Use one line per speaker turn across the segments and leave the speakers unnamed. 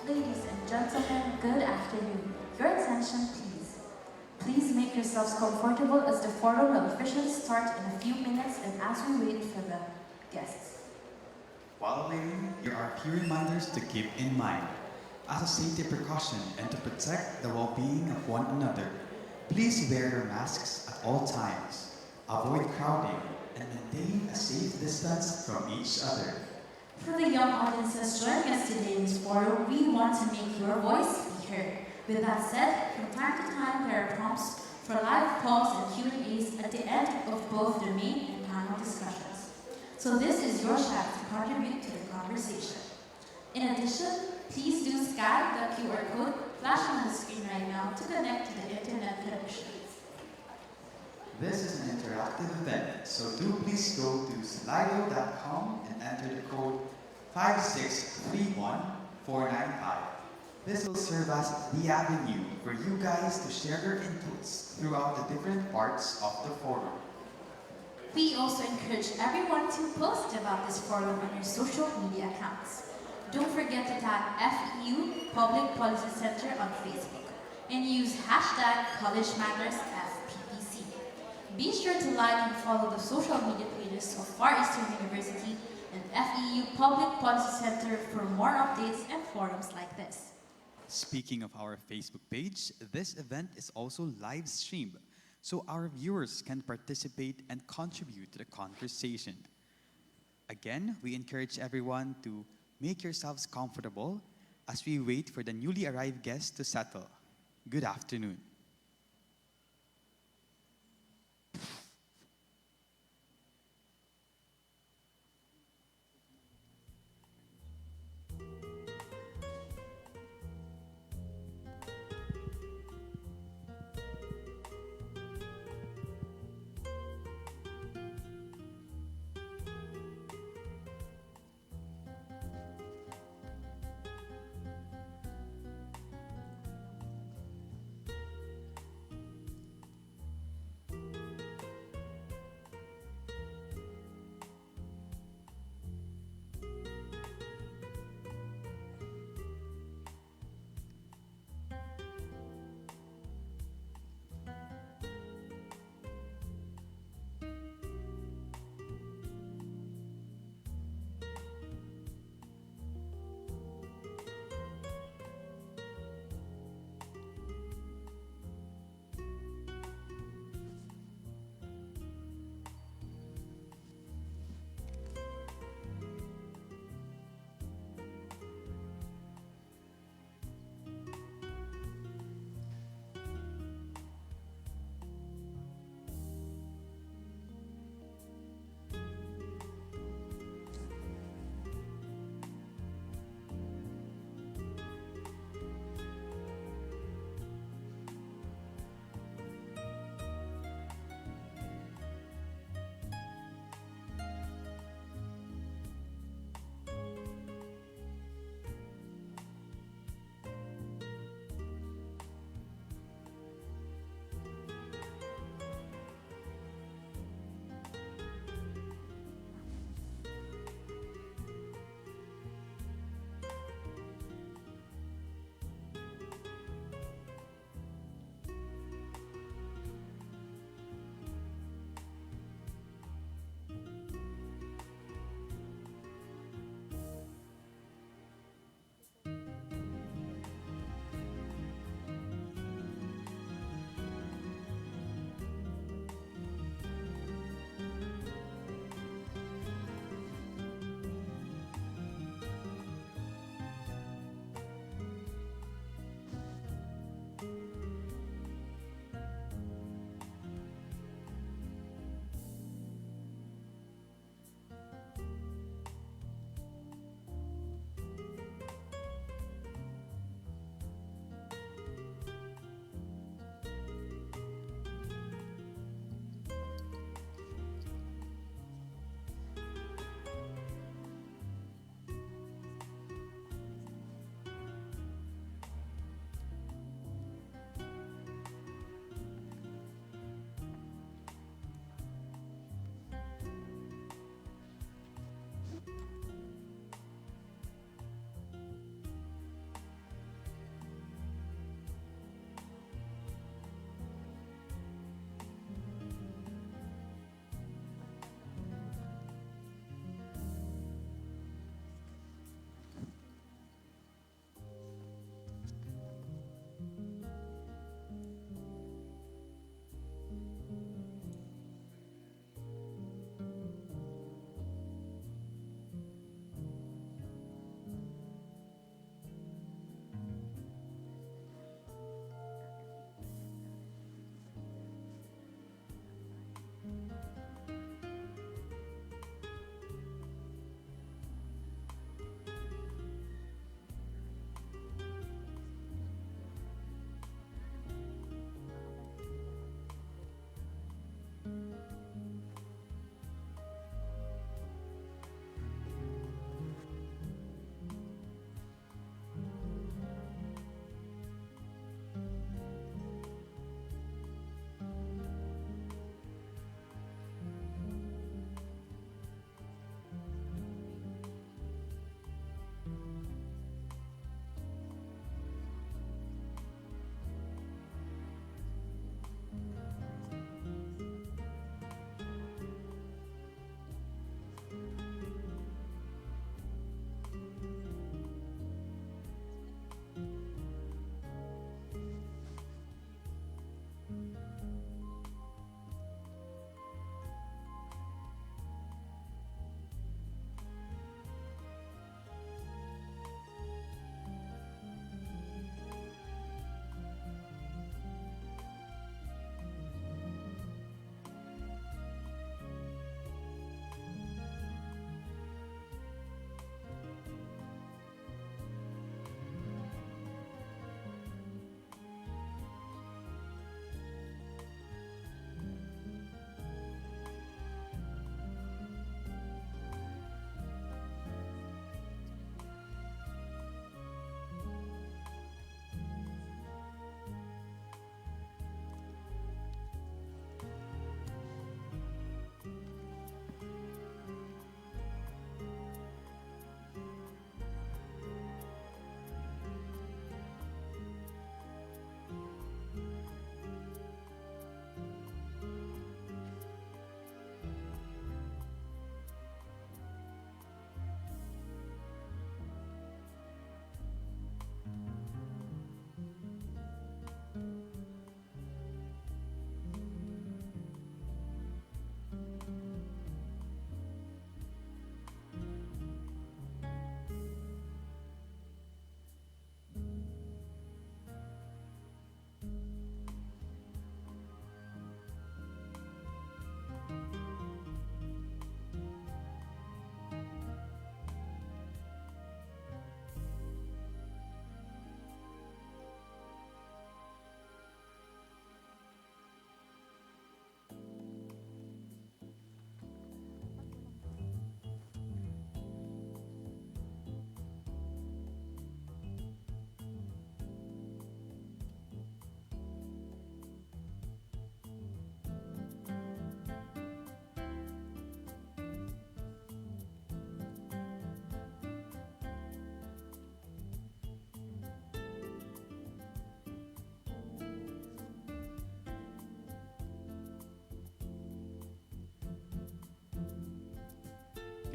Ladies and gentlemen, good afternoon. Your attention, please. Please make yourselves comfortable as the forum will officially start in a few minutes and as we wait for the guests.
While waiting, here are a few reminders to keep in mind. As a safety precaution and to protect the well-being of one another, please wear your masks at all times. Avoid crowding and maintain a safe distance from each other.
For the young audiences joining us today in this forum, we want to make your voice be heard. With that said, from time to time there are prompts for live calls and Q&As at the end of both the main and panel discussions. So this is your chance to contribute to the conversation. In addition, please do scan the QR code flashing on the screen right now to connect to the internet connection.
This is an interactive event, so do please go to slido.com and enter the code 5631495. This will serve as the avenue for you guys to share your inputs throughout the different parts of the forum.
We also encourage everyone to post about this forum on your social media accounts. Don't forget to tag FEU Public Policy Center on Facebook and use hashtag College Matters FPPC. Be sure to like and follow the social media pages of Far Eastern University and FEU Public Policy Center for more updates and forums like this.
Speaking of our Facebook page, this event is also live streamed, so our viewers can participate and contribute to the conversation. Again, we encourage everyone to make yourselves comfortable as we wait for the newly arrived guests to settle. Good afternoon.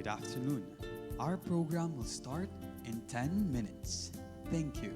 good afternoon. Our program will start in 10 minutes. Thank you.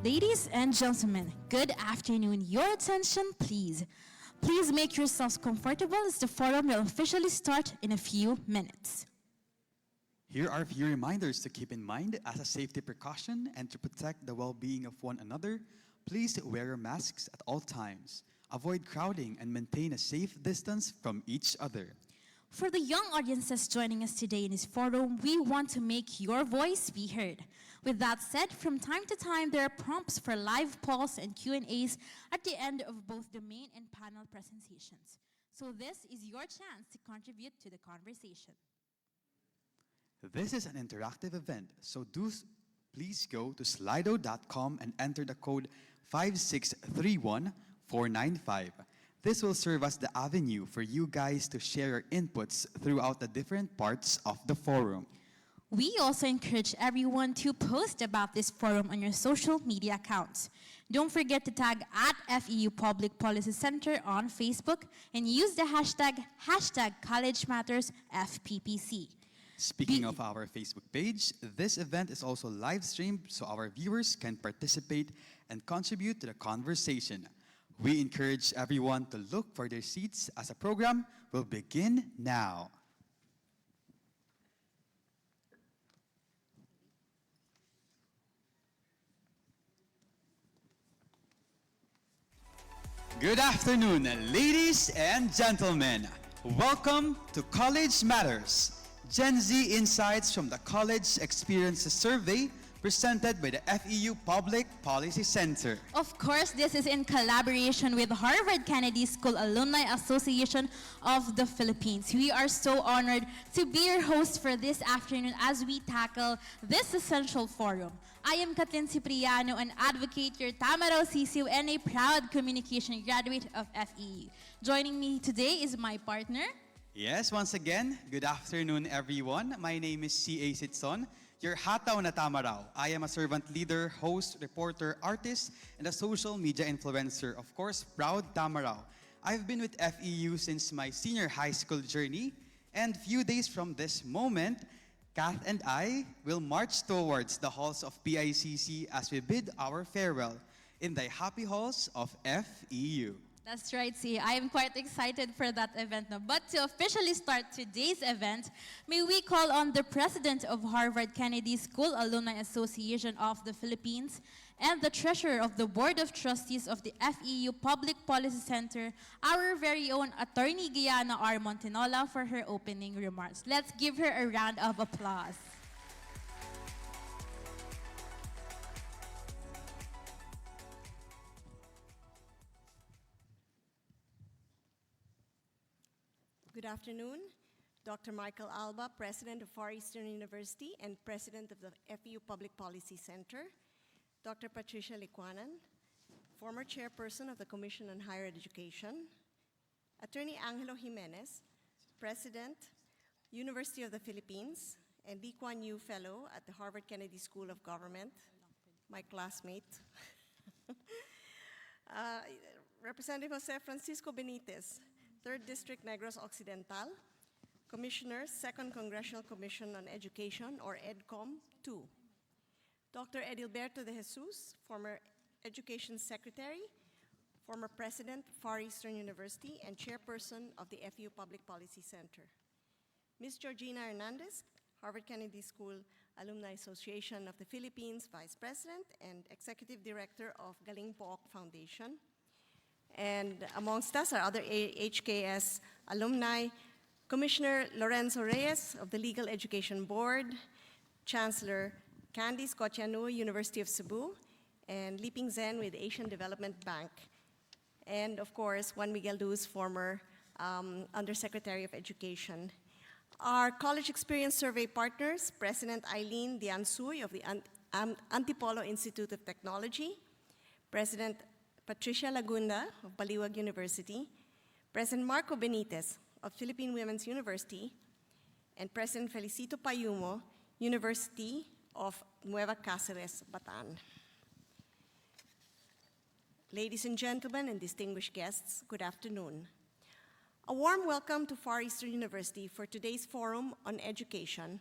Ladies and gentlemen, good afternoon. Your attention, please. Please make yourselves comfortable as the forum will officially start in a few minutes.
Here are a few reminders to keep in mind as a safety precaution and to protect the well-being of one another. Please wear your masks at all times. Avoid crowding and maintain a safe distance from each other.
For the young audiences joining us today in this forum, we want to make your voice be heard. With that said, from time to time, there are prompts for live polls and Q&As at the end of both the main and panel presentations. So this is your chance to contribute to the conversation.
This is an interactive event, so please go to slido.com and enter the code 5631495. This will serve as the avenue for you guys to share your inputs throughout the different parts of the forum.
We also encourage everyone to post about this forum on your social media accounts. Don't forget to tag at FEU Public Policy Center on Facebook and use the hashtag #CollegeMattersFPPC.
Speaking of our Facebook page, this event is also live streamed so our viewers can participate and contribute to the conversation. We encourage everyone to look for their seats as the program will begin now. Good afternoon, ladies and gentlemen. Welcome to College Matters, Gen Z Insights from the College Experiences Survey presented by the FEU Public Policy Center.
Of course, this is in collaboration with Harvard Kennedy School Alumni Association of the Philippines. We are so honored to be your host for this afternoon as we tackle this essential forum. I am Katlyn Cipriano, an advocate, your Tamaraw CCU, and a proud communication graduate of FEU. Joining me today is my partner.
Yes, once again, good afternoon everyone. My name is C.A. Sitson, your hataw na Tamaraw. I am a servant leader, host, reporter, artist, and a social media influencer. Of course, proud Tamaraw. I've been with FEU since my senior high school journey, and few days from this moment, Kath and I will march towards the halls of PICC as we bid our farewell in the happy halls of FEU.
That's right, see, I am quite excited for that event now. But to officially start today's event, may we call on the President of Harvard Kennedy School Alumni Association of the Philippines and the Treasurer of the Board of Trustees of the FEU Public Policy Center, our very own Attorney Gianna R. Montinola, for her opening remarks. Let's give her a round of applause.
Good afternoon. Dr. Michael Alba, President of Far Eastern University and President of the FEU Public Policy Center. Dr. Patricia Licuanan, former Chairperson of the Commission on Higher Education. Attorney Angelo Jimenez, President, University of the Philippines, and Lee Kuan Yew Fellow at the Harvard Kennedy School of Government, my classmate. Representative Jose Francisco Benitez, 3rd District Negros Occidental, Commissioner, 2nd Congressional Commission on Education, or EDCOM 2. Dr. Edilberto de Jesus, former Education Secretary, former President, Far Eastern University, and Chairperson of the FEU Public Policy Center. Ms. Georgina Hernandez, Harvard Kennedy School Alumni Association of the Philippines, Vice President and Executive Director of Galing Pook Foundation. And amongst us are other HKS alumni, Commissioner Lorenzo Reyes of the Legal Education Board, Chancellor Candice Cotianu, University of Cebu, and Liping Zen with Asian Development Bank. And of course, Juan Miguel Luz, former Undersecretary of Education. Our college experience survey partners, President Eileen Diansuy of the Antipolo Institute of Technology, President Patricia Lagunda of Baliwag University, President Marco Benitez of Philippine Women's University, and President Felicito Payumo, University of Nueva Cáceres, Bataan. Ladies and gentlemen and distinguished guests, good afternoon. A warm welcome to Far Eastern University for today's forum on education,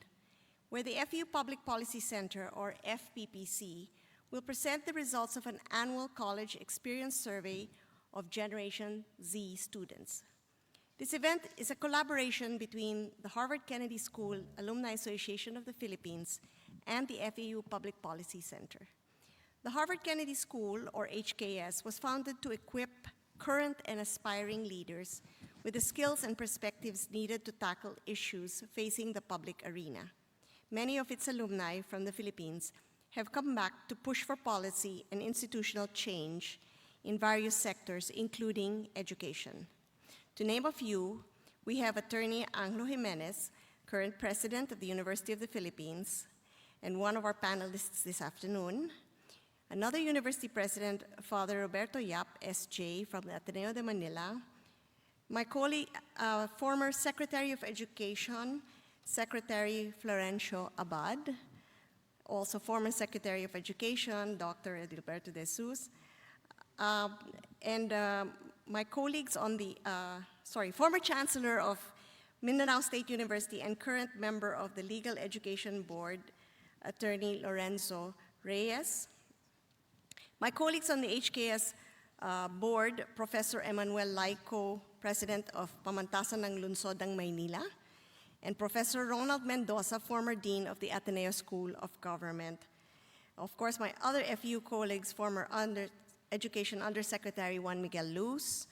where the FEU Public Policy Center, or FPPC, will present the results of an annual college experience survey of Generation Z students. This event is a collaboration between the Harvard Kennedy School Alumni Association of the Philippines and the FAU Public Policy Center. The Harvard Kennedy School, or HKS, was founded to equip current and aspiring leaders with the skills and perspectives needed to tackle issues facing the public arena. Many of its alumni from the Philippines have come back to push for policy and institutional change in various sectors, including education. To name a few, we have Attorney Angelo Jimenez, current president of the University of the Philippines, and one of our panelists this afternoon, another university president, Father Roberto Yap, SJ, from the Ateneo de Manila, my colleague, former Secretary of Education, Secretary Florencio Abad, also former Secretary of Education, Dr. Edilberto de Jesus, and my colleagues on the, former Chancellor of Mindanao State University and current member of the Legal Education Board, Attorney Lorenzo Reyes. My colleagues on the HKS board, Professor Emmanuel Laico, President of Pamantasan ng Lungsod ng Maynila, and Professor Ronald Mendoza, former Dean of the Ateneo School of Government. Of course, my other FU colleagues, former Education Undersecretary Juan Miguel Luz,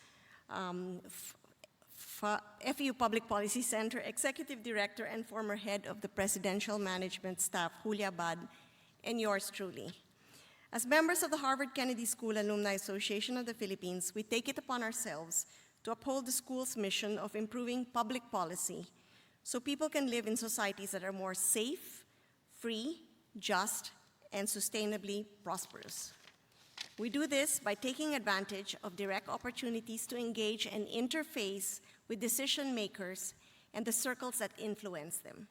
FU Public Policy Center Executive Director and former Head of the Presidential Management Staff, Julia Abad, and yours truly. As members of the Harvard Kennedy School Alumni Association of the Philippines, we take it upon ourselves to uphold the school's mission of improving public policy so people can live in societies that are more safe, free, just, and sustainably prosperous. We do this by taking advantage of direct opportunities to engage and interface with decision makers and the circles that influence them.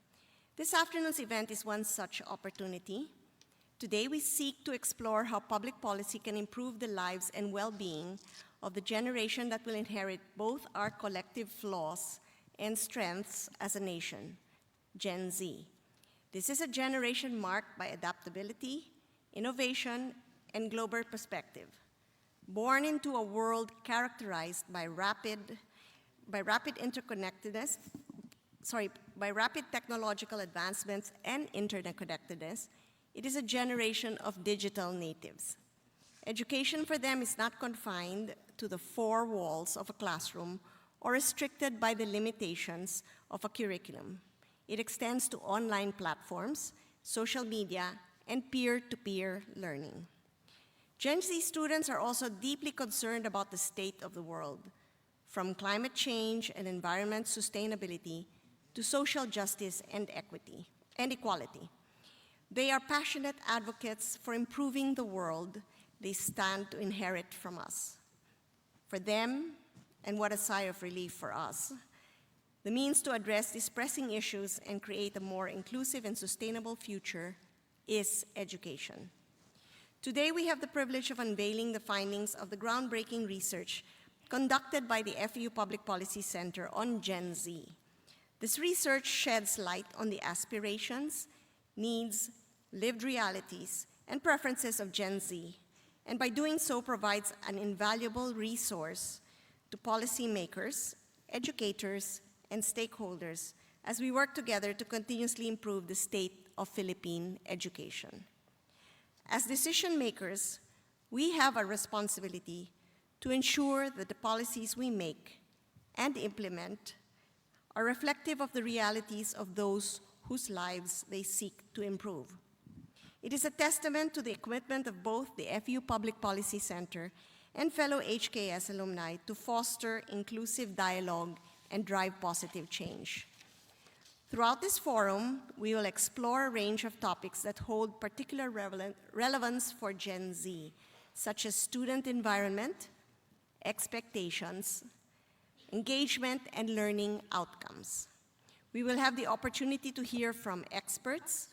This afternoon's event is one such opportunity. Today, we seek to explore how public policy can improve the lives and well-being of the generation that will inherit both our collective flaws and strengths as a nation, Gen Z. This is a generation marked by adaptability, innovation, and global perspective. Born into a world characterized by rapid technological advancements and internet connectedness, it is a generation of digital natives. Education for them is not confined to the four walls of a classroom or restricted by the limitations of a curriculum. It extends to online platforms, social media, and peer-to-peer learning. Gen Z students are also deeply concerned about the state of the world, from climate change and environment sustainability to social justice and equality. They are passionate advocates for improving the world they stand to inherit from us. For them, and what a sigh of relief for us, the means to address these pressing issues and create a more inclusive and sustainable future is education. Today, we have the privilege of unveiling the findings of the groundbreaking research conducted by the FU Public Policy Center on Gen Z. This research sheds light on the aspirations, needs, lived realities, and preferences of Gen Z, and by doing so provides an invaluable resource to policymakers, educators, and stakeholders as we work together to continuously improve the state of Philippine education. As decision makers, we have a responsibility to ensure that the policies we make and implement are reflective of the realities of those whose lives they seek to improve. It is a testament to the commitment of both the FU Public Policy Center and fellow HKS alumni to foster inclusive dialogue and drive positive change. Throughout this forum, we will explore a range of topics that hold particular relevance for Gen Z, such as student environment, expectations, engagement, and learning outcomes. We will have the opportunity to hear from experts,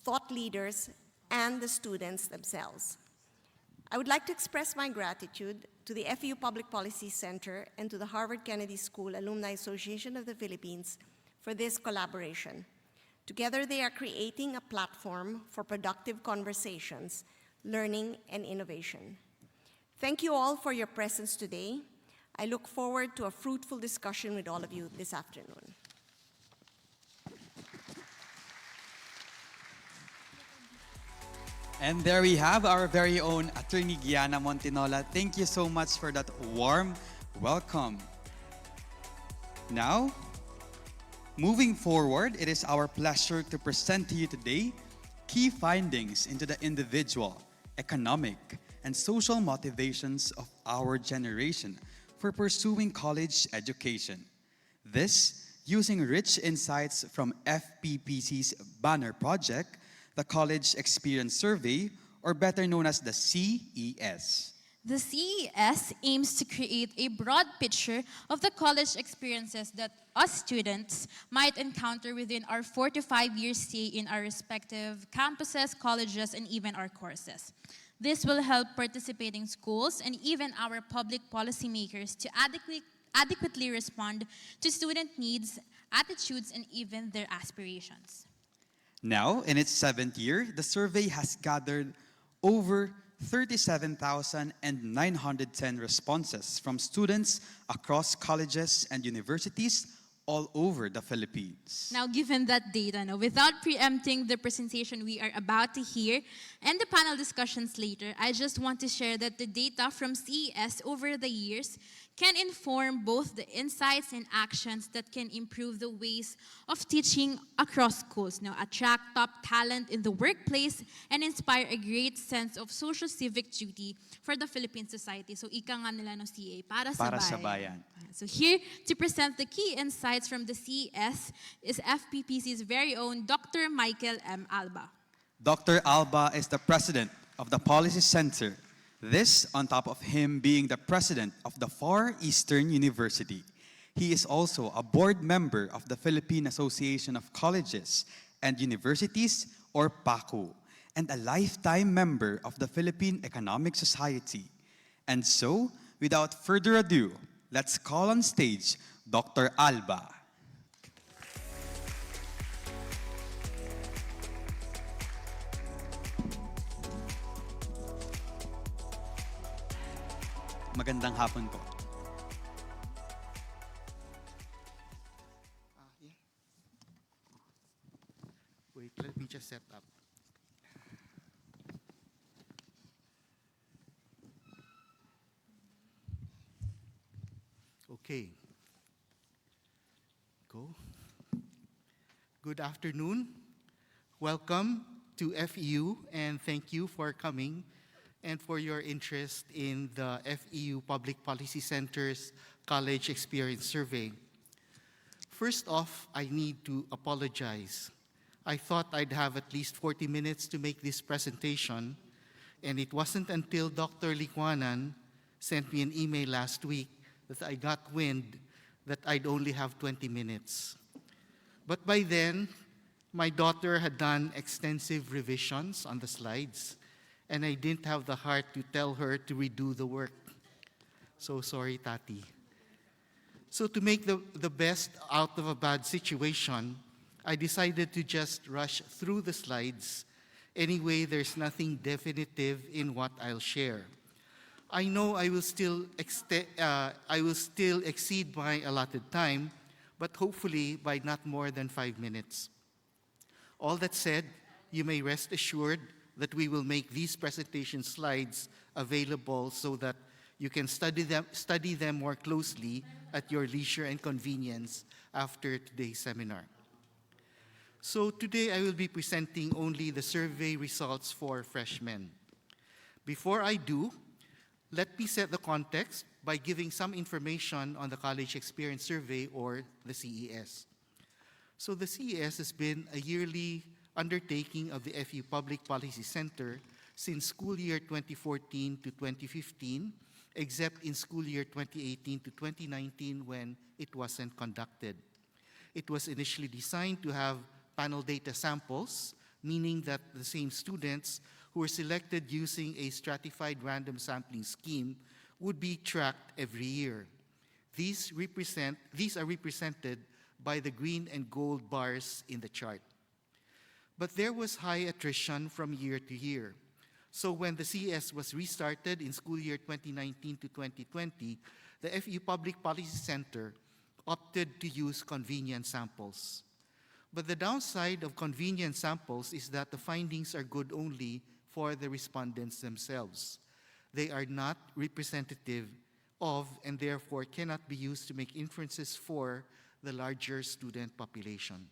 thought leaders, and the students themselves. I would like to express my gratitude to the FU Public Policy Center and to the Harvard Kennedy School Alumni Association of the Philippines for this collaboration. Together, they are creating a platform for productive conversations, learning, and innovation. Thank you all for your presence today. I look forward to a fruitful discussion with all of you this afternoon.
And there we have our very own Attorney Gianna Montinola. Thank you so much for that warm welcome. Now, moving forward, it is our pleasure to present to you today key findings into the individual, economic, and social motivations of our generation for pursuing college education. This using rich insights from FPPC's banner project, the College Experience Survey, or better known as the CES.
The CES aims to create a broad picture of the college experiences that us students might encounter within our 4 to 5 year stay in our respective campuses, colleges, and even our courses. This will help participating schools and even our public policymakers to adequately respond to student needs, attitudes, and even their aspirations.
Now, in its 7th year, the survey has gathered over 37,910 responses from students across colleges and universities all over the Philippines.
Now, given that data, without preempting the presentation we are about to hear and the panel discussions later, I just want to share that the data from CES over the years can inform both the insights and actions that can improve the ways of teaching across schools, attract top talent in the workplace, and inspire a great sense of social civic duty for the Philippine society. So, ika nga nila CA, para sa bayan. So here to present the key insights from the CES is FPPC's very own Dr. Michael M. Alba.
Dr. Alba is the president of the Policy Center. This on top of him being the president of the Far Eastern University. He is also a board member of the Philippine Association of Colleges and Universities, or PACU, and a lifetime member of the Philippine Economic Society. And so, without further ado, let's call on stage Dr. Alba. Magandang hapon po.
Yeah. Wait, let me just set up. Okay. Go. Good afternoon. Welcome to FEU, and thank you for coming and for your interest in the FEU Public Policy Center's College Experience Survey. First off, I need to apologize. I thought I'd have at least 40 minutes to make this presentation, and it wasn't until Dr. Licuanan sent me an email last week that I got wind that I'd only have 20 minutes. But by then, my daughter had done extensive revisions on the slides, and I didn't have the heart to tell her to redo the work. So sorry, Tati. So to make the best out of a bad situation, I decided to just rush through the slides. Anyway, there's nothing definitive in what I'll share. I know I will still exceed my allotted time, but hopefully by not more than 5 minutes. All that said, you may rest assured that we will make these presentation slides available so that you can study them more closely at your leisure and convenience after today's seminar. So today I will be presenting only the survey results for freshmen. Before I do, let me set the context by giving some information on the College Experience Survey, or the CES. So the CES has been a yearly undertaking of the FEU Public Policy Center since school year 2014 to 2015, except in school year 2018 to 2019 when it wasn't conducted. It was initially designed to have panel data samples, meaning that the same students who were selected using a stratified random sampling scheme would be tracked every year. These are represented by the green and gold bars in the chart. But there was high attrition from year to year. So when the CES was restarted in school year 2019 to 2020, the FEU Public Policy Center opted to use convenience samples. But the downside of convenience samples is that the findings are good only for the respondents themselves. They are not representative of and therefore cannot be used to make inferences for the larger student population.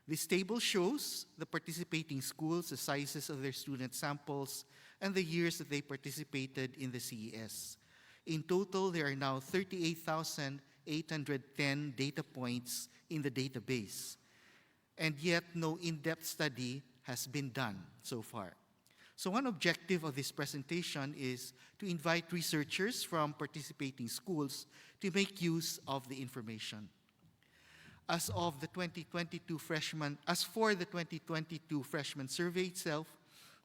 This table shows the participating schools, the sizes of their student samples, and the years that they participated in the CES. In total, there are now 38,810 data points in the database, and yet no in-depth study has been done so far. So one objective of this presentation is to invite researchers from participating schools to make use of the information. As for the 2022 freshman survey itself,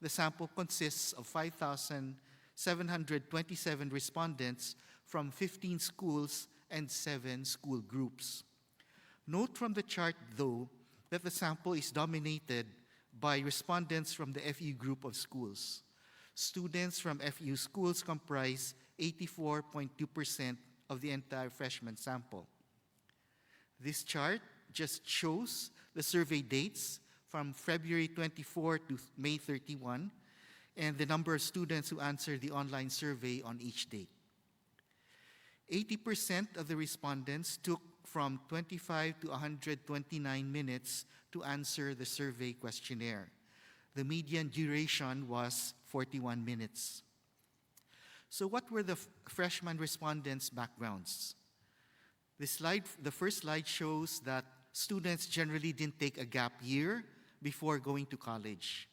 the sample consists of 5,727 respondents from 15 schools and 7 school groups. Note from the chart, though, that the sample is dominated by respondents from the FEU group of schools. Students from FEU schools comprise 84.2% of the entire freshman sample. This chart just shows the survey dates from February 24 to May 31 and the number of students who answered the online survey on each date. 80% of the respondents took from 25 to 129 minutes to answer the survey questionnaire. The median duration was 41 minutes. So what were the freshman respondents' backgrounds? The first slide shows that students generally didn't take a gap year before going to college.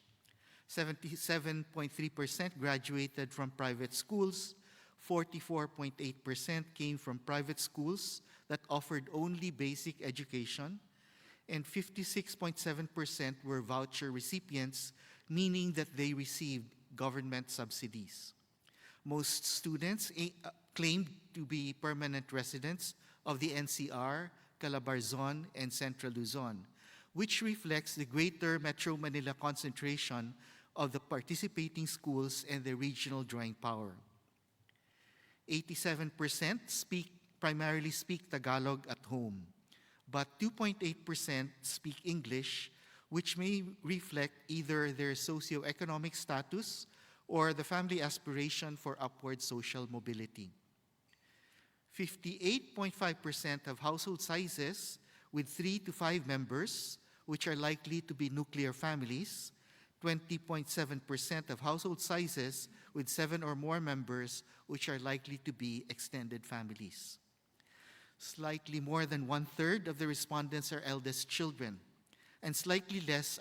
77.3% graduated from private schools, 44.8% came from private schools that offered only basic education, and 56.7% were voucher recipients, meaning that they received government subsidies. Most students claimed to be permanent residents of the NCR, Calabarzon, and Central Luzon, which reflects the greater Metro Manila concentration of the participating schools and their regional drawing power. 87% primarily speak Tagalog at home, but 2.8% speak English, which may reflect either their socioeconomic status or the family aspiration for upward social mobility. 58.5% of household sizes with 3 to 5 members, which are likely to be nuclear families, 20.7% of household sizes with 7 or more members, which are likely to be extended families. Slightly more than 1/3 of the respondents are eldest children, and slightly less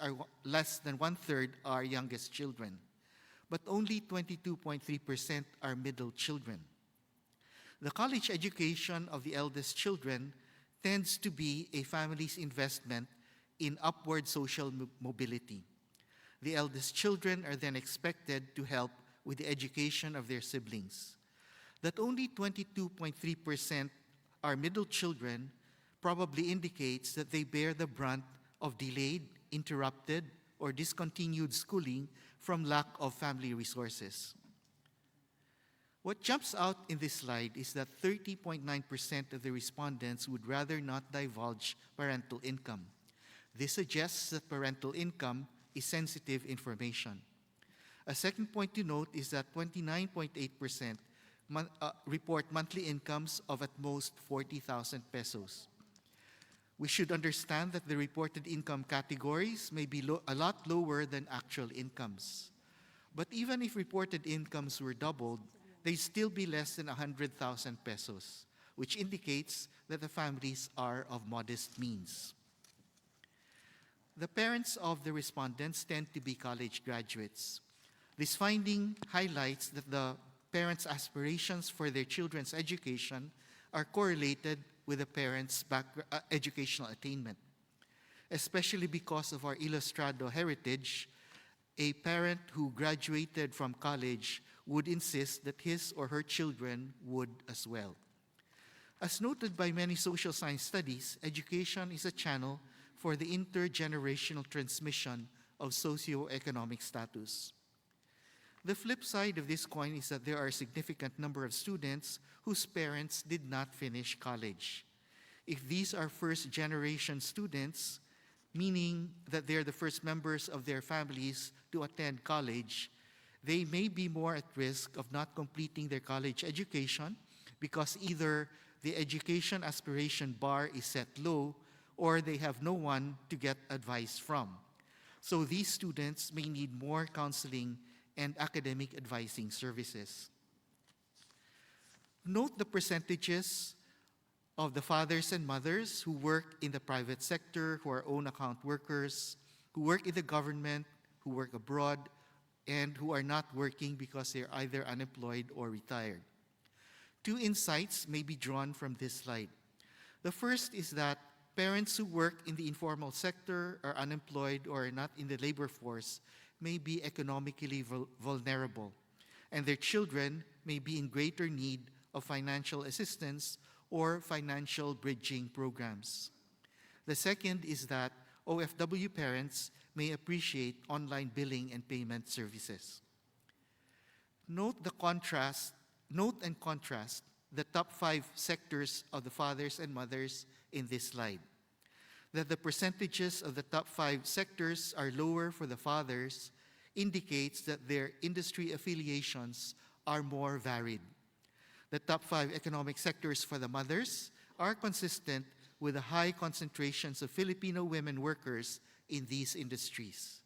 than 1/3 are youngest children, but only 22.3% are middle children. The college education of the eldest children tends to be a family's investment in upward social mobility. The eldest children are then expected to help with the education of their siblings. That only 22.3% are middle children probably indicates that they bear the brunt of delayed, interrupted, or discontinued schooling from lack of family resources. What jumps out in this slide is that 30.9% of the respondents would rather not divulge parental income. This suggests that parental income is sensitive information. A second point to note is that 29.8% report monthly incomes of at most 40,000 pesos. We should understand that the reported income categories may be a lot lower than actual incomes. But even if reported incomes were doubled, they'd still be less than 100,000 pesos, which indicates that the families are of modest means. The parents of the respondents tend to be college graduates. This finding highlights that the parents' aspirations for their children's education are correlated with the parents' educational attainment. Especially because of our Ilustrado heritage, a parent who graduated from college would insist that his or her children would as well. As noted by many social science studies, education is a channel for the intergenerational transmission of socioeconomic status. The flip side of this coin is that there are a significant number of students whose parents did not finish college. If these are first-generation students, meaning that they're the first members of their families to attend college, they may be more at risk of not completing their college education because either the education aspiration bar is set low or they have no one to get advice from. So these students may need more counseling and academic advising services. Note the percentages of the fathers and mothers who work in the private sector, who are own account workers, who work in the government, who work abroad, and who are not working because they're either unemployed or retired. Two insights may be drawn from this slide. The first is that parents who work in the informal sector, are unemployed, or are not in the labor force may be economically vulnerable, and their children may be in greater need of financial assistance or financial bridging programs. The second is that OFW parents may appreciate online billing and payment services. Note and contrast the top 5 sectors of the fathers and mothers in this slide. That the percentages of the top 5 sectors are lower for the fathers indicates that their industry affiliations are more varied. The top 5 economic sectors for the mothers are consistent with the high concentrations of Filipino women workers in these industries.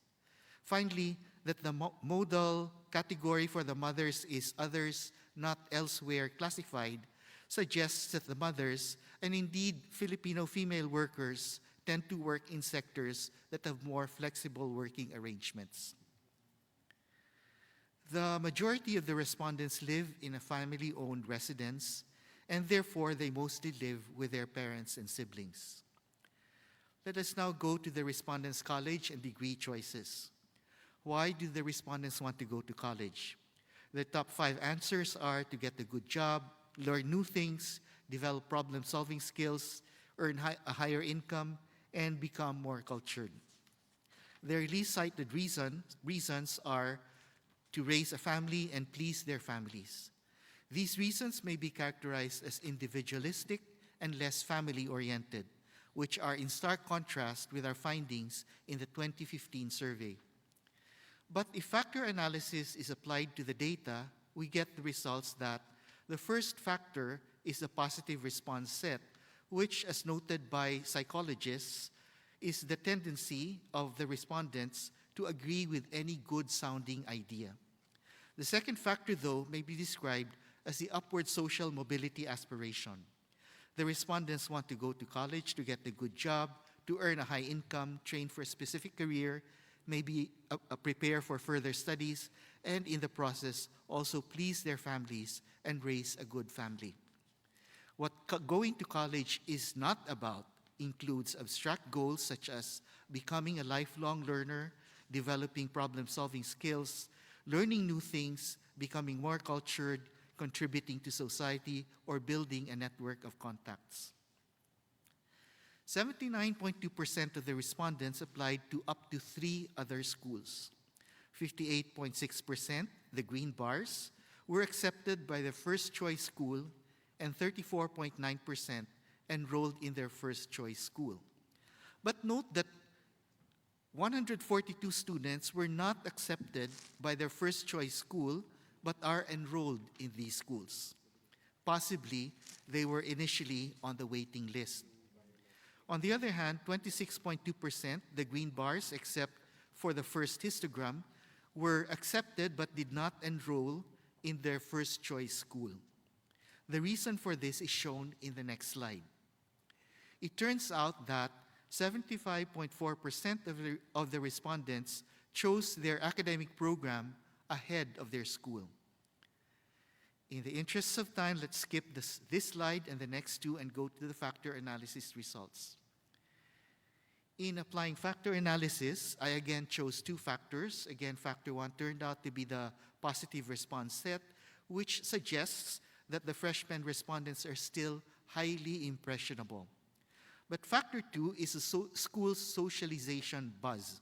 Finally, that the modal category for the mothers is others not elsewhere classified suggests that the mothers, and indeed Filipino female workers, tend to work in sectors that have more flexible working arrangements. The majority of the respondents live in a family-owned residence, and therefore they mostly live with their parents and siblings. Let us now go to the respondents' college and degree choices. Why do the respondents want to go to college? The top 5 answers are to get a good job, learn new things, develop problem-solving skills, earn a higher income, and become more cultured. Their least cited reasons are to raise a family and please their families. These reasons may be characterized as individualistic and less family-oriented, which are in stark contrast with our findings in the 2015 survey. But if factor analysis is applied to the data, we get the results that the first factor is the positive response set, which, as noted by psychologists, is the tendency of the respondents to agree with any good-sounding idea. The second factor, though, may be described as the upward social mobility aspiration. The respondents want to go to college to get a good job, to earn a high income, train for a specific career, maybe prepare for further studies, and in the process also please their families and raise a good family. What going to college is not about includes abstract goals such as becoming a lifelong learner, developing problem-solving skills, learning new things, becoming more cultured, contributing to society, or building a network of contacts. 79.2% of the respondents applied to up to 3 other schools. 58.6%, the green bars, were accepted by their first choice school, and 34.9% enrolled in their first choice school. But note that 142 students were not accepted by their first choice school, but are enrolled in these schools. Possibly, they were initially on the waiting list. On the other hand, 26.2%, the green bars, except for the first histogram, were accepted but did not enroll in their first choice school. The reason for this is shown in the next slide. It turns out that 75.4% of the respondents chose their academic program ahead of their school. In the interests of time, let's skip this slide and the next 2 and go to the factor analysis results. In applying factor analysis, I again chose 2 factors. Again, factor 1 turned out to be the positive response set, which suggests that the freshman respondents are still highly impressionable. But factor 2 is a school socialization buzz.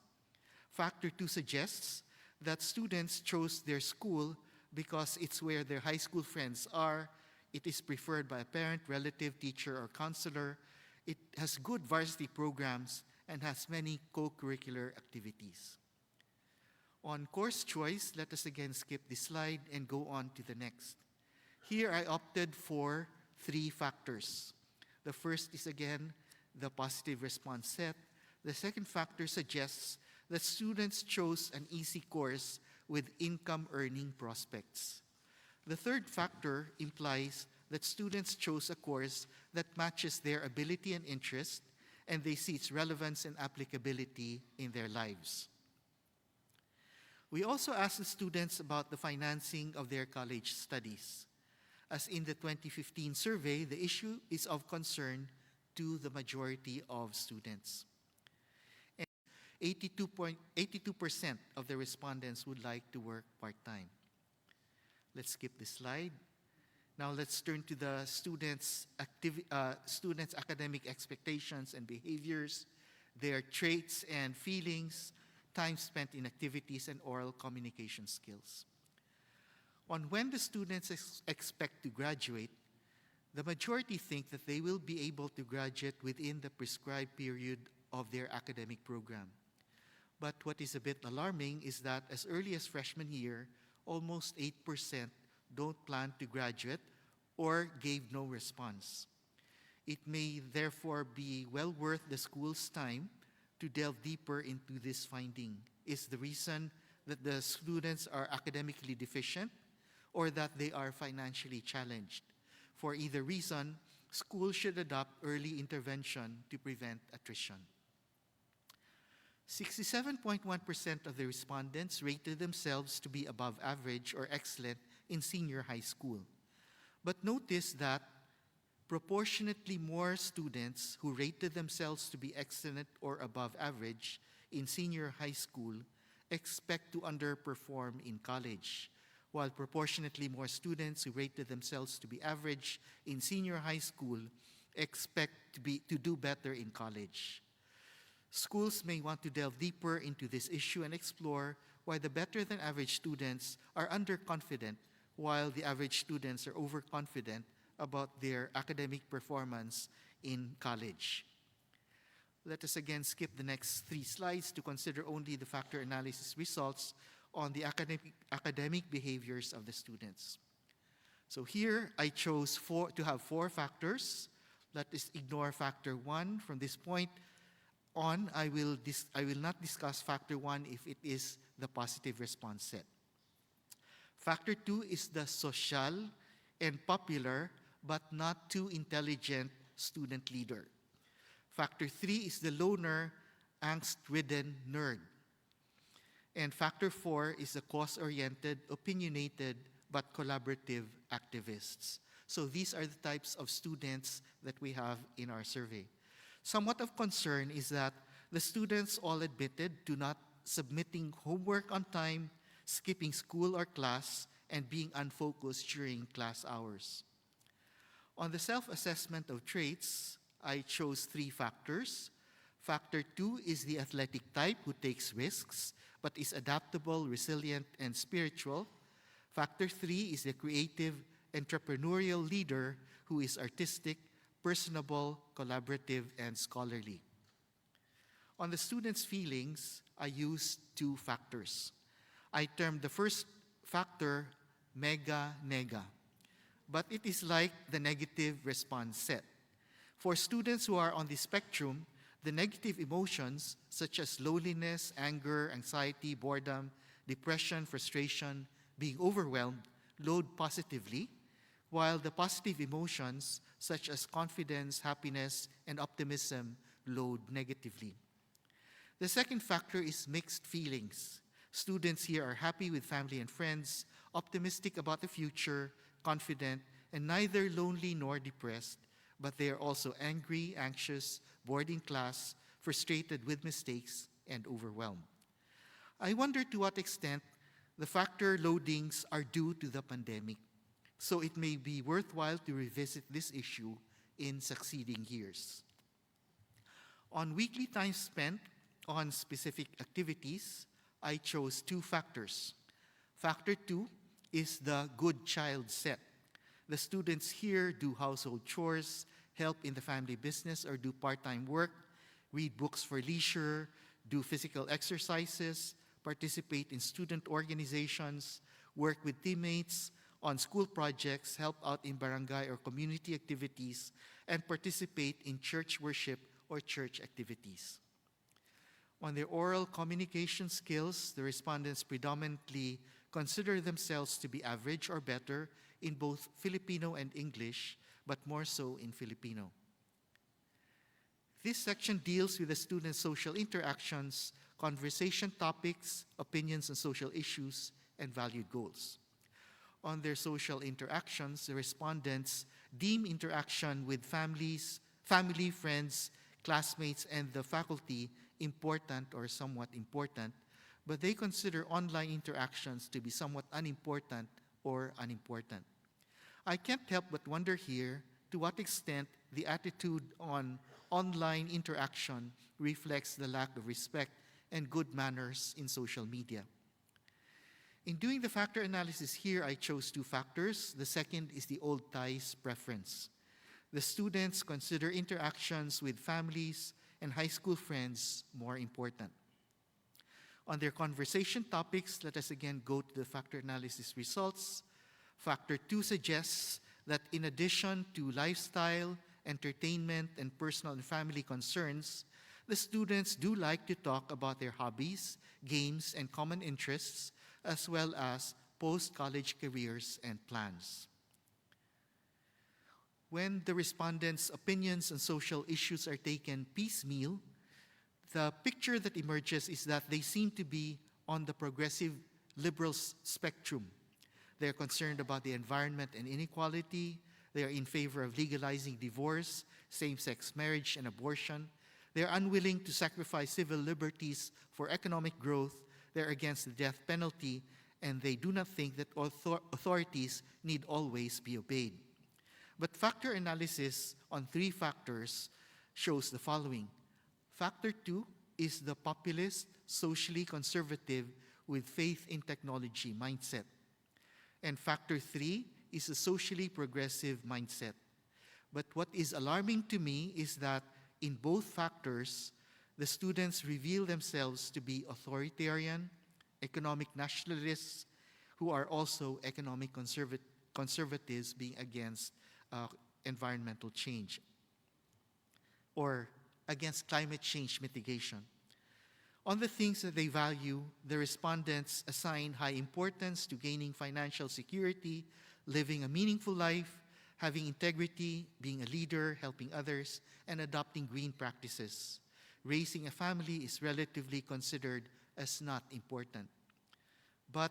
Factor 2 suggests that students chose their school because it's where their high school friends are, it is preferred by a parent, relative, teacher, or counselor, it has good varsity programs, and has many co-curricular activities. On course choice, let us again skip this slide and go on to the next. Here I opted for 3 factors. The first is again the positive response set. The second factor suggests that students chose an easy course with income earning prospects. The third factor implies that students chose a course that matches their ability and interest, and they see its relevance and applicability in their lives. We also asked the students about the financing of their college studies. As in the 2015 survey, the issue is of concern to the majority of students. And 82% of the respondents would like to work part-time. Let's skip this slide. Now let's turn to the students' academic expectations and behaviors, their traits and feelings, time spent in activities, and oral communication skills. On when the students expect to graduate, the majority think that they will be able to graduate within the prescribed period of their academic program. But what is a bit alarming is that as early as freshman year, almost 8% don't plan to graduate or gave no response. It may therefore be well worth the school's time to delve deeper into this finding. Is the reason that the students are academically deficient or that they are financially challenged? For either reason, schools should adopt early intervention to prevent attrition. 67.1% of the respondents rated themselves to be above average or excellent in senior high school. But notice that proportionately more students who rated themselves to be excellent or above average in senior high school expect to underperform in college, while proportionately more students who rated themselves to be average in senior high school expect to do better in college. Schools may want to delve deeper into this issue and explore why the better-than-average students are underconfident while the average students are overconfident about their academic performance in college. Let us again skip the next 3 slides to consider only the factor analysis results on the academic behaviors of the students. So here I chose to have 4 factors. Let us ignore factor 1. From this point on, I will not discuss factor 1 if it is the positive response set. Factor 2 is the social and popular but not too intelligent student leader. Factor 3 is the loner, angst-ridden nerd. And factor 4 is the cause-oriented, opinionated, but collaborative activists. So these are the types of students that we have in our survey. Somewhat of concern is that the students all admitted to not submitting homework on time, skipping school or class, and being unfocused during class hours. On the self-assessment of traits, I chose 3 factors. Factor 2 is the athletic type who takes risks, but is adaptable, resilient, and spiritual. Factor 3 is the creative, entrepreneurial leader who is artistic, personable, collaborative, and scholarly. On the students' feelings, I used 2 factors. I termed the first factor mega nega, but it is like the negative response set. For students who are on the spectrum, the negative emotions such as loneliness, anger, anxiety, boredom, depression, frustration, being overwhelmed load positively, while the positive emotions such as confidence, happiness, and optimism load negatively. The second factor is mixed feelings. Students here are happy with family and friends, optimistic about the future, confident, and neither lonely nor depressed, but they are also angry, anxious, bored in class, frustrated with mistakes, and overwhelmed. I wonder to what extent the factor loadings are due to the pandemic, so it may be worthwhile to revisit this issue in succeeding years. On weekly time spent on specific activities, I chose two factors. Factor 2 is the good child set. The students here do household chores, help in the family business, or do part-time work, read books for leisure, do physical exercises, participate in student organizations, work with teammates on school projects, help out in barangay or community activities, and participate in church worship or church activities. On their oral communication skills, the respondents predominantly consider themselves to be average or better in both Filipino and English, but more so in Filipino. This section deals with the students' social interactions, conversation topics, opinions on social issues, and valued goals. On their social interactions, the respondents deem interaction with family, friends, classmates, and the faculty important or somewhat important, but they consider online interactions to be somewhat unimportant or unimportant. I can't help but wonder here to what extent the attitude on online interaction reflects the lack of respect and good manners in social media. In doing the factor analysis here, I chose two factors. The second is the old ties preference. The students consider interactions with families and high school friends more important. On their conversation topics, let us again go to the factor analysis results. Factor 2 suggests that in addition to lifestyle, entertainment, and personal and family concerns, the students do like to talk about their hobbies, games, and common interests, as well as post-college careers and plans. When the respondents' opinions on social issues are taken piecemeal, the picture that emerges is that they seem to be on the progressive liberal spectrum. They're concerned about the environment and inequality. They are in favor of legalizing divorce, same-sex marriage, and abortion. They're unwilling to sacrifice civil liberties for economic growth. They're against the death penalty, and they do not think that authorities need always be obeyed. But factor analysis on three factors shows the following. Factor 2 is the populist, socially conservative with faith in technology mindset. And factor 3 is a socially progressive mindset. But what is alarming to me is that in both factors, the students reveal themselves to be authoritarian, economic nationalists, who are also economic conservatives being against environmental change or against climate change mitigation. On the things that they value, the respondents assign high importance to gaining financial security, living a meaningful life, having integrity, being a leader, helping others, and adopting green practices. Raising a family is relatively considered as not important. But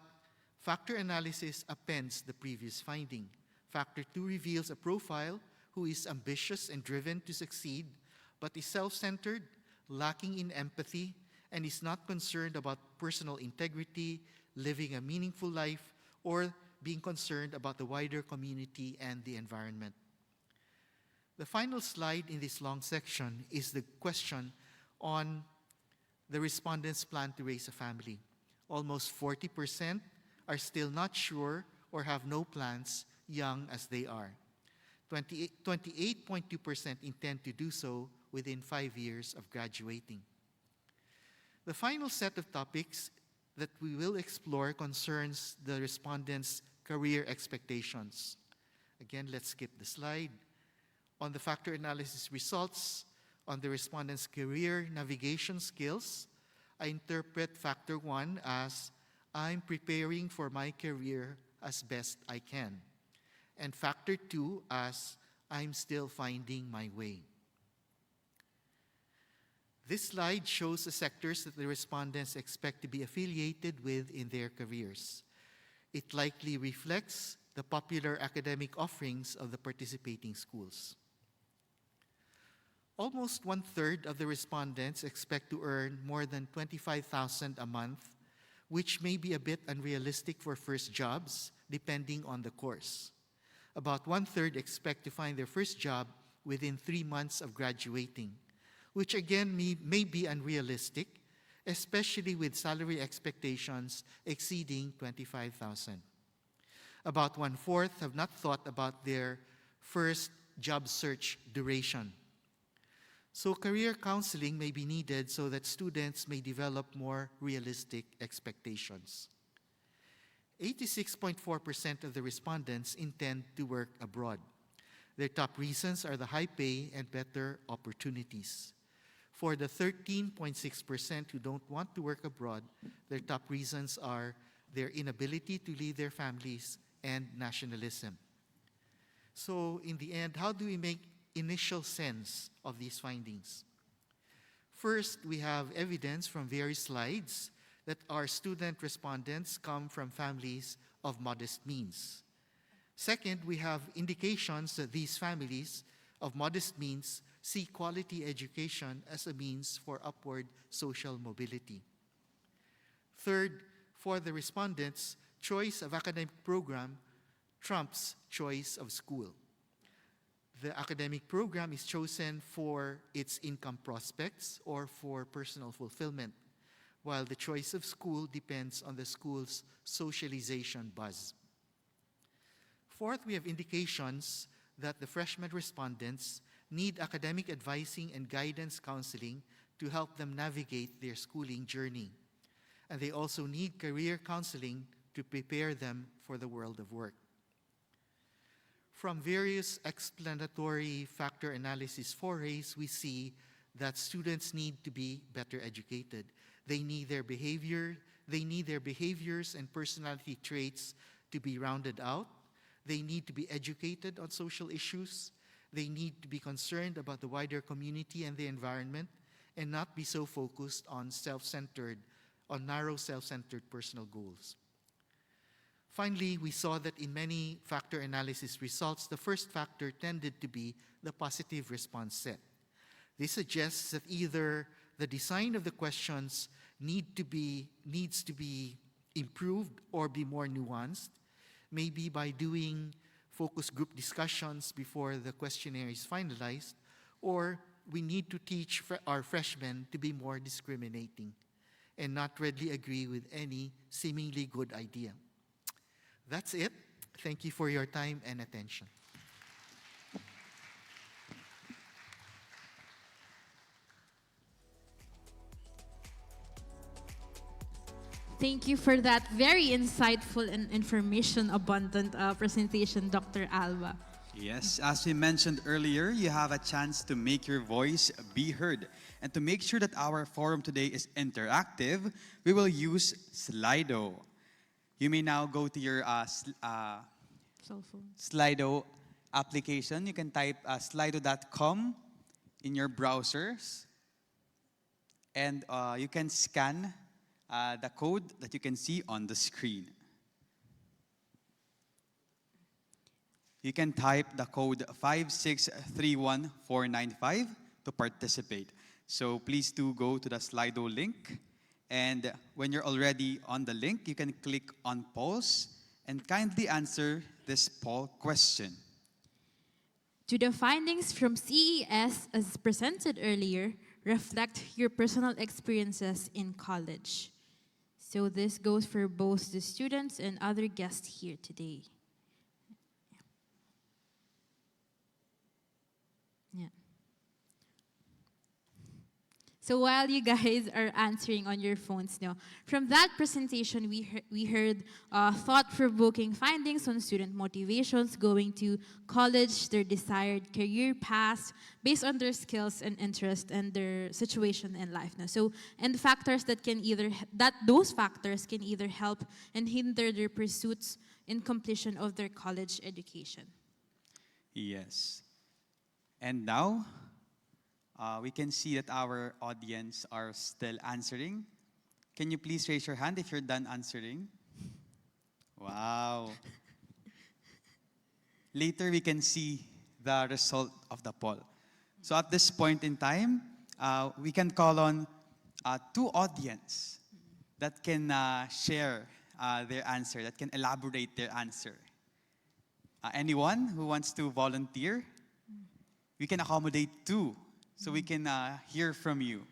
factor analysis appends the previous finding. Factor 2 reveals a profile who is ambitious and driven to succeed, but is self-centered, lacking in empathy, and is not concerned about personal integrity, living a meaningful life, or being concerned about the wider community and the environment. The final slide in this long section is the question on the respondents' plan to raise a family. Almost 40% are still not sure or have no plans, young as they are. 28.2% intend to do so within 5 years of graduating. The final set of topics that we will explore concerns the respondents' career expectations. Again, let's skip the slide. On the factor analysis results, on the respondents' career navigation skills, I interpret factor 1 as I'm preparing for my career as best I can, and factor 2 as I'm still finding my way. This slide shows the sectors that the respondents expect to be affiliated with in their careers. It likely reflects the popular academic offerings of the participating schools. Almost 1/3 of the respondents expect to earn more than $25,000 a month, which may be a bit unrealistic for first jobs, depending on the course. About 1/3 expect to find their first job within 3 months of graduating, which again may be unrealistic, especially with salary expectations exceeding 25,000. About one-fourth have not thought about their first job search duration. So career counseling may be needed so that students may develop more realistic expectations. 86.4% of the respondents intend to work abroad. Their top reasons are the high pay and better opportunities. For the 13.6% who don't want to work abroad, their top reasons are their inability to lead their families and nationalism. So in the end, how do we make initial sense of these findings? First, we have evidence from various slides that our student respondents come from families of modest means. Second, we have indications that these families of modest means see quality education as a means for upward social mobility. Third, for the respondents, choice of academic program trumps choice of school. The academic program is chosen for its income prospects or for personal fulfillment, while the choice of school depends on the school's socialization buzz. Fourth, we have indications that the freshman respondents need academic advising and guidance counseling to help them navigate their schooling journey. And they also need career counseling to prepare them for the world of work. From various explanatory factor analysis forays, we see that students need to be better educated. They need their behaviors and personality traits to be rounded out. They need to be educated on social issues. They need to be concerned about the wider community and the environment and not be so focused on narrow self-centered personal goals. Finally, we saw that in many factor analysis results, the first factor tended to be the positive response set. This suggests that either the design of the questions needs to be improved or be more nuanced, maybe by doing focus group discussions before the questionnaire is finalized, or we need to teach our freshmen to be more discriminating and not readily agree with any seemingly good idea. That's it. Thank you for your time and attention.
Thank you for that very insightful and information abundant presentation, Dr. Alba.
Yes, as we mentioned earlier, you have a chance to make your voice be heard. And to make sure that our forum today is interactive, we will use Slido. You may now go to your
Cell phone.
Slido application. You can type slido.com in your browsers. And you can scan the code that you can see on the screen. You can type the code 5631495 to participate. So please do go to the Slido link. And when you're already on the link, you can click on pause and kindly answer this poll question.
Do the findings from CES, as presented earlier, reflect your personal experiences in college? So this goes for both the students and other guests here today. Yeah. So while you guys are answering on your phones now, from that presentation, we heard thought-provoking findings on student motivations going to college, their desired career paths, based on their skills and interest and their situation in life now. So, and factors those factors can either help and hinder their pursuits in completion of their college education.
Yes. And now, we can see that our audience are still answering. Can you please raise your hand if you're done answering? Wow. Later, we can see the result of the poll. So at this point in time, we can call on two audience that can share their answer, that can elaborate their answer. Anyone who wants to volunteer? We can accommodate two. So we can hear from you.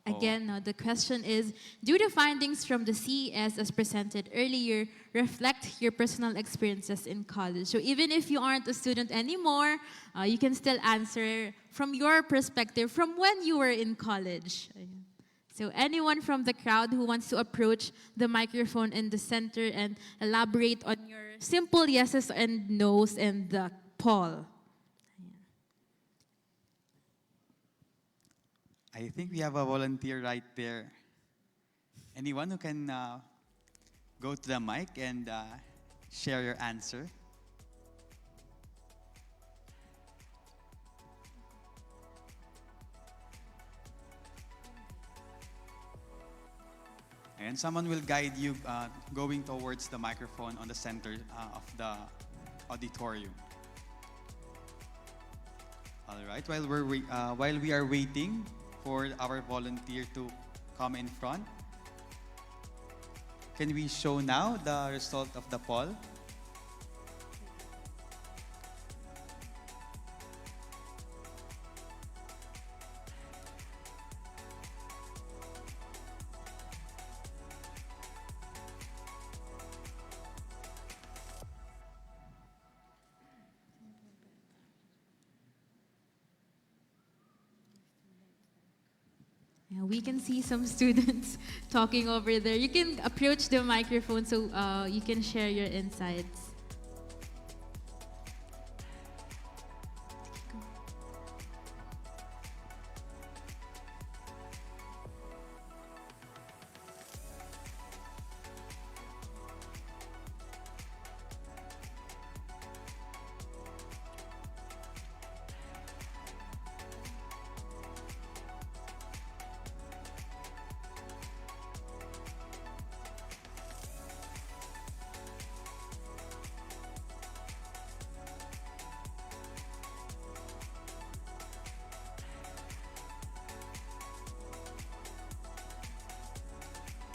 Again, the question is, do the findings from the CES as presented earlier reflect your personal experiences in college? So even if you aren't a student anymore, you can still answer from your perspective from when you were in college. Ayan. So anyone from the crowd who wants to approach the microphone in the center and elaborate on your simple yeses and nos in the poll.
I think we have a volunteer right there. Anyone who can go to the mic and share your answer? And someone will guide you going towards the microphone on the center of the auditorium. All right, while we are waiting for our volunteer to come in front, can we show now the result of the poll?
Yeah, we can see some students talking over there. You can approach the microphone so you can share your insights.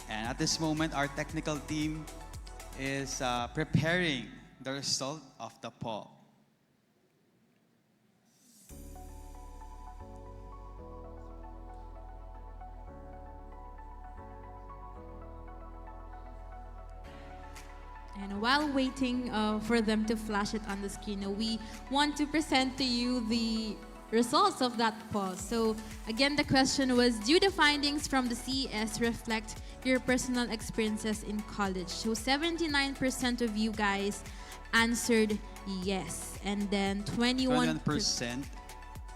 And at this moment, our technical team is preparing the result of the poll.
And while waiting for them to flash it on the screen, we want to present to you the results of that poll. So again, the question was, do the findings from the CES reflect your personal experiences in college? So 79% of you guys answered yes. And then
21%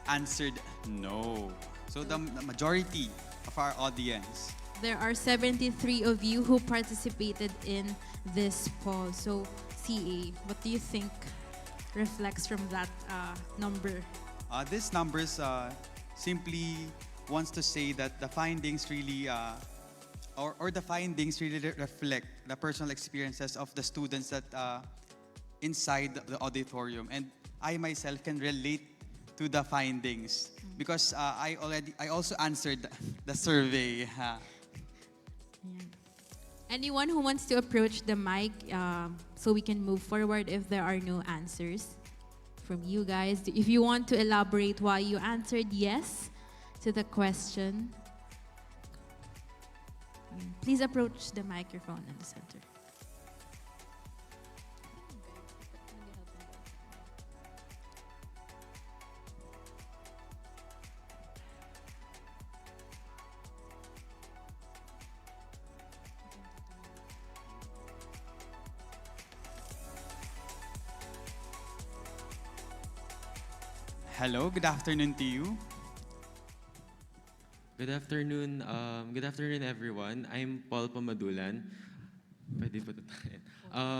answered no. So the majority of our audience.
There are 73 of you who participated in this poll. So CA, what do you think reflects from that number?
This numbers simply wants to say that the findings really, or the findings really reflect the personal experiences of the students that inside the auditorium. And I myself can relate to the findings because I also answered the survey.
Anyone who wants to approach the mic so we can move forward if there are no answers from you guys. If you want to elaborate why you answered yes to the question, please approach the microphone in the center.
Hello, good afternoon to you.
Good afternoon, everyone. I'm Paul Pamadulan. Pwede po tayo.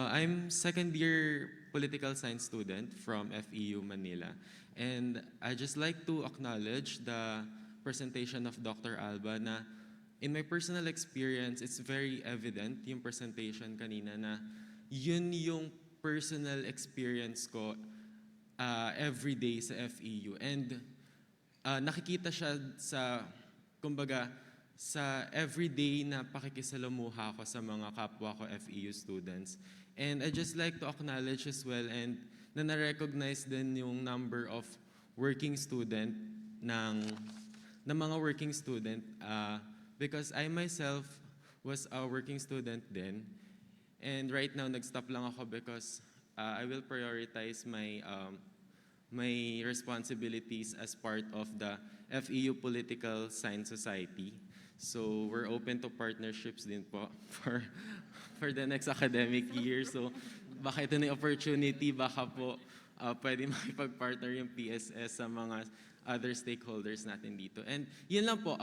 I'm second year political science student from FEU Manila. And I just like to acknowledge the presentation of Dr. Alba na in my personal experience, it's very evident yung presentation kanina na yun yung personal experience ko every day sa FEU. And nakikita siya sa, kumbaga, sa everyday na pakikisalamuha ko sa mga kapwa ko FEU students. And I just like to acknowledge as well and na na-recognize din yung number of working student ng ng mga working student because I myself was a working student then. And right now, nag-stop lang ako because I will prioritize my responsibilities as part of the FEU Political Science Society. So we're open to partnerships din po for the next academic year. So baka ito na yung opportunity, baka po pwede makipag-partner yung PSS sa mga other stakeholders natin dito. And yun lang po,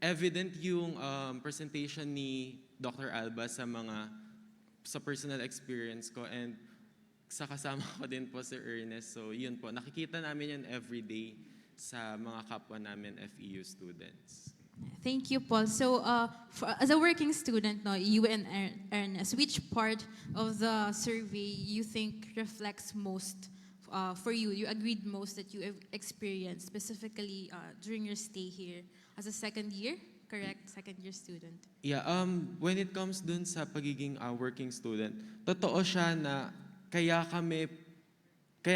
evident yung presentation ni Dr. Alba sa personal experience ko and sa kasama ko din po si Ernest. So yun po, nakikita namin yun everyday sa mga kapwa namin FEU students.
Thank you, Paul. So, as a working student, no, you and Ernest, which part of the survey you think reflects most for you? You agreed most that you have experienced, specifically during your stay here as a second year, correct? Second year student.
Yeah, when it comes dun sa pagiging working student, totoo siya na kaya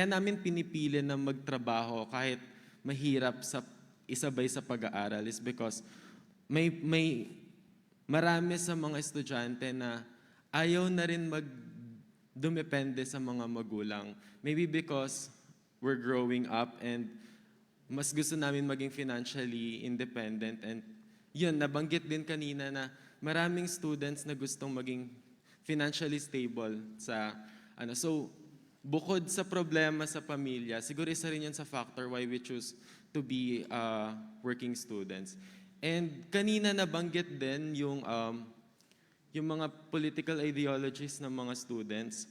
namin pinipili na magtrabaho kahit mahirap isabay sa pag-aaral is because may marami sa mga estudyante na ayaw na rin dumepende sa mga magulang. Maybe because we're growing up and mas gusto namin maging financially independent. And yun, nabanggit din kanina na maraming students na gustong maging financially stable So, bukod sa problema sa pamilya, siguro isa rin yun sa factor why we choose to be working students. And kanina nabanggit din yung mga political ideologies ng mga students.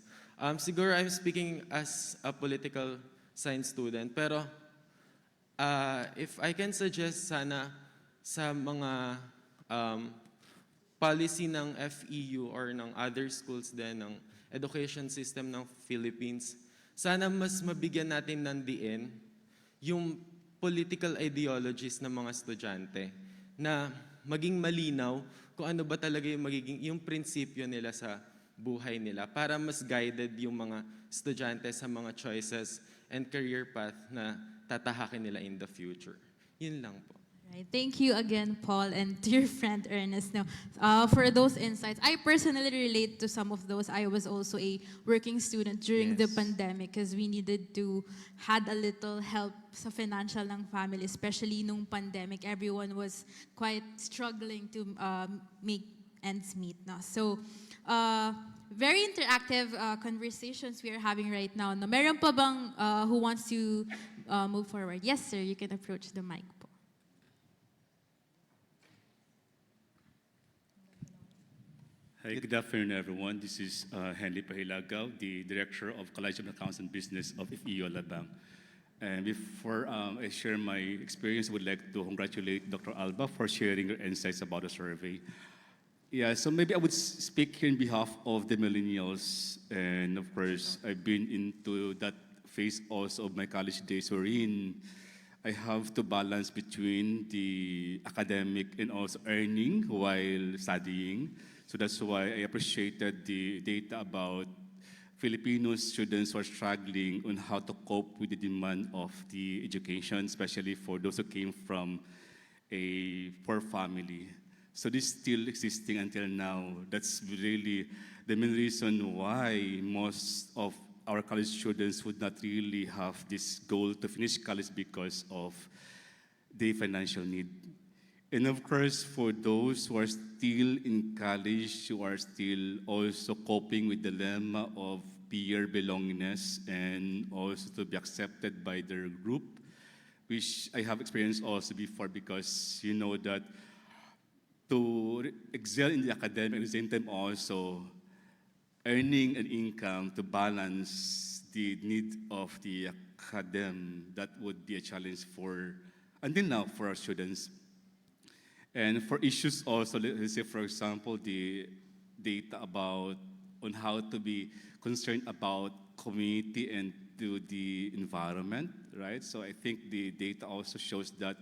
Siguro I'm speaking as a political science student, pero if I can suggest sana sa mga policy ng FEU or ng other schools din, ng education system ng Philippines, sana mas mabigyan natin ng diin yung political ideologies ng mga estudyante na maging malinaw kung ano ba talaga yung prinsipyo nila sa buhay nila para mas guided yung mga estudyante sa mga choices and career path na tatahakin nila in the future. Yun lang po.
Right. Thank you again, Paul, and to your friend Ernest. Now, for those insights, I personally relate to some of those. I was also a working student during the pandemic because we needed to had a little help sa financial ng family, especially nung pandemic. Everyone was quite struggling to make ends meet. No? So, very interactive conversations we are having right now. No? Meron pa bang who wants to move forward? Yes, sir. You can approach the mic po.
Hi, good afternoon, everyone. This is Henry Pahilagaw, the Director of College of Accounts and Business of FEU Alabang. And before I share my experience, I would like to congratulate Dr. Alba for sharing her insights about the survey. Yeah, so maybe I would speak here in behalf of the millennials. And of course, I've been into that phase also of my college days wherein I have to balance between the academic and also earning while studying. So that's why I appreciated the data about Filipino students who are struggling on how to cope with the demand of the education, especially for those who came from a poor family. So this is still existing until now. That's really the main reason why most of our college students would not really have this goal to finish college because of the financial need. And of course, for those who are still in college, who are still also coping with the dilemma of peer belongingness and also to be accepted by their group, which I have experienced also before because you know that to excel in the academic at the same time also earning an income to balance the need of the academe, that would be a challenge for, until now, for our students. And for issues also, let's say, for example, the data about on how to be concerned about community and to the environment, right? So I think the data also shows that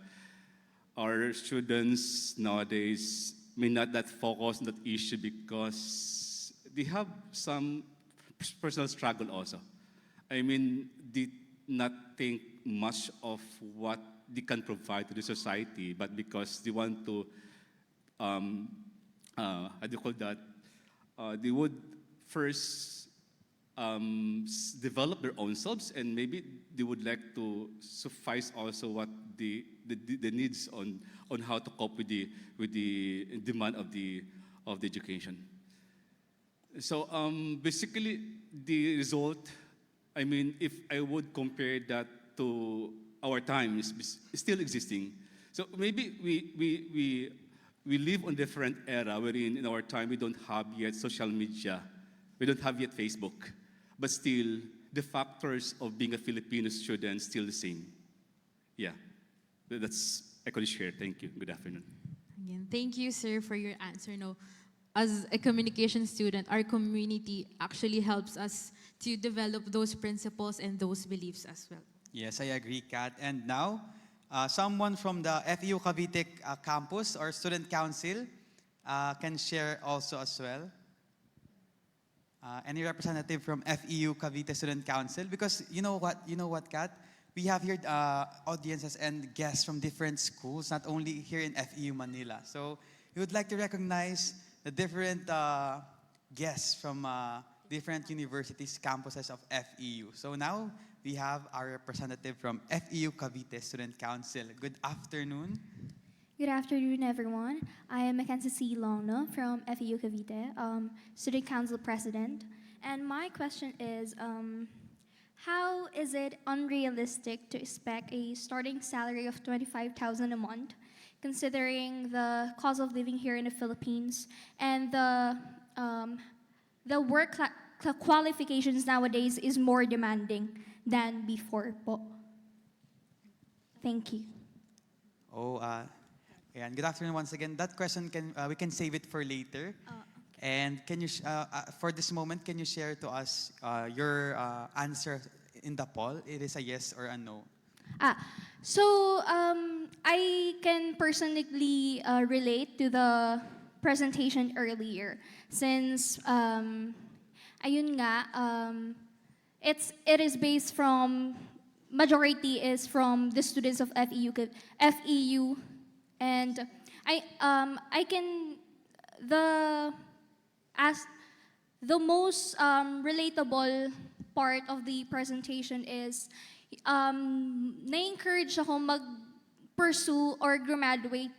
our students nowadays may not that focus on that issue because they have some personal struggle also. I mean, did not think much of what they can provide to the society, but because they want to, how do you call that? They would first develop their own selves, and maybe they would like to suffice also what the needs on how to cope with the demand of the education. So basically, the result, I mean, if I would compare that to our time, is still existing. So maybe we live on different era wherein in our time we don't have yet social media, we don't have yet Facebook, but still the factors of being a Filipino student still the same. Yeah, that's I could share. Thank you. Good afternoon.
Again, thank you, sir, for your answer. No, as a communication student, our community actually helps us to develop those principles and those beliefs as well.
Yes, I agree, Kat. And now, someone from the FEU Cavite campus or student council can share also as well. Any representative from FEU Cavite Student Council? Because you know what, Kat? We have here audiences and guests from different schools, not only here in FEU Manila. So we would like to recognize the different guests from different universities, campuses of FEU. So now we have our representative from FEU Cavite Student Council. Good afternoon.
Good afternoon, everyone. I am Mackenzie C. Longno from FEU Cavite, Student Council President. And my question is, how is it unrealistic to expect a starting salary of 25,000 a month, considering the cost of living here in the Philippines and the work qualifications nowadays is more demanding than before po? Thank you.
Oh, and good afternoon once again. That question we can save it for later. And can you, for this moment, can you share to us your answer in the poll? It is a yes or a no.
So I can personally relate to the presentation earlier, since ayun nga, it is based from, majority is from the students of FEU, and I can, the most relatable part of the presentation is na-encourage ako mag-pursue or graduate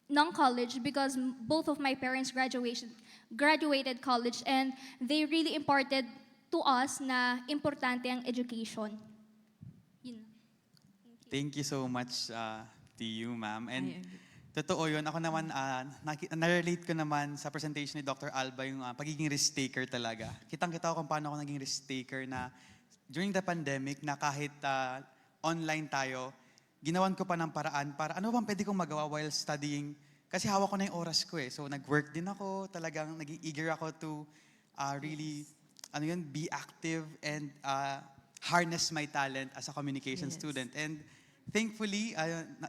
ng college because both of my parents graduated college, and they really imparted to us na importante ang education. Yun.
Thank you so much to you, ma'am. And totoo yun. Ako naman, na-relate ko naman sa presentation ni Dr. Alba yung pagiging risk-taker talaga. Kitang-kita ko kung paano ako naging risk-taker na during the pandemic na kahit online tayo, ginawan ko pa ng paraan para ano bang pwede kong magawa while studying. Kasi hawak ko na yung oras ko eh. So nag-work din ako, talagang naging eager ako to really be active and harness my talent as a communication student. And thankfully,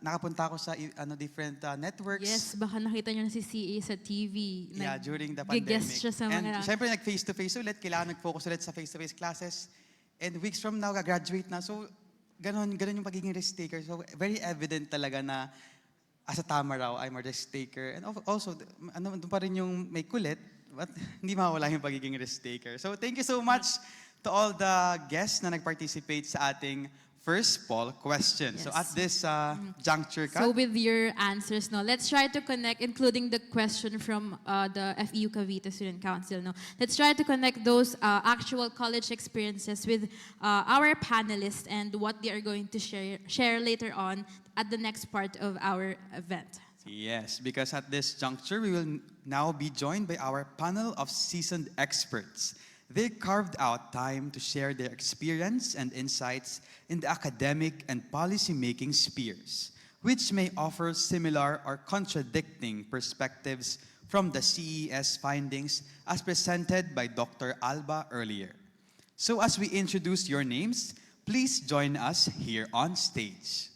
nakapunta ako sa different networks.
Yes, baka nakita niyo na si CA sa TV.
Yeah, during the pandemic.
Nag-guest siya sa
And
mga...
syempre, nag-face-to-face ulit. Kailangan nag-focus ulit sa face-to-face classes. And weeks from now, gagraduate na. So, ganun yung pagiging risk taker. So, very evident talaga na as a tama raw, I'm a risk taker. And also, doon pa rin yung may kulit, but hindi mawala yung pagiging risk taker. So, thank you so much to all the guests na nag-participate sa ating first poll question.
Yes.
So at this juncture, Kat,
So with your answers, no, let's try to connect, including the question from the FEU Cavite Student Council. No, let's try to connect those actual college experiences with our panelists and what they are going to share later on at the next part of our event.
yes, because at this juncture, we will now be joined by our panel of seasoned experts. They carved out time to share their experience and insights in the academic and policy-making spheres, which may offer similar or contradicting perspectives from the CES findings as presented by Dr. Alba earlier. So as we introduce your names, please join us here on stage.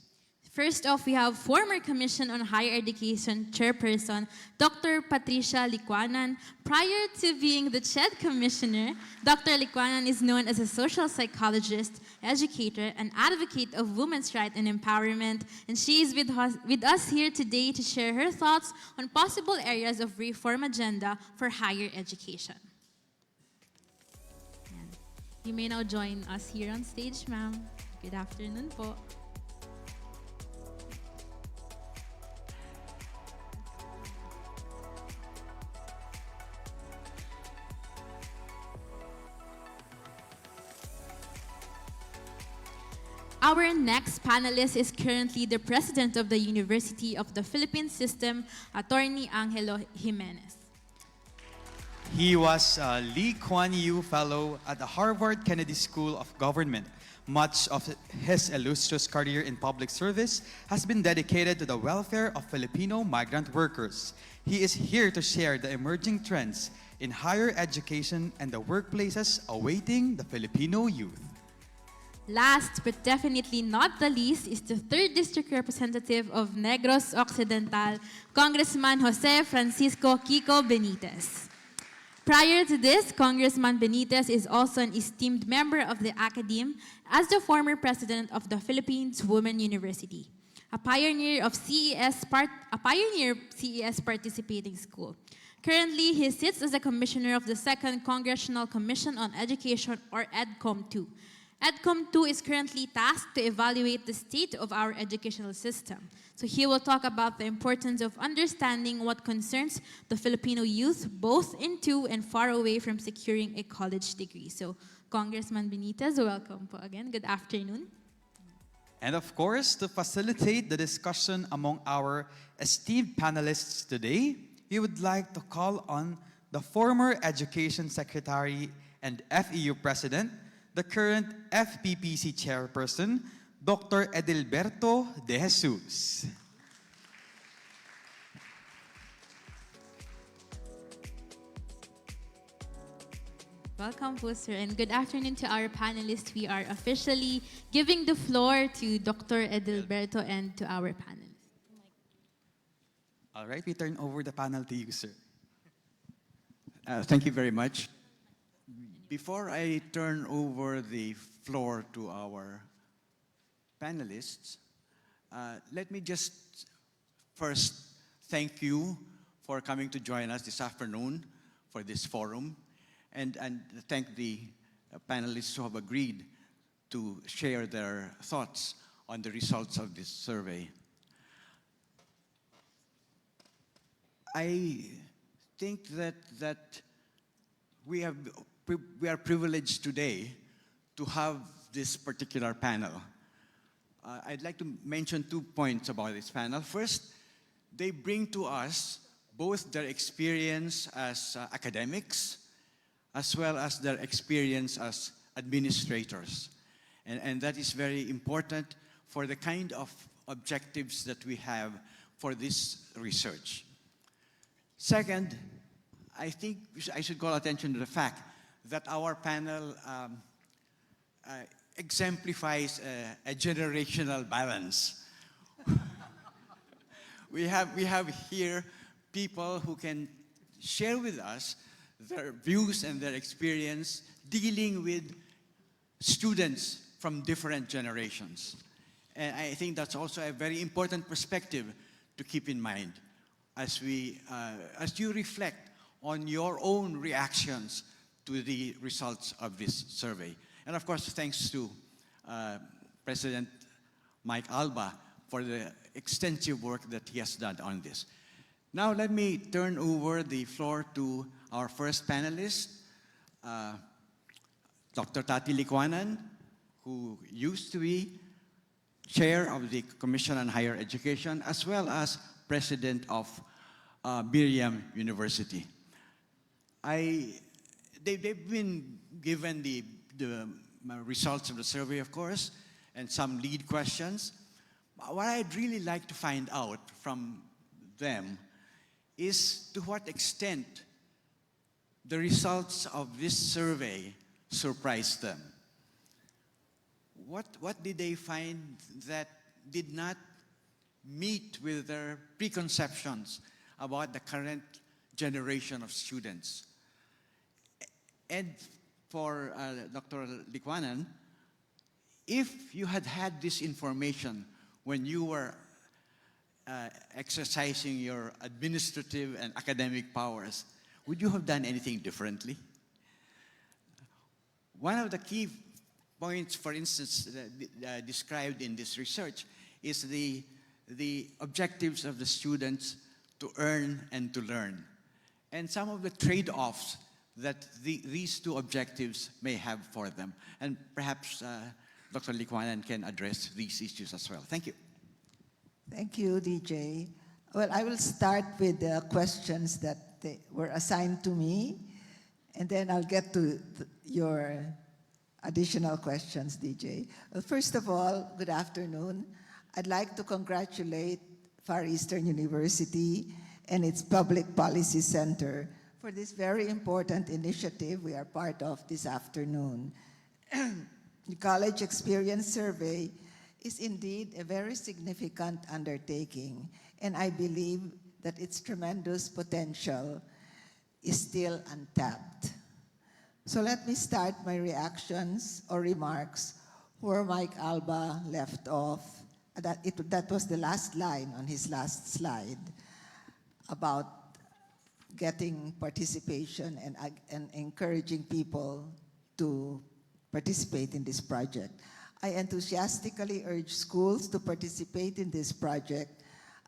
First off, we have former Commission on Higher Education Chairperson, Dr. Patricia Licuanan. Prior to being the CHED Commissioner, Dr. Licuanan is known as a social psychologist, educator, and advocate of women's rights and empowerment, and she is with us here today to share her thoughts on possible areas of reform agenda for higher education. Yan. You may now join us here on stage, ma'am. Good afternoon po. Our next panelist is currently the president of the University of the Philippine System, Attorney Angelo Jimenez.
He was a Lee Kuan Yew Fellow at the Harvard Kennedy School of Government. Much of his illustrious career in public service has been dedicated to the welfare of Filipino migrant workers. He is here to share the emerging trends in higher education and the workplaces awaiting the Filipino youth.
Last but definitely not the least is the 3rd District Representative of Negros Occidental, Congressman Jose Francisco Kiko Benitez. Prior to this, Congressman Benitez is also an esteemed member of the Academe as the former president of the Philippines Women University, a pioneer CES participating school. Currently, he sits as a commissioner of the 2nd Congressional Commission on Education, or EDCOM-2. EDCOM-2 is currently tasked to evaluate the state of our educational system. So he will talk about the importance of understanding what concerns the Filipino youth, both into and far away from securing a college degree. So Congressman Benitez, welcome po again. Good afternoon.
And of course, to facilitate the discussion among our esteemed panelists today, we would like to call on the former Education Secretary and FEU President, the current FPPC Chairperson, Dr. Edilberto De Jesus.
Welcome po, sir, and good afternoon to our panelists. We are officially giving the floor to Dr. Edilberto and to our panelists.
All right, we turn over the panel to you, sir.
Thank you very much. Before I turn over the floor to our panelists, let me just first thank you for coming to join us this afternoon for this forum, and thank the panelists who have agreed to share their thoughts on the results of this survey. I think that we are privileged today to have this particular panel. I'd like to mention 2 points about this panel. First, they bring to us both their experience as academics as well as their experience as administrators. And that is very important for the kind of objectives that we have for this research. Second, I think I should call attention to the fact that our panel exemplifies a generational balance. we have here people who can share with us their views and their experience dealing with students from different generations. And I think that's also a very important perspective to keep in mind as you reflect on your own reactions to the results of this survey. And of course, thanks to President Mike Alba for the extensive work that he has done on this. Now let me turn over the floor to our first panelist, Dr. Tati Licuanan, who used to be chair of the Commission on Higher Education, as well as president of Miriam University. They've been given the results of the survey, of course, and some lead questions. What I'd really like to find out from them is to what extent the results of this survey surprised them. What did they find that did not meet with their preconceptions about the current generation of students. And for Dr. Likwanan, if you had had this information when you were exercising your administrative and academic powers, would you have done anything differently? One of the key points, for instance, described in this research is the objectives of the students to earn and to learn, and some of the trade-offs that these two objectives may have for them. And perhaps Dr. Likwanan can address these issues as well. Thank you.
Thank you, DJ. Well, I will start with the questions that were assigned to me, and then I'll get to your additional questions, DJ. Well, first of all, good afternoon. I'd like to congratulate Far Eastern University and its Public Policy Center for this very important initiative we are part of this afternoon. The College Experience Survey is indeed a very significant undertaking, and I believe that its tremendous potential is still untapped. So let me start my reactions or remarks where Mike Alba left off. That was the last line on his last slide about getting participation and encouraging people to participate in this project. I enthusiastically urge schools to participate in this project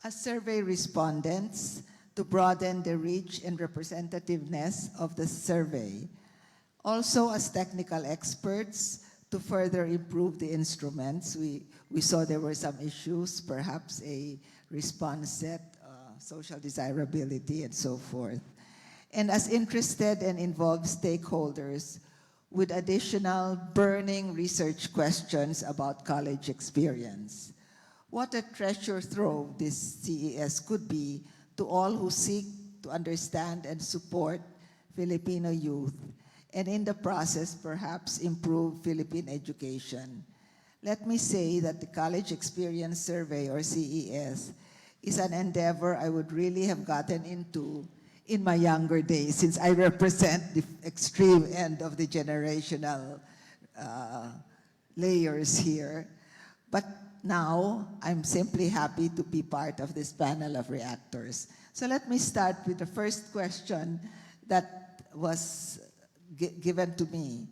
as survey respondents to broaden the reach and representativeness of the survey. Also, as technical experts, to further improve the instruments. We saw there were some issues, perhaps a response set, social desirability, and so forth. And as interested and involved stakeholders with additional burning research questions about college experience. What a treasure trove this CES could be to all who seek to understand and support Filipino youth, and in the process, perhaps improve Philippine education. Let me say that the College Experience Survey, or CES, is an endeavor I would really have gotten into in my younger days, since I represent the extreme end of the generational layers here. But now, I'm simply happy to be part of this panel of reactors. So let me start with the first question that was given to me.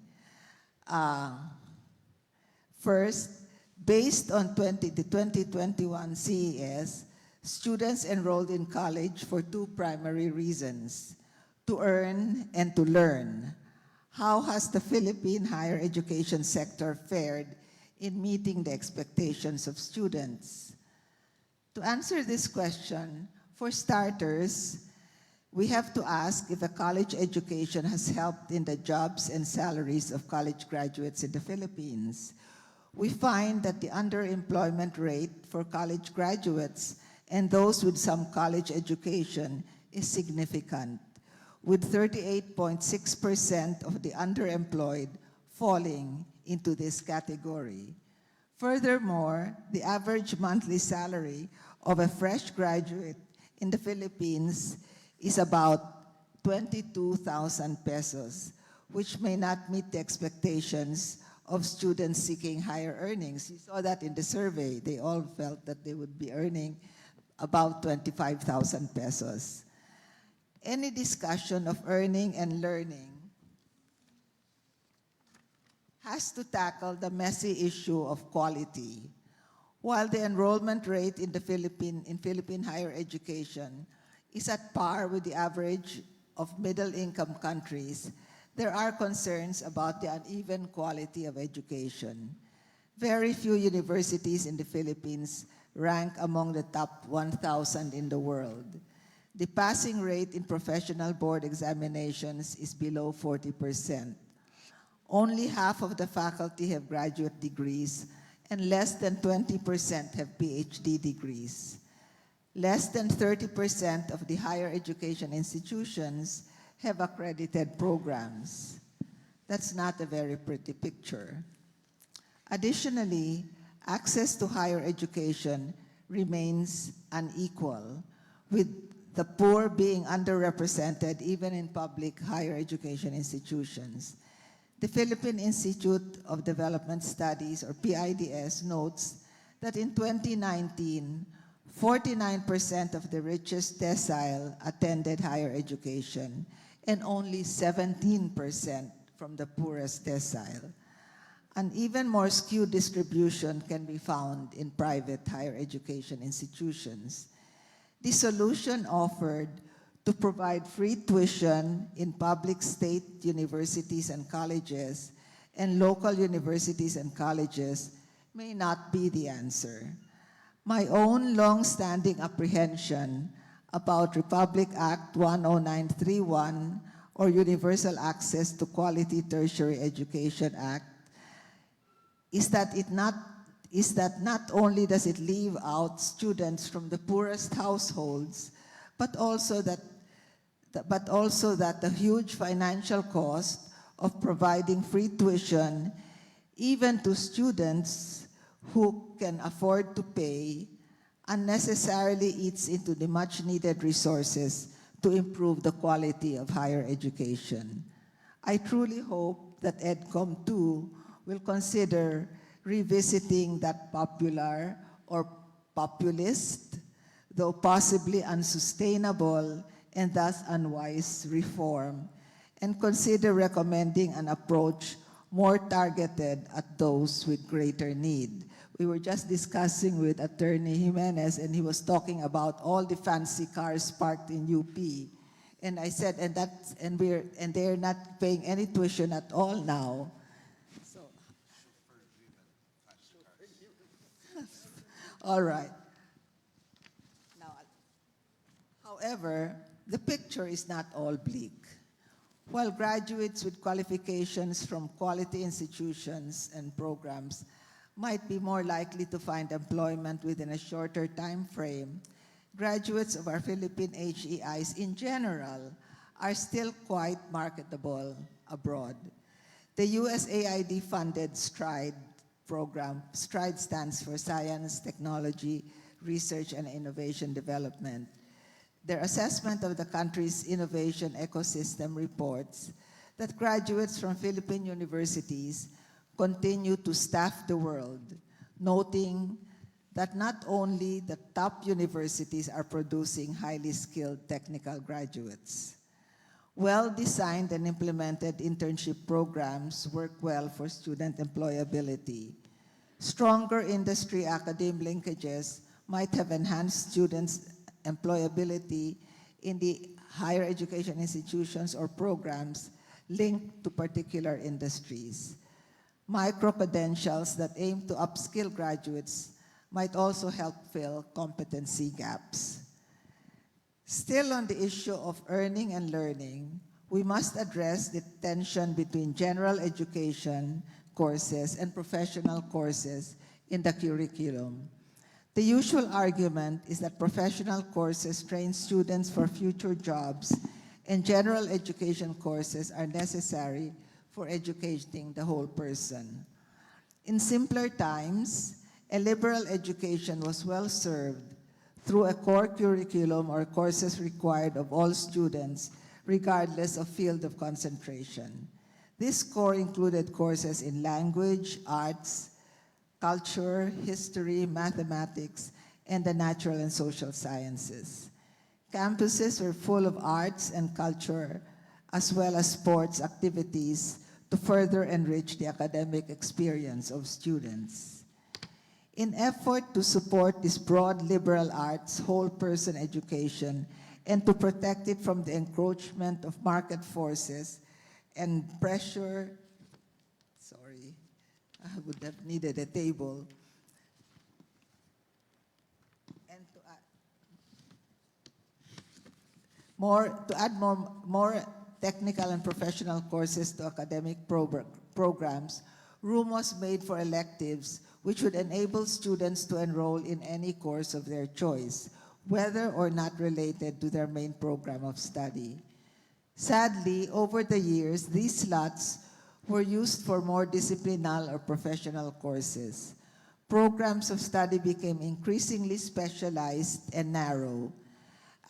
First, based on the 2021 CES, students enrolled in college for two primary reasons: to earn and to learn. How has the Philippine higher education sector fared in meeting the expectations of students? To answer this question, for starters, we have to ask if a college education has helped in the jobs and salaries of college graduates in the Philippines. We find that the underemployment rate for college graduates and those with some college education is significant, with 38.6% of the underemployed falling into this category. Furthermore, the average monthly salary of a fresh graduate in the Philippines is about 22,000 pesos, which may not meet the expectations of students seeking higher earnings. You saw that in the survey. They all felt that they would be earning about 25,000 pesos. Any discussion of earning and learning has to tackle the messy issue of quality. While the enrollment rate in Philippine higher education is at par with the average of middle-income countries, there are concerns about the uneven quality of education. Very few universities in the Philippines rank among the top 1,000 in the world. The passing rate in professional board examinations is below 40%. Only half of the faculty have graduate degrees, and less than 20% have PhD degrees. Less than 30% of the higher education institutions have accredited programs. That's not a very pretty picture. Additionally, access to higher education remains unequal, with the poor being underrepresented even in public higher education institutions. The Philippine Institute of Development Studies, or PIDS, notes that in 2019, 49% of the richest decile attended higher education and only 17% from the poorest decile. An even more skewed distribution can be found in private higher education institutions. The solution offered to provide free tuition in public state universities and colleges and local universities and colleges may not be the answer. My own long-standing apprehension about Republic Act 10931 or Universal Access to Quality Tertiary Education Act is that not only does it leave out students from the poorest households, but also that the huge financial cost of providing free tuition, even to students who can afford to pay, unnecessarily eats into the much-needed resources to improve the quality of higher education. I truly hope that EDCOM 2 will consider revisiting that popular or populist, though possibly unsustainable and thus unwise reform, and consider recommending an approach more targeted at those with greater need. We were just discussing with Attorney Jimenez, and he was talking about all the fancy cars parked in UP. And I said, and they're not paying any tuition at all now. So, all right. Now, however, the picture is not all bleak. While graduates with qualifications from quality institutions and programs might be more likely to find employment within a shorter time frame, graduates of our Philippine HEIs in general are still quite marketable abroad. The USAID-funded STRIDE program, STRIDE stands for Science, Technology, Research, and Innovation Development. Their assessment of the country's innovation ecosystem reports that graduates from Philippine universities continue to staff the world, noting that not only the top universities are producing highly skilled technical graduates. Well-designed and implemented internship programs work well for student employability. Stronger industry-academe linkages might have enhanced students' employability in the higher education institutions or programs linked to particular industries. Micro-credentials that aim to upskill graduates might also help fill competency gaps. Still on the issue of earning and learning, we must address the tension between general education courses and professional courses in the curriculum. The usual argument is that professional courses train students for future jobs and general education courses are necessary for educating the whole person. In simpler times, a liberal education was well served through a core curriculum or courses required of all students, regardless of field of concentration. This core included courses in language, arts, culture, history, mathematics, and the natural and social sciences. Campuses were full of arts and culture, as well as sports activities to further enrich the academic experience of students. In effort to support this broad liberal arts whole person education and to protect it from the encroachment of market forces and pressure, I would have needed a table, and to add more technical and professional courses to academic programs, room was made for electives which would enable students to enroll in any course of their choice, whether or not related to their main program of study. Sadly, over the years, these slots were used for more disciplinary or professional courses. Programs of study became increasingly specialized and narrow.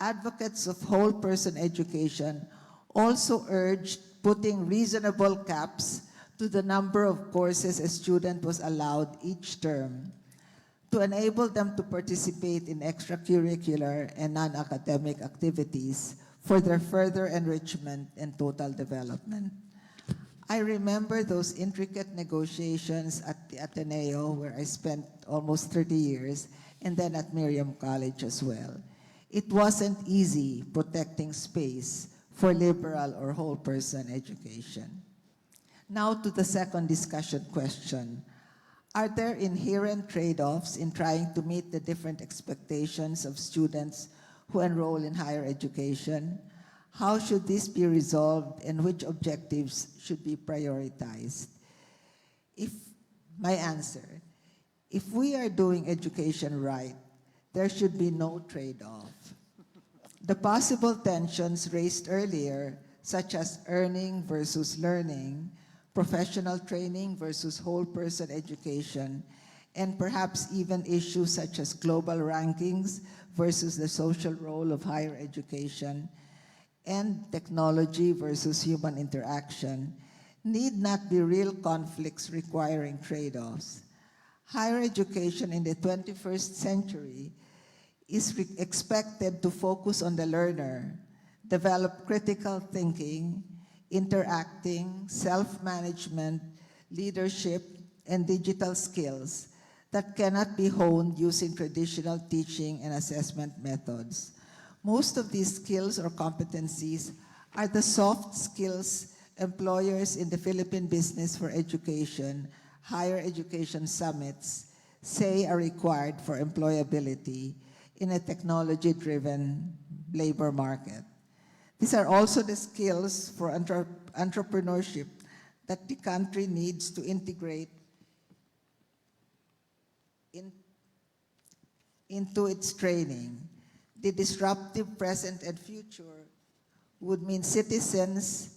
Advocates of whole person education also urged putting reasonable caps to the number of courses a student was allowed each term to enable them to participate in extracurricular and non-academic activities for their further enrichment and total development. I remember those intricate negotiations at the Ateneo, where I spent almost 30 years, and then at Miriam College as well. It wasn't easy protecting space for liberal or whole person education. Now to the second discussion question. Are there inherent trade-offs in trying to meet the different expectations of students who enroll in higher education? How should this be resolved, and which objectives should be prioritized? My answer, if we are doing education right, there should be no trade-off. The possible tensions raised earlier, such as earning versus learning, professional training versus whole person education, and perhaps even issues such as global rankings versus the social role of higher education, and technology versus human interaction, need not be real conflicts requiring trade-offs. Higher education in the 21st century is expected to focus on the learner, develop critical thinking, interacting, self-management, leadership, and digital skills that cannot be honed using traditional teaching and assessment methods. Most of these skills or competencies are the soft skills employers in the Philippine Business for Education, higher education summits say are required for employability in a technology-driven labor market. These are also the skills for entrepreneurship that the country needs to integrate into its training. The disruptive present and future would mean citizens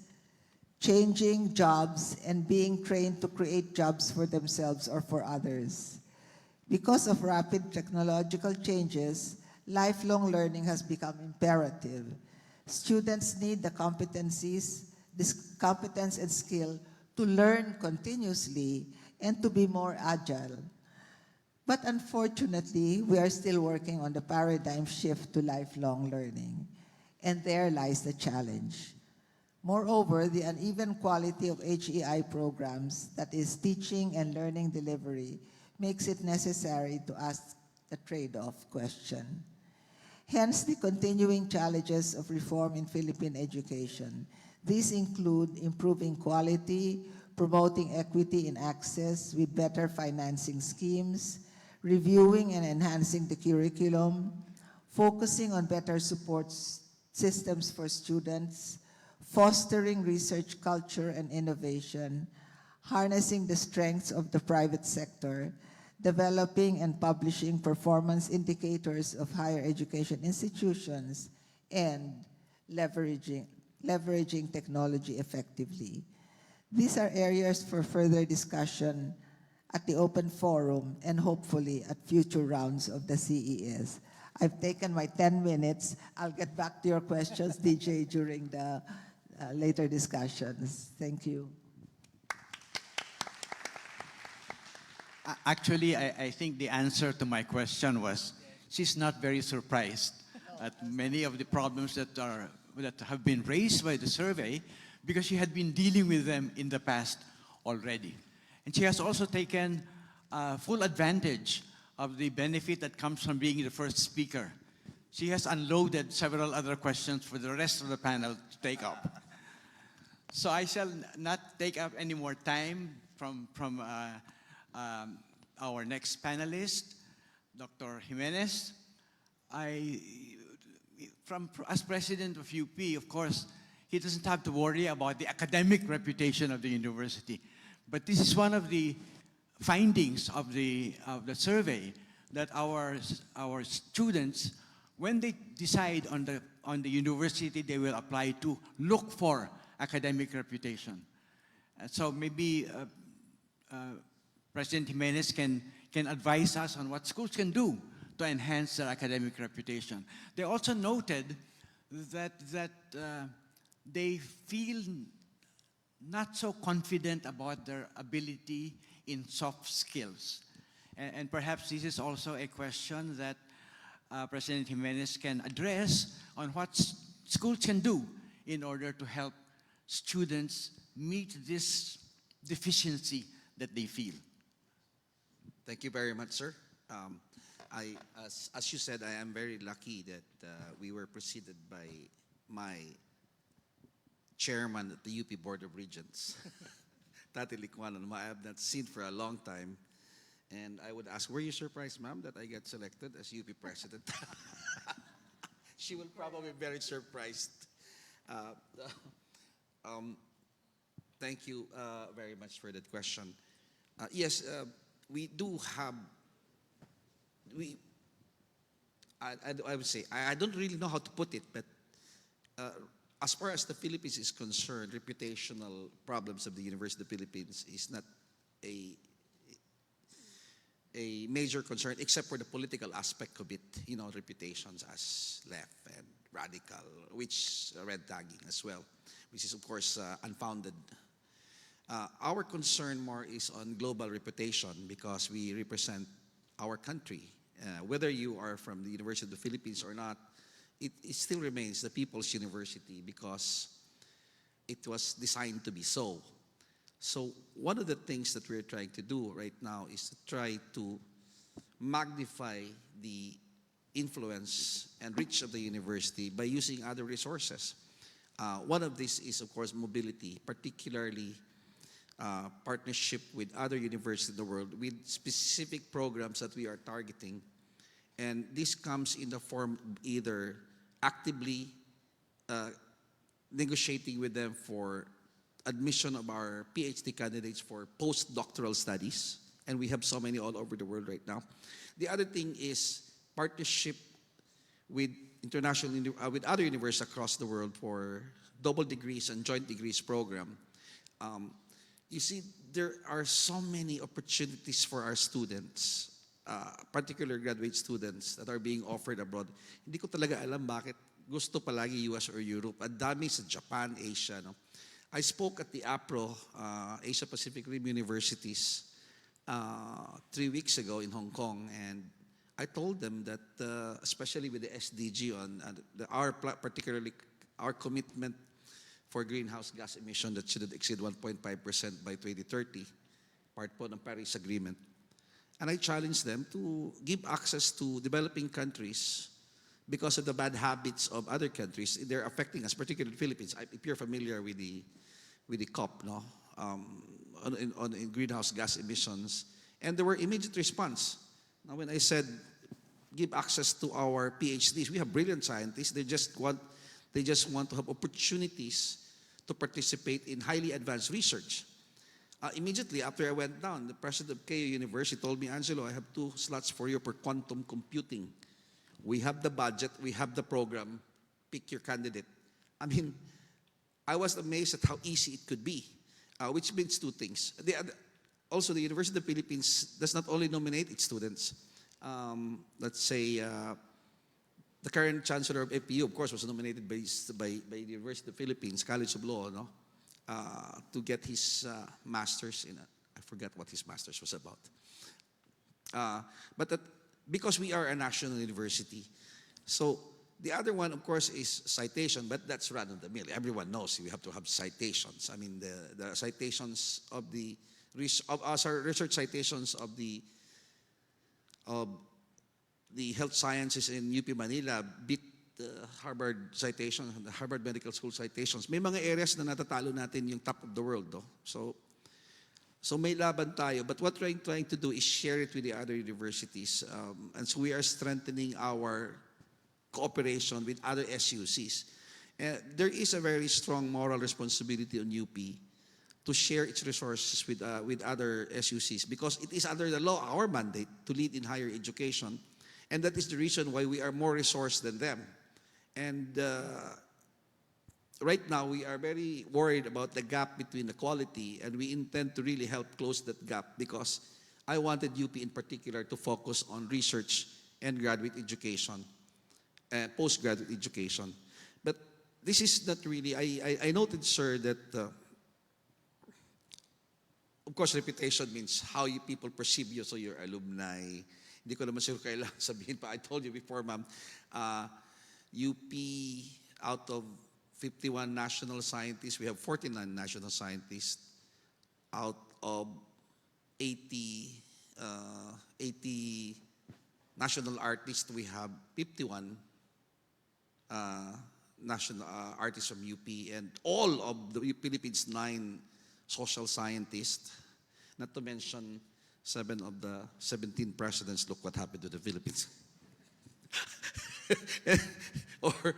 changing jobs and being trained to create jobs for themselves or for others. Because of rapid technological changes, lifelong learning has become imperative. Students need the competencies, this competence and skill to learn continuously and to be more agile. But unfortunately, we are still working on the paradigm shift to lifelong learning, and there lies the challenge. Moreover, the uneven quality of HEI programs, that is teaching and learning delivery, makes it necessary to ask the trade-off question. Hence, the continuing challenges of reform in Philippine education. These include improving quality, promoting equity in access with better financing schemes, reviewing and enhancing the curriculum, focusing on better support systems for students, fostering research culture and innovation, harnessing the strengths of the private sector, developing and publishing performance indicators of higher education institutions, and leveraging technology effectively. These are areas for further discussion at the open forum and hopefully at future rounds of the CES. I've taken my 10 minutes. I'll get back to your questions, DJ, during the later discussions. Thank you.
Actually, I think the answer to my question was she's not very surprised at many of the problems that have been raised by the survey because she had been dealing with them in the past already. And she has also taken full advantage of the benefit that comes from being the first speaker. She has unloaded several other questions for the rest of the panel to take up. So I shall not take up any more time from our next panelist, Dr. Jimenez. As president of UP, of course, he doesn't have to worry about the academic reputation of the university. But this is one of the findings of the survey, that our students, when they decide on the university they will apply to, look for academic reputation. So maybe President Jimenez can can advise us on what schools can do to enhance their academic reputation. They also noted that they feel not so confident about their ability in soft skills. And perhaps this is also a question that President Jimenez can address on what schools can do in order to help students meet this deficiency that they feel.
Thank you very much, sir. As you said, I am very lucky that we were preceded by my chairman at the UP Board of Regents, Tati Licuanan, whom I have not seen for a long time. And I would ask, were you surprised, ma'am, that I get selected as UP president? She will probably be very surprised. Thank you very much for that question. Yes, we do have, I would say, I don't really know how to put it, but as far as the Philippines is concerned, reputational problems of the University of the Philippines is not a major concern, except for the political aspect of it, you know, reputations as left and radical, which red tagging as well, which is of course unfounded. Our concern more is on global reputation because we represent our country. Whether you are from the University of the Philippines or not, it still remains the People's University because it was designed to be so. So one of the things that we're trying to do right now is to try to magnify the influence and reach of the university by using other resources. One of these is, of course, mobility, particularly partnership with other universities in the world with specific programs that we are targeting. And this comes in the form of either actively negotiating with them for admission of our PhD candidates for postdoctoral studies, and we have so many all over the world right now. The other thing is partnership with with other universities across the world for double degrees and joint degrees program. You see, there are so many opportunities for our students, particularly graduate students that are being offered abroad. Hindi ko talaga alam bakit gusto palagi US or Europe. Ang dami sa Japan, Asia, no? I spoke at the APRO, Asia Pacific Rim Universities, 3 weeks ago in Hong Kong, and I told them that, especially with the SDG on particularly our commitment for greenhouse gas emission that should exceed 1.5% by 2030, part po ng Paris Agreement. And I challenged them to give access to developing countries because of the bad habits of other countries. They're affecting us, particularly the Philippines. If you're familiar with the COP, no, on greenhouse gas emissions, and there were immediate response. Now, when I said give access to our PhDs, we have brilliant scientists. They just want to have opportunities to participate in highly advanced research. Immediately after I went down, the president of KU University told me, Angelo, I have 2 slots for you for quantum computing. We have the budget, we have the program, pick your candidate. I mean, I was amazed at how easy it could be, which means 2 things. Also, the University of the Philippines does not only nominate its students. Let's say the current chancellor of FPU, of course, was nominated by the University of the Philippines College of Law, no, to get his master's in. I forgot what his master's was about. But because we are a national university, so the other one, of course, is citation, but that's run of the mill. Everyone knows we have to have citations. I mean, the citations of research citations of the health sciences in UP Manila beat the Harvard citation, the Harvard Medical School citations. May mga areas na natatalo natin yung top of the world, no? So may laban tayo, but what we're trying to do is share it with the other universities. And so we are strengthening our cooperation with other SUCs. There is a very strong moral responsibility on UP to share its resources with other SUCs because it is under the law our mandate to lead in higher education, and that is the reason why we are more resourced than them. And right now we are very worried about the gap between the quality, and we intend to really help close that gap because I wanted UP in particular to focus on research and graduate education, postgraduate education. But this is not really, I noted, sir, that of course, reputation means how you people perceive you, so your alumni. Hindi ko naman sure kailangan sabihin pa. I told you before, ma'am, UP, out of 51 national scientists, we have 49 national scientists. Out of 80 national artists, we have 51 national artists from UP, and all of the Philippines' 9 social scientists, not to mention 7 of the 17 presidents. Look what happened to the Philippines. or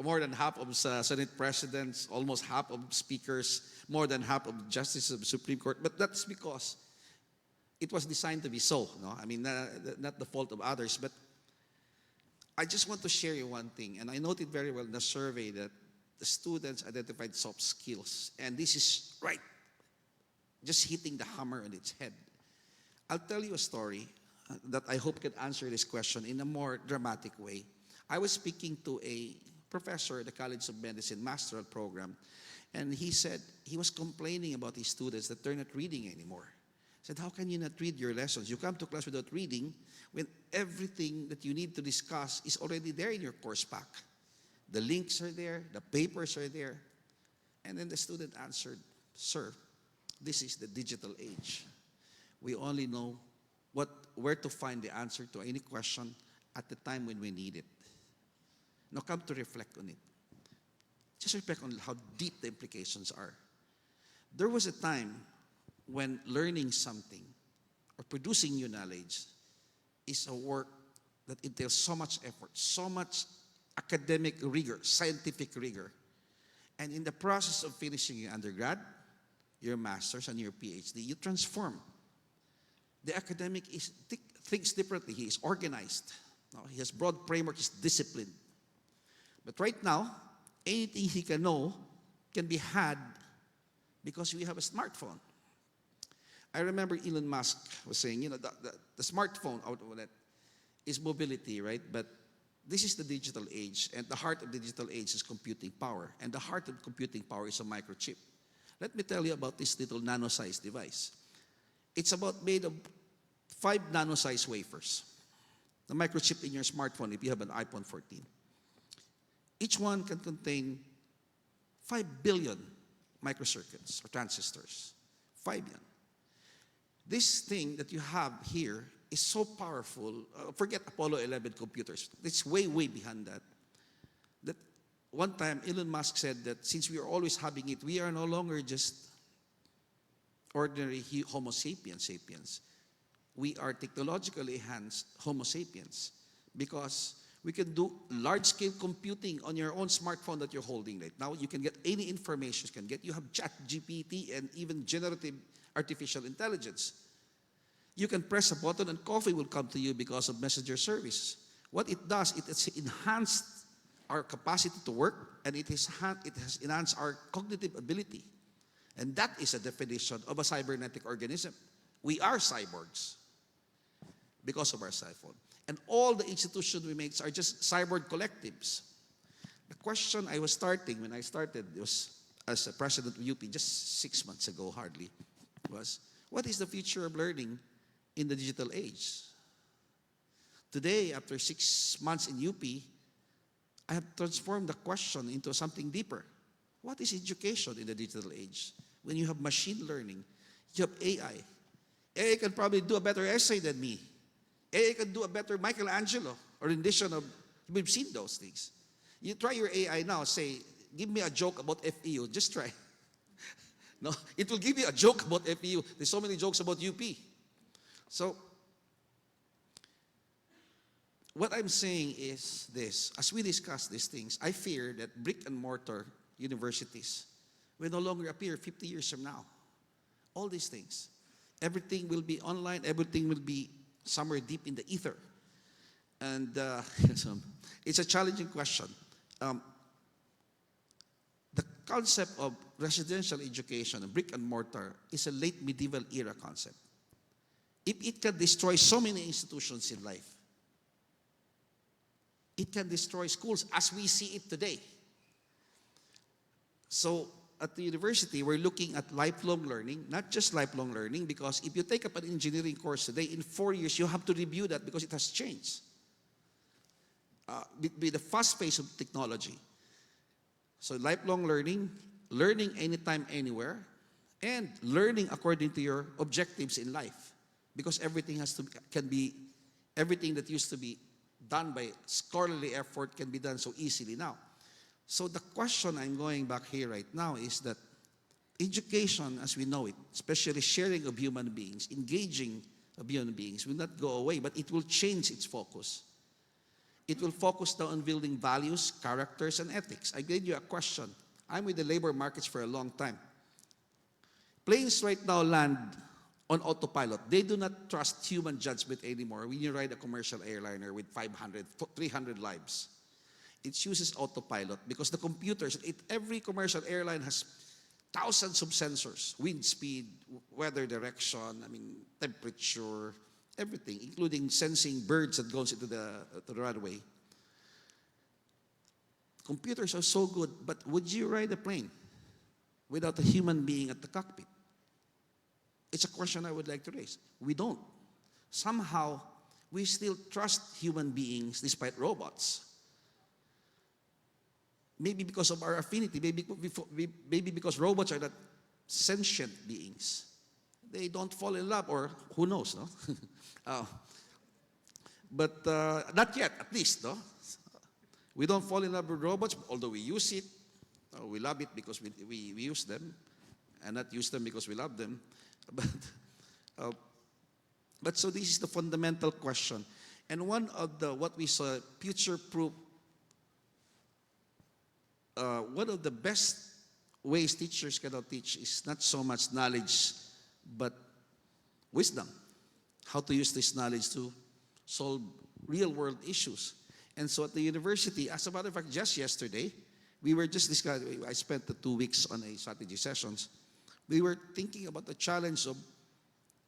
more than half of Senate presidents, almost half of speakers, more than half of justices of the Supreme Court. But that's because it was designed to be so. No? I mean, not the fault of others, but I just want to share you one thing, and I noted very well in the survey that the students identified soft skills, and this is right, just hitting the hammer on its head. I'll tell you a story that I hope can answer this question in a more dramatic way. I was speaking to a professor at the College of Medicine Masteral Program, and he said he was complaining about his students that they're not reading anymore. He said, how can you not read your lessons? You come to class without reading when everything that you need to discuss is already there in your course pack. The links are there, the papers are there. And then the student answered, sir, this is the digital age. We only know where to find the answer to any question at the time when we need it. Now come to reflect on it. Just reflect on how deep the implications are. There was a time when learning something or producing new knowledge is a work that entails so much effort, so much academic rigor, scientific rigor. And in the process of finishing your undergrad, your master's, and your PhD, you transform. The academic thinks differently. He is organized. Now, he has broad framework, he's disciplined. But right now, anything he can know can be had because we have a smartphone. I remember Elon Musk was saying, you know, the smartphone outlet is mobility, right? But this is the digital age, and the heart of the digital age is computing power. And the heart of computing power is a microchip. Let me tell you about this little nano-sized device. It's about made of 5 nano-sized wafers. The microchip in your smartphone, if you have an iPhone 14. Each one can contain 5 billion microcircuits or transistors. 5 billion. This thing that you have here is so powerful. Forget Apollo 11 computers. It's way, way beyond that. That one time Elon Musk said that since we are always having it, we are no longer just ordinary Homo sapiens. We are technologically enhanced Homo sapiens because we can do large-scale computing on your own smartphone that you're holding right now. You can get any information you can get. You have ChatGPT and even generative artificial intelligence. You can press a button and coffee will come to you because of messenger service. What it does, it has enhanced our capacity to work, and it has enhanced our cognitive ability. And that is a definition of a cybernetic organism. We are cyborgs because of our cell phone. And all the institutions we make are just cyborg collectives. The question I was starting when I started, it was as a president of UP just 6 months ago, hardly, was what is the future of learning in the digital age? Today, after 6 months in UP, I have transformed the question into something deeper. What is education in the digital age? When you have machine learning, you have AI. AI can probably do a better essay than me. AI can do a better Michelangelo or rendition of, we've seen those things. You try your AI now, say, give me a joke about FEU, just try. No, it will give you a joke about FEU. There's so many jokes about UP. So, what I'm saying is this, as we discuss these things, I fear that brick and mortar universities will no longer appear 50 years from now. All these things. Everything will be online, everything will be somewhere deep in the ether. And it's a challenging question. The concept of residential education, brick and mortar, is a late medieval era concept. if it can destroy so many institutions in life, it can destroy schools as we see it today. So at the university, we're looking at lifelong learning, not just lifelong learning, because if you take up an engineering course today, in 4 years, you have to review that because it has changed. With the fast pace of technology. So lifelong learning, learning anytime, anywhere, and learning according to your objectives in life. Because everything everything that used to be done by scholarly effort can be done so easily now. So the question I'm going back here right now is that education as we know it, especially sharing of human beings, engaging of human beings, will not go away, but it will change its focus. It will focus now on building values, characters, and ethics. I gave you a question. I'm with the labor markets for a long time. Planes right now land on autopilot. They do not trust human judgment anymore when you ride a commercial airliner with 500, 300 lives. It uses autopilot because the computers, every commercial airline has thousands of sensors, wind speed, weather direction, temperature, everything, including sensing birds that goes into the runway. Computers are so good, but would you ride a plane without a human being at the cockpit? It's a question I would like to raise. We don't. Somehow, we still trust human beings despite robots. Maybe because of our affinity, maybe because robots are not sentient beings. They don't fall in love, or who knows, no? But not yet, at least, no? We don't fall in love with robots, although we use it. We love it because we use them, and not use them because we love them. But so this is the fundamental question. And one of what we saw, future-proof, one of the best ways teachers cannot teach is not so much knowledge, but wisdom. How to use this knowledge to solve real-world issues. And so at the university, as a matter of fact, just yesterday, we were just discussing, I spent the 2 weeks on a strategy sessions. We were thinking about the challenge of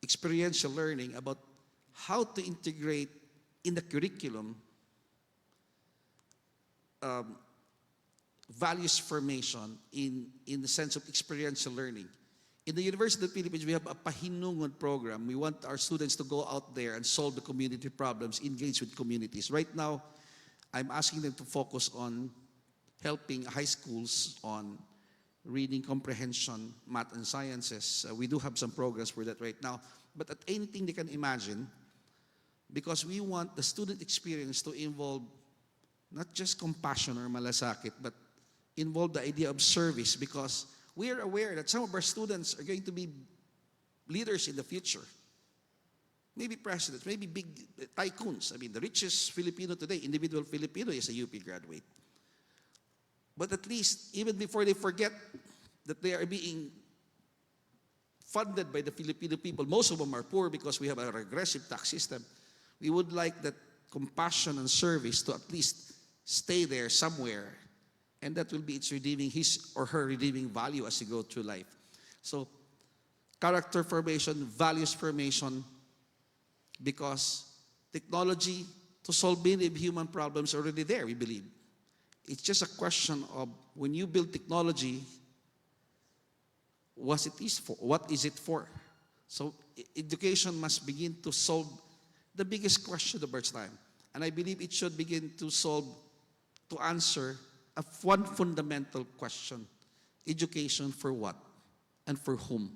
experiential learning, about how to integrate in the curriculum values formation in the sense of experiential learning. In the University of the Philippines, we have a Pahinungon program. We want our students to go out there and solve the community problems, engage with communities. Right now, I'm asking them to focus on helping high schools on reading comprehension, math, and sciences. We do have some programs for that right now. But at anything they can imagine, because we want the student experience to involve not just compassion or malasakit, but involve the idea of service, because we are aware that some of our students are going to be leaders in the future. Maybe presidents, maybe big tycoons. The richest Filipino today, individual Filipino, is a UP graduate. But at least, even before they forget that they are being funded by the Filipino people, most of them are poor because we have a regressive tax system. We would like that compassion and service to at least stay there somewhere. And that will be his or her redeeming value as you go through life. So, character formation, values formation, because technology to solve many of human problems are already there, we believe. It's just a question of when you build technology, what is it for? So education must begin to solve the biggest question of our time. And I believe it should begin to answer one fundamental question. Education for what and for whom?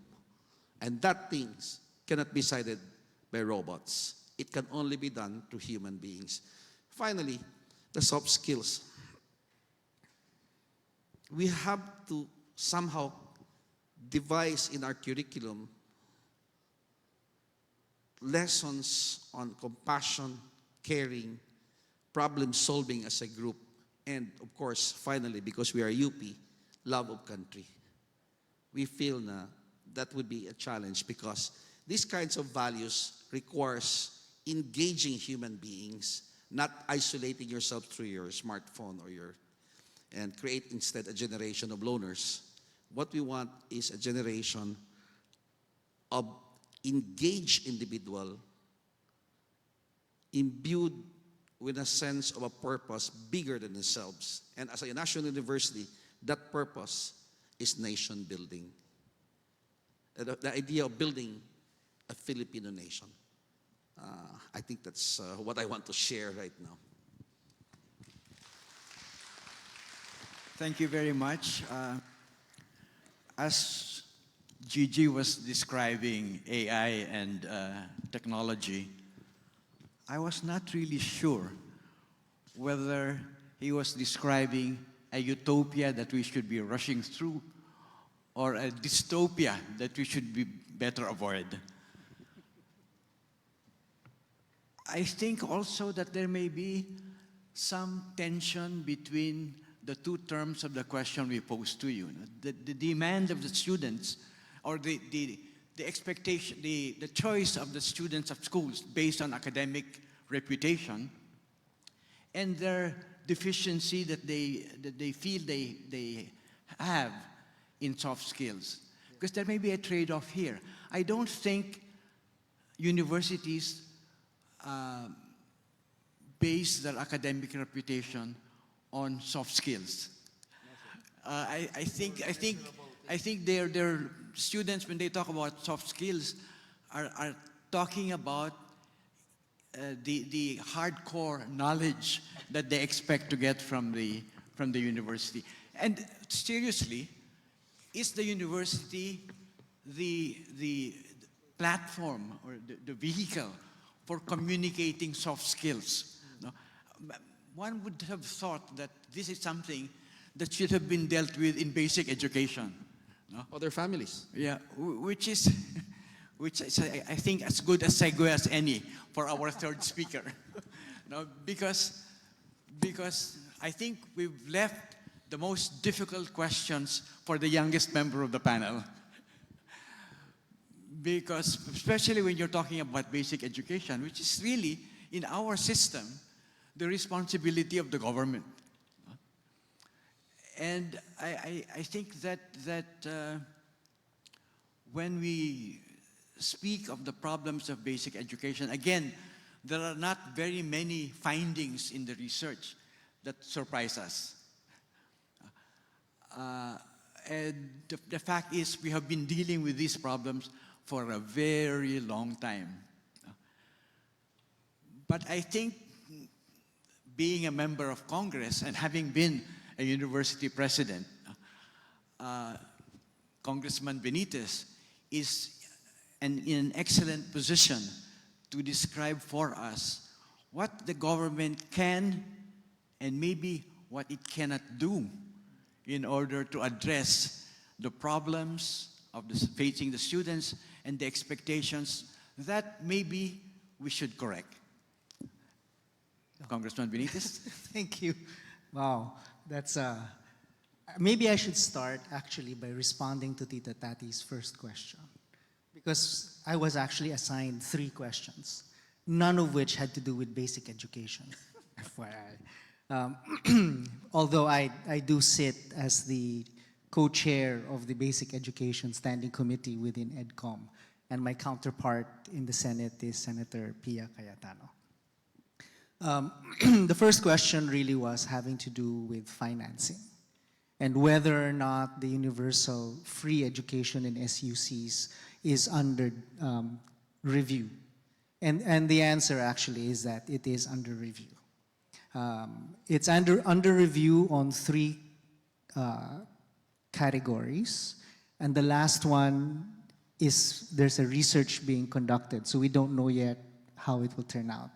And that things cannot be decided by robots. It can only be done through human beings. Finally, the soft skills. We have to somehow devise in our curriculum lessons on compassion, caring, problem solving as a group, and of course, finally, because we are UP, love of country. We feel that would be a challenge because these kinds of values requires engaging human beings, not isolating yourself through your smartphone and create instead a generation of loners. What we want is a generation of engaged individual imbued with a sense of a purpose bigger than themselves. And as a national university, that purpose is nation building. The idea of building a Filipino nation. I think that's what I want to share right now.
Thank you very much. As Gigi was describing AI and technology, I was not really sure whether he was describing a utopia that we should be rushing through or a dystopia that we should be better avoid. I think also that there may be some tension between the two terms of the question we posed to you. The demand of the students, or the expectation, the choice of the students of schools based on academic reputation, and their deficiency that they feel they have in soft skills. Because there may be a trade-off here. I don't think universities base their academic reputation on soft skills. I think their students, when they talk about soft skills, are talking about the hardcore knowledge that they expect to get from the university. And seriously, is the university the platform or the vehicle for communicating soft skills? No? One would have thought that this is something that should have been dealt with in basic education. No?
Other families.
Yeah, which is I think as good a segue as any for our third speaker. No, because I think we've left the most difficult questions for the youngest member of the panel. Because especially when you're talking about basic education, which is really, in our system, the responsibility of the government. And I think that when we speak of the problems of basic education, again, there are not very many findings in the research that surprise us. And the fact is, we have been dealing with these problems for a very long time. But I think being a member of Congress and having been a university president, Congressman Benitez is in an excellent position to describe for us what the government can and maybe what it cannot do in order to address the problems of facing the students and the expectations that maybe we should correct. Congressman Benitez?
Thank you. Wow, that's maybe I should start actually by responding to Tita Tati's first question, because I was actually assigned 3 questions, none of which had to do with basic education, FYI. Although I do sit as the co-chair of the Basic Education Standing Committee within EDCOM, and my counterpart in the Senate is Senator Pia Cayetano. The first question really was having to do with financing and whether or not the universal free education in SUCs is under review. And the answer actually is that it is under review. It's under review on 3 categories, and the last one is there's a research being conducted, so we don't know yet how it will turn out.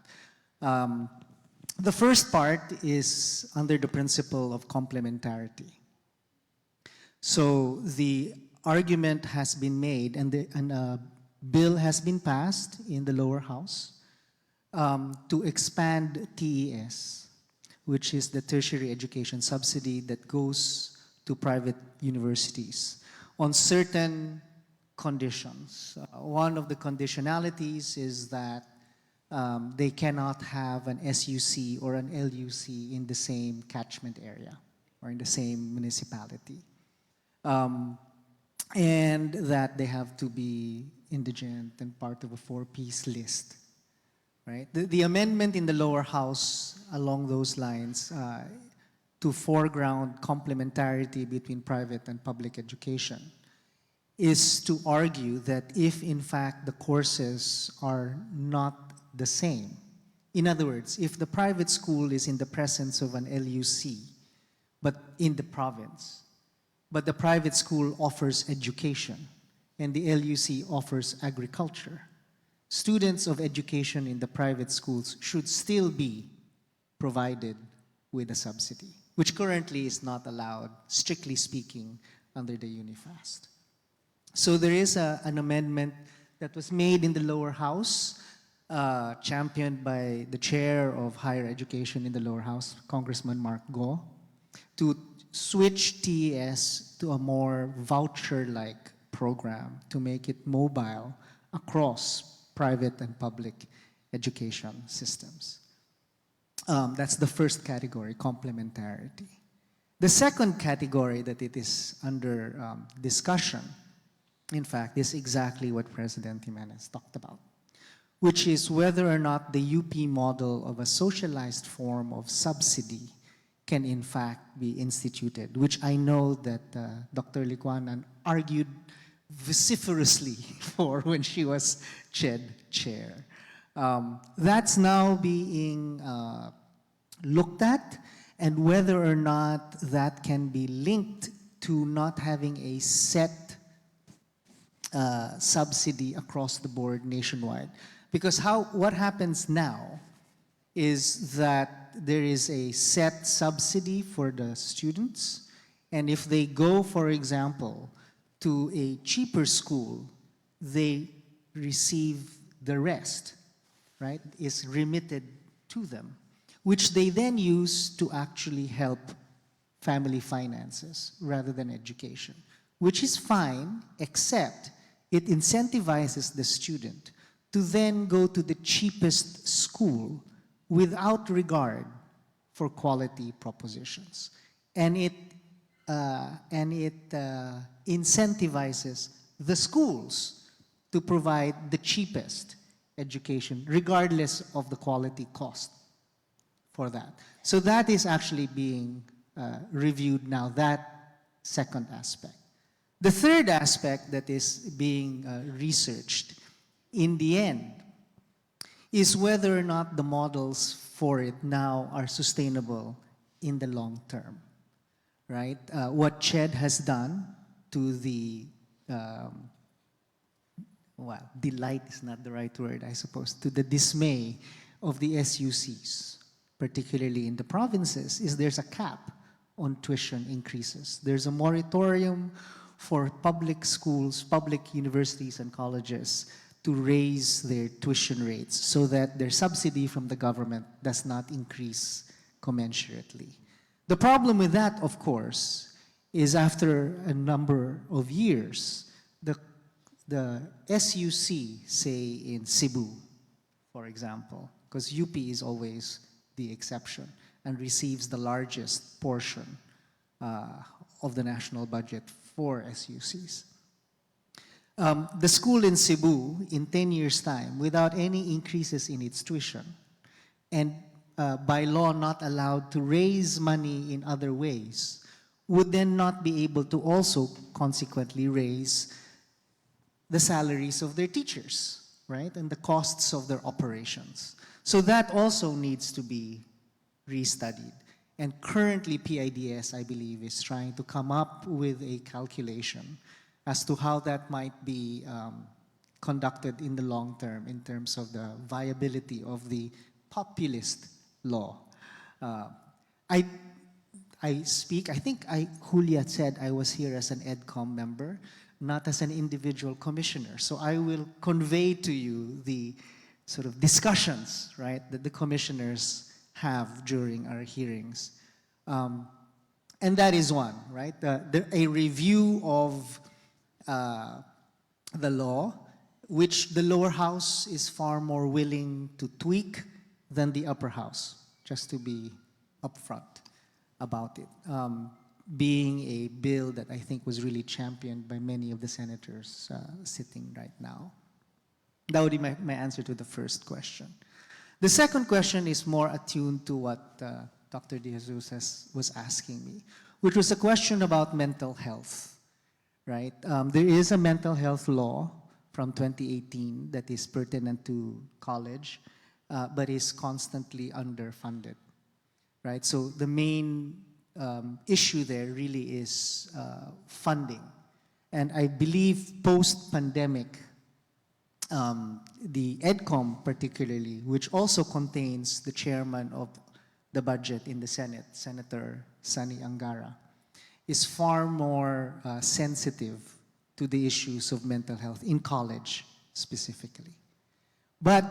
The first part is under the principle of complementarity. So the argument has been made, and a bill has been passed in the lower house to expand TES, which is the tertiary education subsidy that goes to private universities on certain conditions. One of the conditionalities is that they cannot have an SUC or an LUC in the same catchment area or in the same municipality. And that they have to be indigent, and part of a four-piece list. Right? The amendment in the lower house along those lines to foreground complementarity between private and public education is to argue that if in fact the courses are not the same, in other words, if the private school is in the presence of an LUC, but in the province, but the private school offers education and the LUC offers agriculture, students of education in the private schools should still be provided with a subsidy, which currently is not allowed, strictly speaking, under the UniFast. So there is an amendment that was made in the lower house, championed by the chair of higher education in the lower house, Congressman Mark Go, to switch TES to a more voucher-like program to make it mobile across private and public education systems. That's the first category, complementarity. The second category that it is under discussion, in fact, is exactly what President Jimenez talked about, which is whether or not the UP model of a socialized form of subsidy can in fact be instituted, which I know that Dr. Licuanan argued vociferously for when she was CHED chair. That's now being looked at, and whether or not that can be linked to not having a set subsidy across the board nationwide. Because what happens now is that there is a set subsidy for the students, and if they go, for example, to a cheaper school, they receive the rest, right, is remitted to them, which they then use to actually help family finances rather than education, which is fine, except it incentivizes the student to then go to the cheapest school without regard for quality propositions. And it incentivizes the schools to provide the cheapest education, regardless of the quality cost for that. So that is actually being reviewed now, that second aspect. The third aspect that is being researched in the end is whether or not the models for it now are sustainable in the long term, right? What CHED has done to the, well, delight is not the right word, I suppose, to the dismay of the SUCs, particularly in the provinces, is there's a cap on tuition increases. There's a moratorium for public schools, public universities and colleges to raise their tuition rates so that their subsidy from the government does not increase commensurately. The problem with that, of course, is after a number of years, the SUC, say in Cebu, for example, because UP is always the exception and receives the largest portion of the national budget for SUCs. The school in Cebu, in 10 years' time, without any increases in its tuition, and by law not allowed to raise money in other ways, would then not be able to also consequently raise the salaries of their teachers, right? And the costs of their operations. So that also needs to be restudied. And currently PIDS, I believe, is trying to come up with a calculation as to how that might be conducted in the long term in terms of the viability of the populist law. I think Julia said I was here as an EDCOM member, not as an individual commissioner. So I will convey to you the sort of discussions, right, that the commissioners have during our hearings. And that is one, right? A review of the law, which the lower house is far more willing to tweak than the upper house, just to be upfront about it. Being a bill that I think was really championed by many of the senators sitting right now. That would be my answer to the first question. The second question is more attuned to what Dr. De Jesus was asking me, which was a question about mental health, right? There is a mental health law from 2018 that is pertinent to college, but is constantly underfunded, right? So the main issue there really is funding. And I believe post-pandemic, the EDCOM particularly, which also contains the chairman of the budget in the Senate, Senator Sani Angara, is far more sensitive to the issues of mental health in college specifically. But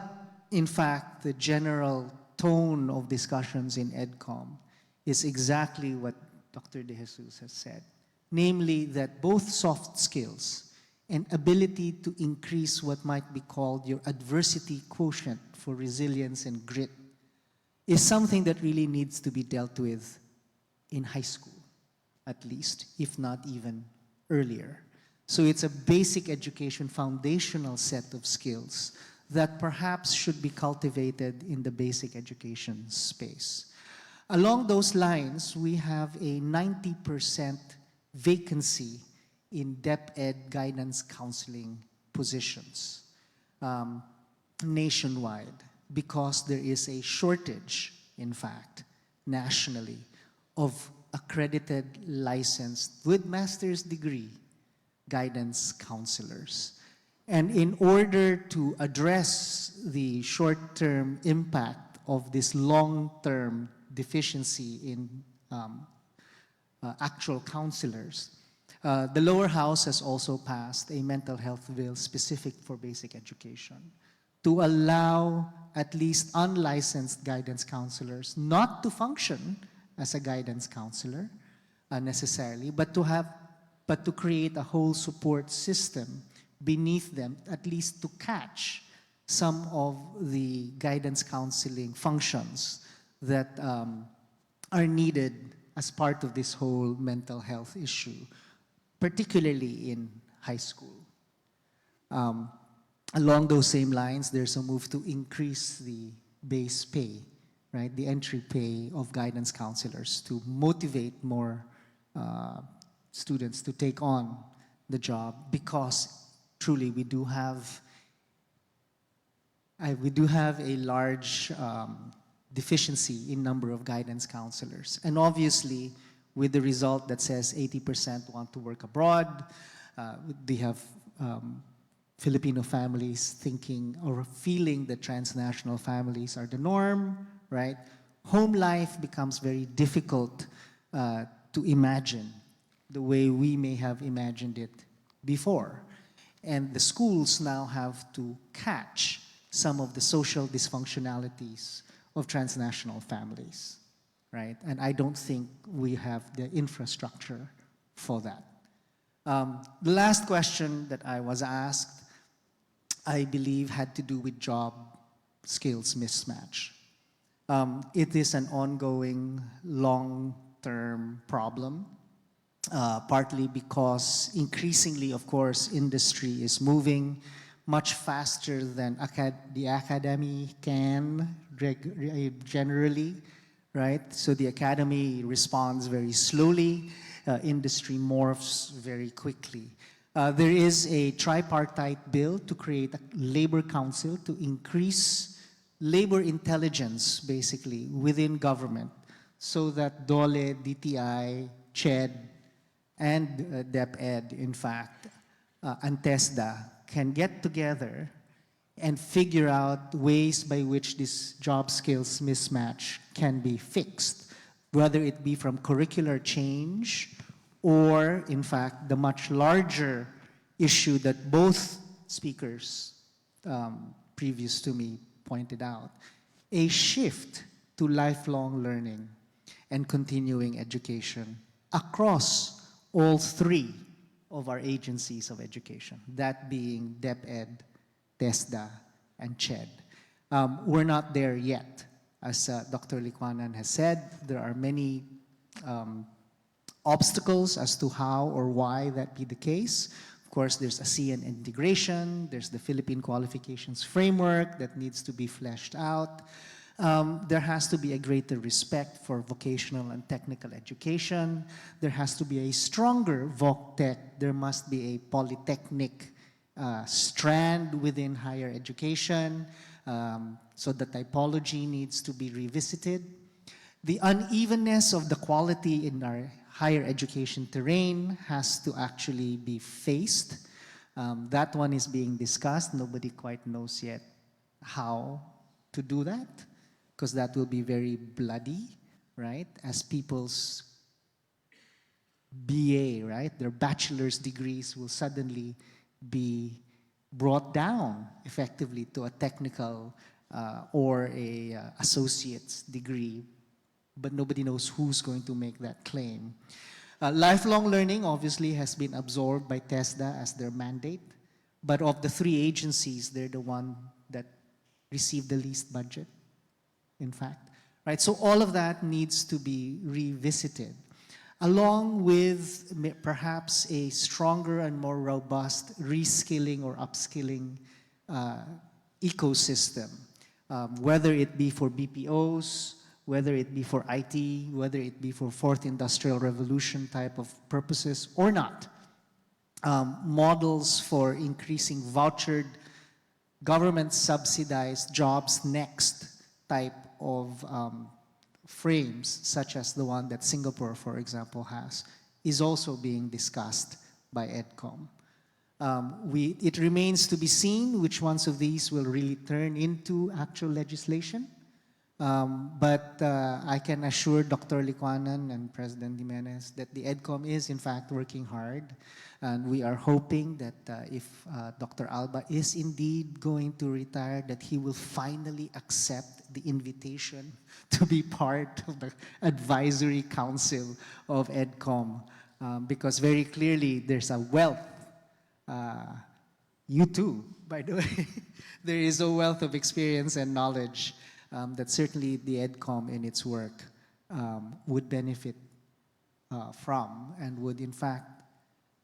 in fact, the general tone of discussions in EDCOM is exactly what Dr. De Jesus has said, namely that both soft skills and ability to increase what might be called your adversity quotient for resilience and grit is something that really needs to be dealt with in high school, at least, if not even earlier. So it's a basic education, foundational set of skills that perhaps should be cultivated in the basic education space. Along those lines, we have a 90% vacancy in DepEd Ed guidance counseling positions nationwide because there is a shortage, in fact, nationally of accredited, licensed, with master's degree guidance counselors. And in order to address the short-term impact of this long-term deficiency in actual counselors, the lower house has also passed a mental health bill specific for basic education to allow at least unlicensed guidance counselors not to function as a guidance counselor necessarily, but to create a whole support system beneath them, at least to catch some of the guidance counseling functions that are needed as part of this whole mental health issue, particularly in high school. Along those same lines, there's a move to increase the base pay, right? The entry pay of guidance counselors to motivate more students to take on the job, because truly we do have a large deficiency in number of guidance counselors. And obviously, with the result that says 80% want to work abroad, they have Filipino families thinking or feeling that transnational families are the norm, right? Home life becomes very difficult to imagine the way we may have imagined it before. And the schools now have to catch some of the social dysfunctionalities of transnational families, right? And I don't think we have the infrastructure for that. The last question that I was asked, I believe, had to do with job skills mismatch. It is an ongoing, long-term problem, partly because increasingly, of course, industry is moving much faster than the academy can generally, right? So the academy responds very slowly, industry morphs very quickly. There is a tripartite bill to create a labor council to increase labor intelligence, basically, within government, so that DOLE, DTI, CHED, and DepEd, in fact, and TESDA can get together and figure out ways by which this job skills mismatch can be fixed, whether it be from curricular change or, in fact, the much larger issue that both speakers previous to me pointed out, a shift to lifelong learning and continuing education across all three of our agencies of education, that being DepEd, TESDA, and CHED. We're not there yet. As Dr. Licuanan has said, there are many obstacles as to how or why that be the case. Of course, there's ASEAN integration, there's the Philippine qualifications framework that needs to be fleshed out. There has to be a greater respect for vocational and technical education. There has to be a stronger VocTech. There must be a polytechnic strand within higher education. So the typology needs to be revisited. The unevenness of the quality in our higher education terrain has to actually be faced. That one is being discussed. Nobody quite knows yet how to do that, because that will be very bloody, right? As people's BA, right? Their bachelor's degrees will suddenly be brought down effectively to a technical or a associate's degree, but nobody knows who's going to make that claim. Lifelong learning obviously has been absorbed by TESDA as their mandate, but of the three agencies, they're the one that received the least budget, in fact. Right? So all of that needs to be revisited, along with perhaps a stronger and more robust reskilling or upskilling ecosystem, whether it be for BPOs, whether it be for IT, whether it be for fourth industrial revolution type of purposes or not. Models for increasing vouchered, government-subsidized jobs next type of frames, such as the one that Singapore, for example, has, is also being discussed by EDCOM. It remains to be seen which ones of these will really turn into actual legislation. But I can assure Dr. Licuanan and President Jimenez that the EDCOM is in fact working hard, and we are hoping that if Dr. Alba is indeed going to retire, that he will finally accept the invitation to be part of the advisory council of EDCOM, because very clearly there's a wealth, you too, by the way, there is a wealth of experience and knowledge that certainly the EDCOM in its work would benefit from, and would in fact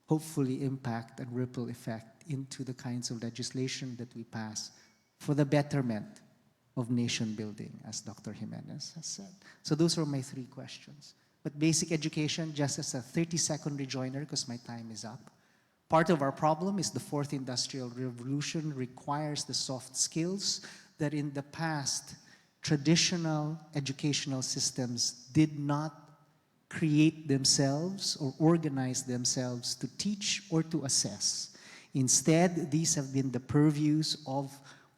hopefully impact and ripple effect into the kinds of legislation that we pass for the betterment of nation building, as Dr. Jimenez has said. So those are my three questions. But basic education, just as a 30-second rejoinder, because my time is up. Part of our problem is the fourth industrial revolution requires the soft skills that in the past traditional educational systems did not create themselves or organize themselves to teach or to assess. Instead, these have been the purviews of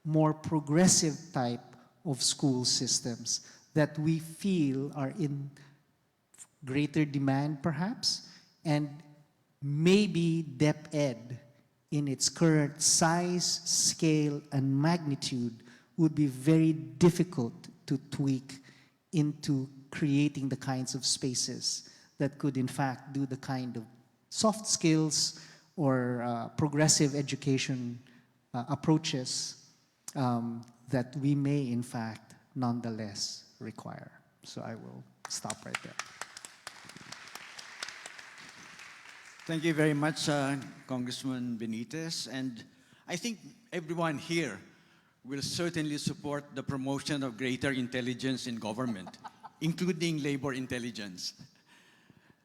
more progressive type of school systems that we feel are in greater demand perhaps, and maybe DepEd in its current size, scale, and magnitude would be very difficult to tweak into creating the kinds of spaces that could in fact do the kind of soft skills or progressive education approaches that we may in fact nonetheless require. So I will stop right there.
Thank you very much, Congressman Benitez. And I think everyone here will certainly support the promotion of greater intelligence in government, including labor intelligence.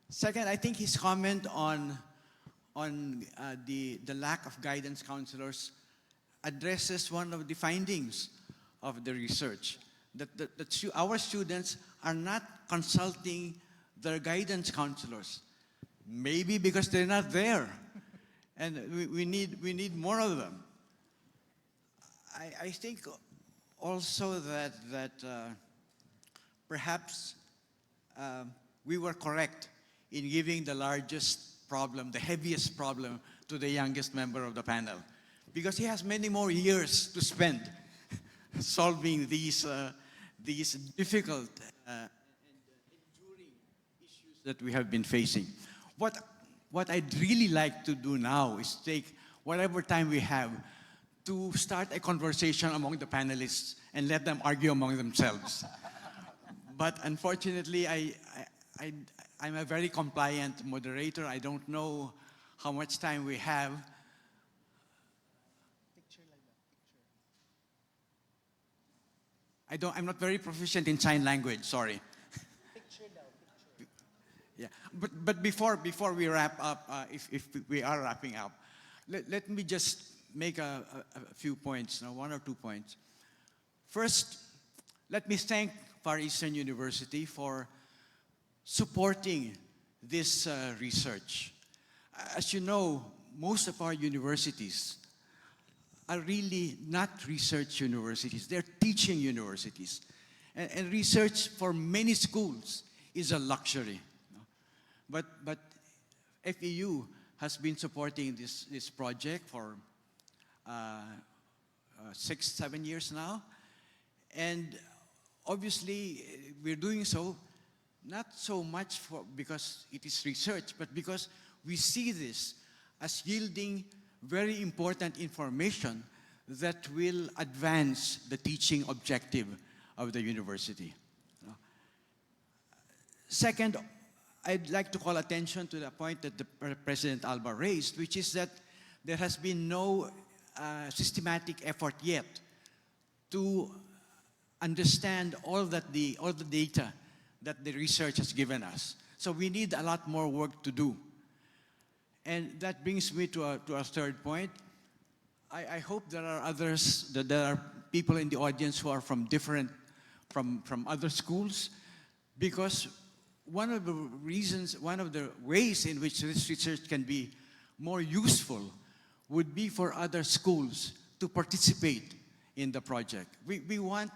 Second, I think his comment on the lack of guidance counselors addresses one of the findings of the research, that our students are not consulting their guidance counselors. Maybe because they're not there, and we need more of them. I think also that perhaps we were correct in giving the largest problem, the heaviest problem, to the youngest member of the panel, because he has many more years to spend solving these difficult and enduring issues that we have been facing. What I'd really like to do now is take whatever time we have to start a conversation among the panelists and let them argue among themselves. But unfortunately, I'm a very compliant moderator. I don't know how much time we have, I'm not very proficient in sign language, sorry. Yeah, but before we wrap up, if we are wrapping up, let me just make a few points, now 1 or 2 points. First, let me thank Far Eastern University for supporting this research. As you know, most of our universities are really not research universities, they're teaching universities. And research for many schools is a luxury. But FEU has been supporting this project for 6, 7 years now. And obviously, we're doing so not so much because it is research, but because we see this as yielding very important information that will advance the teaching objective of the university. Second, I'd like to call attention to the point that President Alba raised, which is that there has been no systematic effort yet to understand all the data that the research has given us. So we need a lot more work to do. And that brings me to a third point. I hope there are others, that there are people in the audience who are from other schools, because one of the ways in which this research can be more useful would be for other schools to participate in the project. We want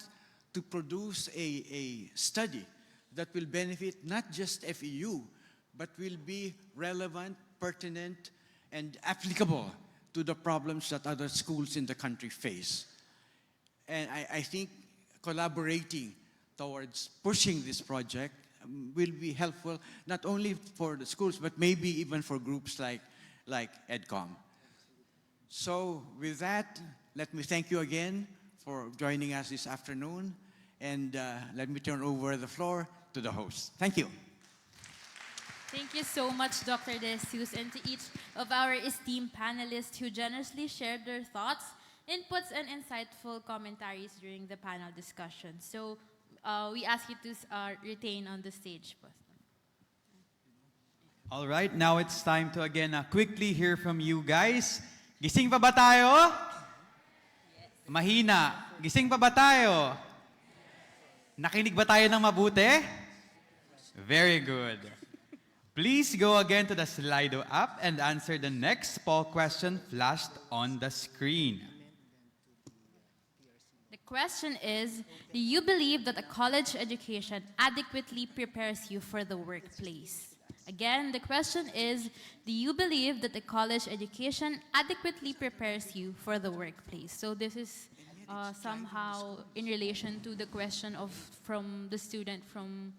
to produce a study that will benefit not just FEU, but will be relevant, pertinent, and applicable to the problems that other schools in the country face. And I think collaborating towards pushing this project will be helpful, not only for the schools, but maybe even for groups like EDCOM. So with that, let me thank you again for joining us this afternoon, and let me turn over the floor to the host. Thank you.
Thank you so much, Dr. De Jesus, and to each of our esteemed panelists who generously shared their thoughts, inputs, and insightful commentaries during the panel discussion. So we ask you to retain on the stage.
All right, now it's time to again quickly hear from you guys. Gising pa ba tayo? Yes. Mahina. Gising pa ba tayo? Nakinig ba tayo ng mabuti? Very good. Please go again to the Slido app and answer the next poll question flashed on the screen.
The question is, do you believe that a college education adequately prepares you for the workplace? Again, the question is, do you believe that a college education adequately prepares you for the workplace? So this is somehow in relation to the question from the student from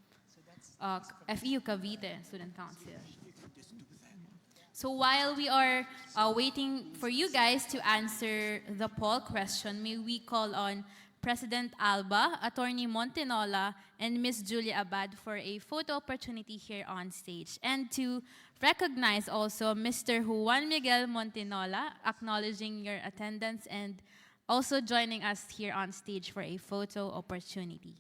FEU Cavite Student Council. So while we are waiting for you guys to answer the poll question, may we call on President Alba, Attorney Montinola, and Ms. Julia Abad for a photo opportunity here on stage. And to recognize also Mr. Juan Miguel Montinola, acknowledging your attendance and also joining us here on stage for a photo opportunity.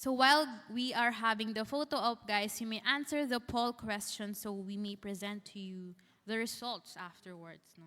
So while we are having the photo up, guys, you may answer the poll question so we may present to you the results afterwards. No?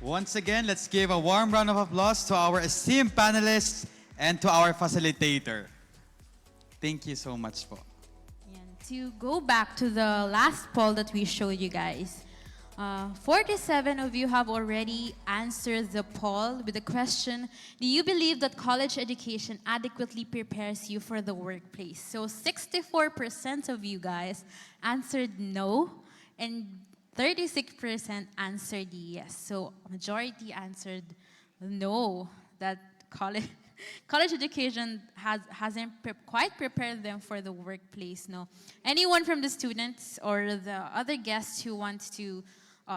Once again, let's give a warm round of applause to our esteemed panelists and to our facilitator. Thank you so much po.
And to go back to the last poll that we showed you guys, 47 of you have already answered the poll with the question, do you believe that college education adequately prepares you for the workplace? So 64% of you guys answered no, and 36% answered yes. So majority answered no, that college education hasn't quite prepared them for the workplace. No. Anyone from the students or the other guests who want to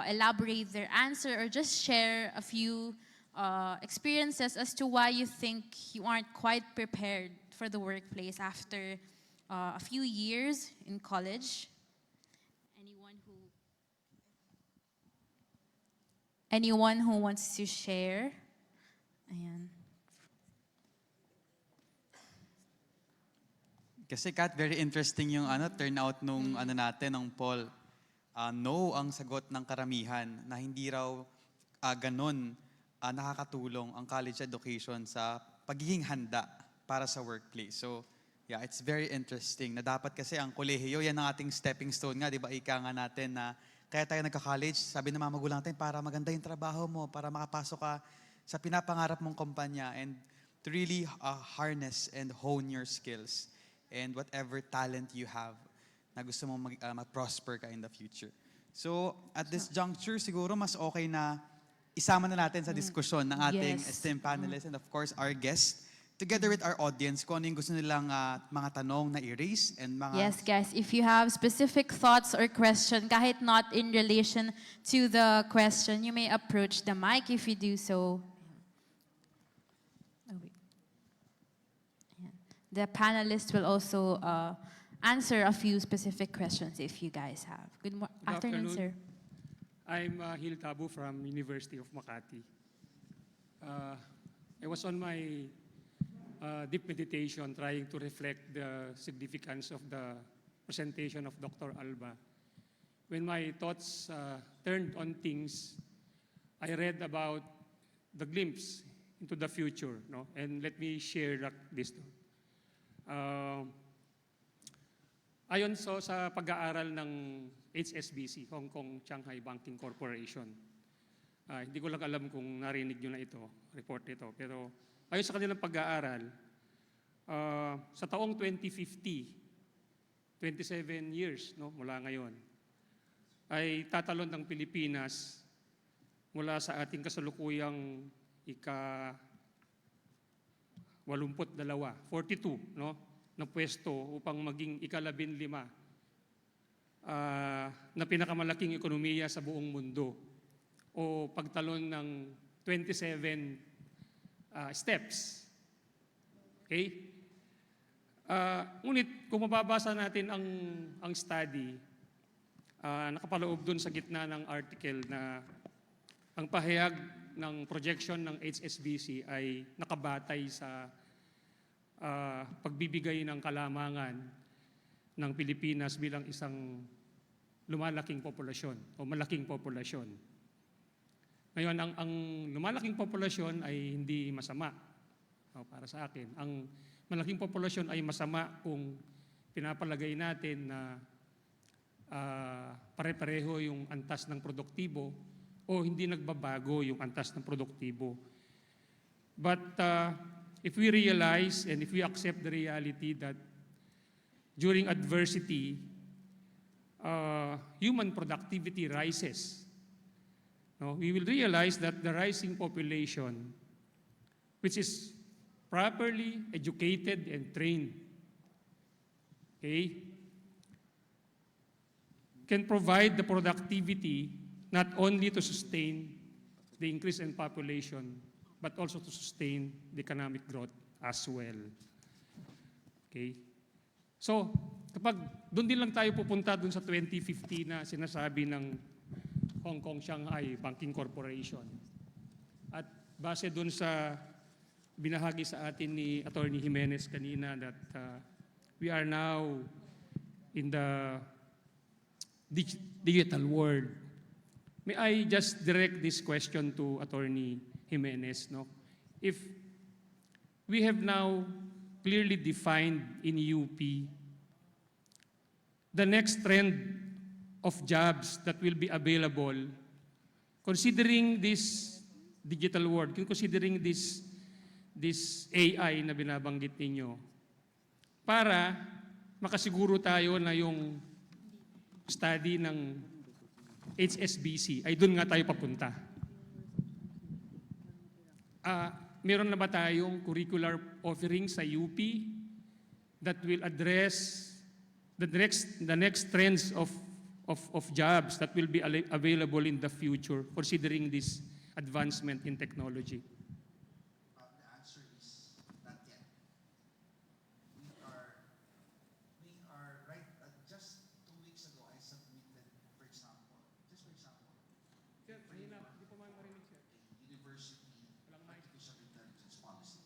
elaborate their answer or just share a few experiences as to why you think you aren't quite prepared for the workplace after a few years in college? Anyone who wants to share? Ayan.
Kasi Kat, very interesting yung turnout nung natin, ng poll. No ang sagot ng karamihan na hindi raw ganon nakakatulong ang college education sa pagiging handa para sa workplace. So, yeah, it's very interesting na dapat kasi ang kolehiyo, yan ang ating stepping stone nga, di ba? Ika nga natin na kaya tayo nagka-college, sabi ng mga magulang natin, para maganda yung trabaho mo, para makapasok ka sa pinapangarap mong kumpanya, and to really harness and hone your skills and whatever talent you have na gusto mong mag-prosper ka in the future. So, at this juncture, siguro mas okay na isama na natin sa diskusyon ng ating esteemed panelists and of course our guests, together with our audience, kung ano yung gusto nilang mga tanong na i-raise and mga...
Yes, guys, if you have specific thoughts or question, kahit not in relation to the question, you may approach the mic if you do so. Oh, wait. The panelists will also answer a few specific questions if you guys have. Good afternoon, sir.
I'm Hil Tabu from University of Makati. I was on my deep meditation trying to reflect the significance of the presentation of Dr. Alba. When my thoughts turned on things, I read about the glimpse into the future, no? And let me share this. Ayon sa pag-aaral ng HSBC, Hong Kong Shanghai Banking Corporation, hindi ko lang alam kung narinig nyo na ito, report ito, pero ayon sa kanilang pag-aaral, sa taong 2050, 27 years mula ngayon, ay tatalon ng Pilipinas mula sa ating kasalukuyang ika-82, 42, na pwesto upang maging ika-15 na pinakamalaking ekonomiya sa buong mundo, o pagtalon ng 27 steps. Okay? Ngunit kung mababasa natin ang study, nakapaloob dun sa gitna ng article na ang pahayag ng projection ng HSBC ay nakabatay sa pagbibigay ng kalamangan ng Pilipinas bilang isang lumalaking populasyon o malaking populasyon. Ngayon, ang lumalaking populasyon ay hindi masama para sa akin. Ang malaking populasyon ay masama kung pinapalagay natin na pare-pareho yung antas ng produktibo o hindi nagbabago yung antas ng produktibo. But if we realize and if we accept the reality that during adversity, human productivity rises, we will realize that the rising population, which is properly educated and trained, okay, can provide the productivity not only to sustain the increase in population, but also to sustain the economic growth as well. Okay? So, kapag doon din lang tayo pupunta doon sa 2050 na sinasabi ng Hong Kong Shanghai Banking Corporation, at base doon sa binahagi sa atin ni Attorney Jimenez kanina that we are now in the digital world. May I just direct this question to Attorney Jimenez, no? If we have now clearly defined in UP the next trend of jobs that will be available, considering this digital world, considering this AI na binabanggit ninyo, para makasiguro tayo na yung study ng HSBC ay doon nga tayo papunta. Meron na ba tayong curricular offering sa UP that will address the next trends of jobs that will be available in the future, considering this advancement in technology?
The answer is not yet. We are right. Just 2 weeks ago, I submitted, for example, university artificial intelligence policy.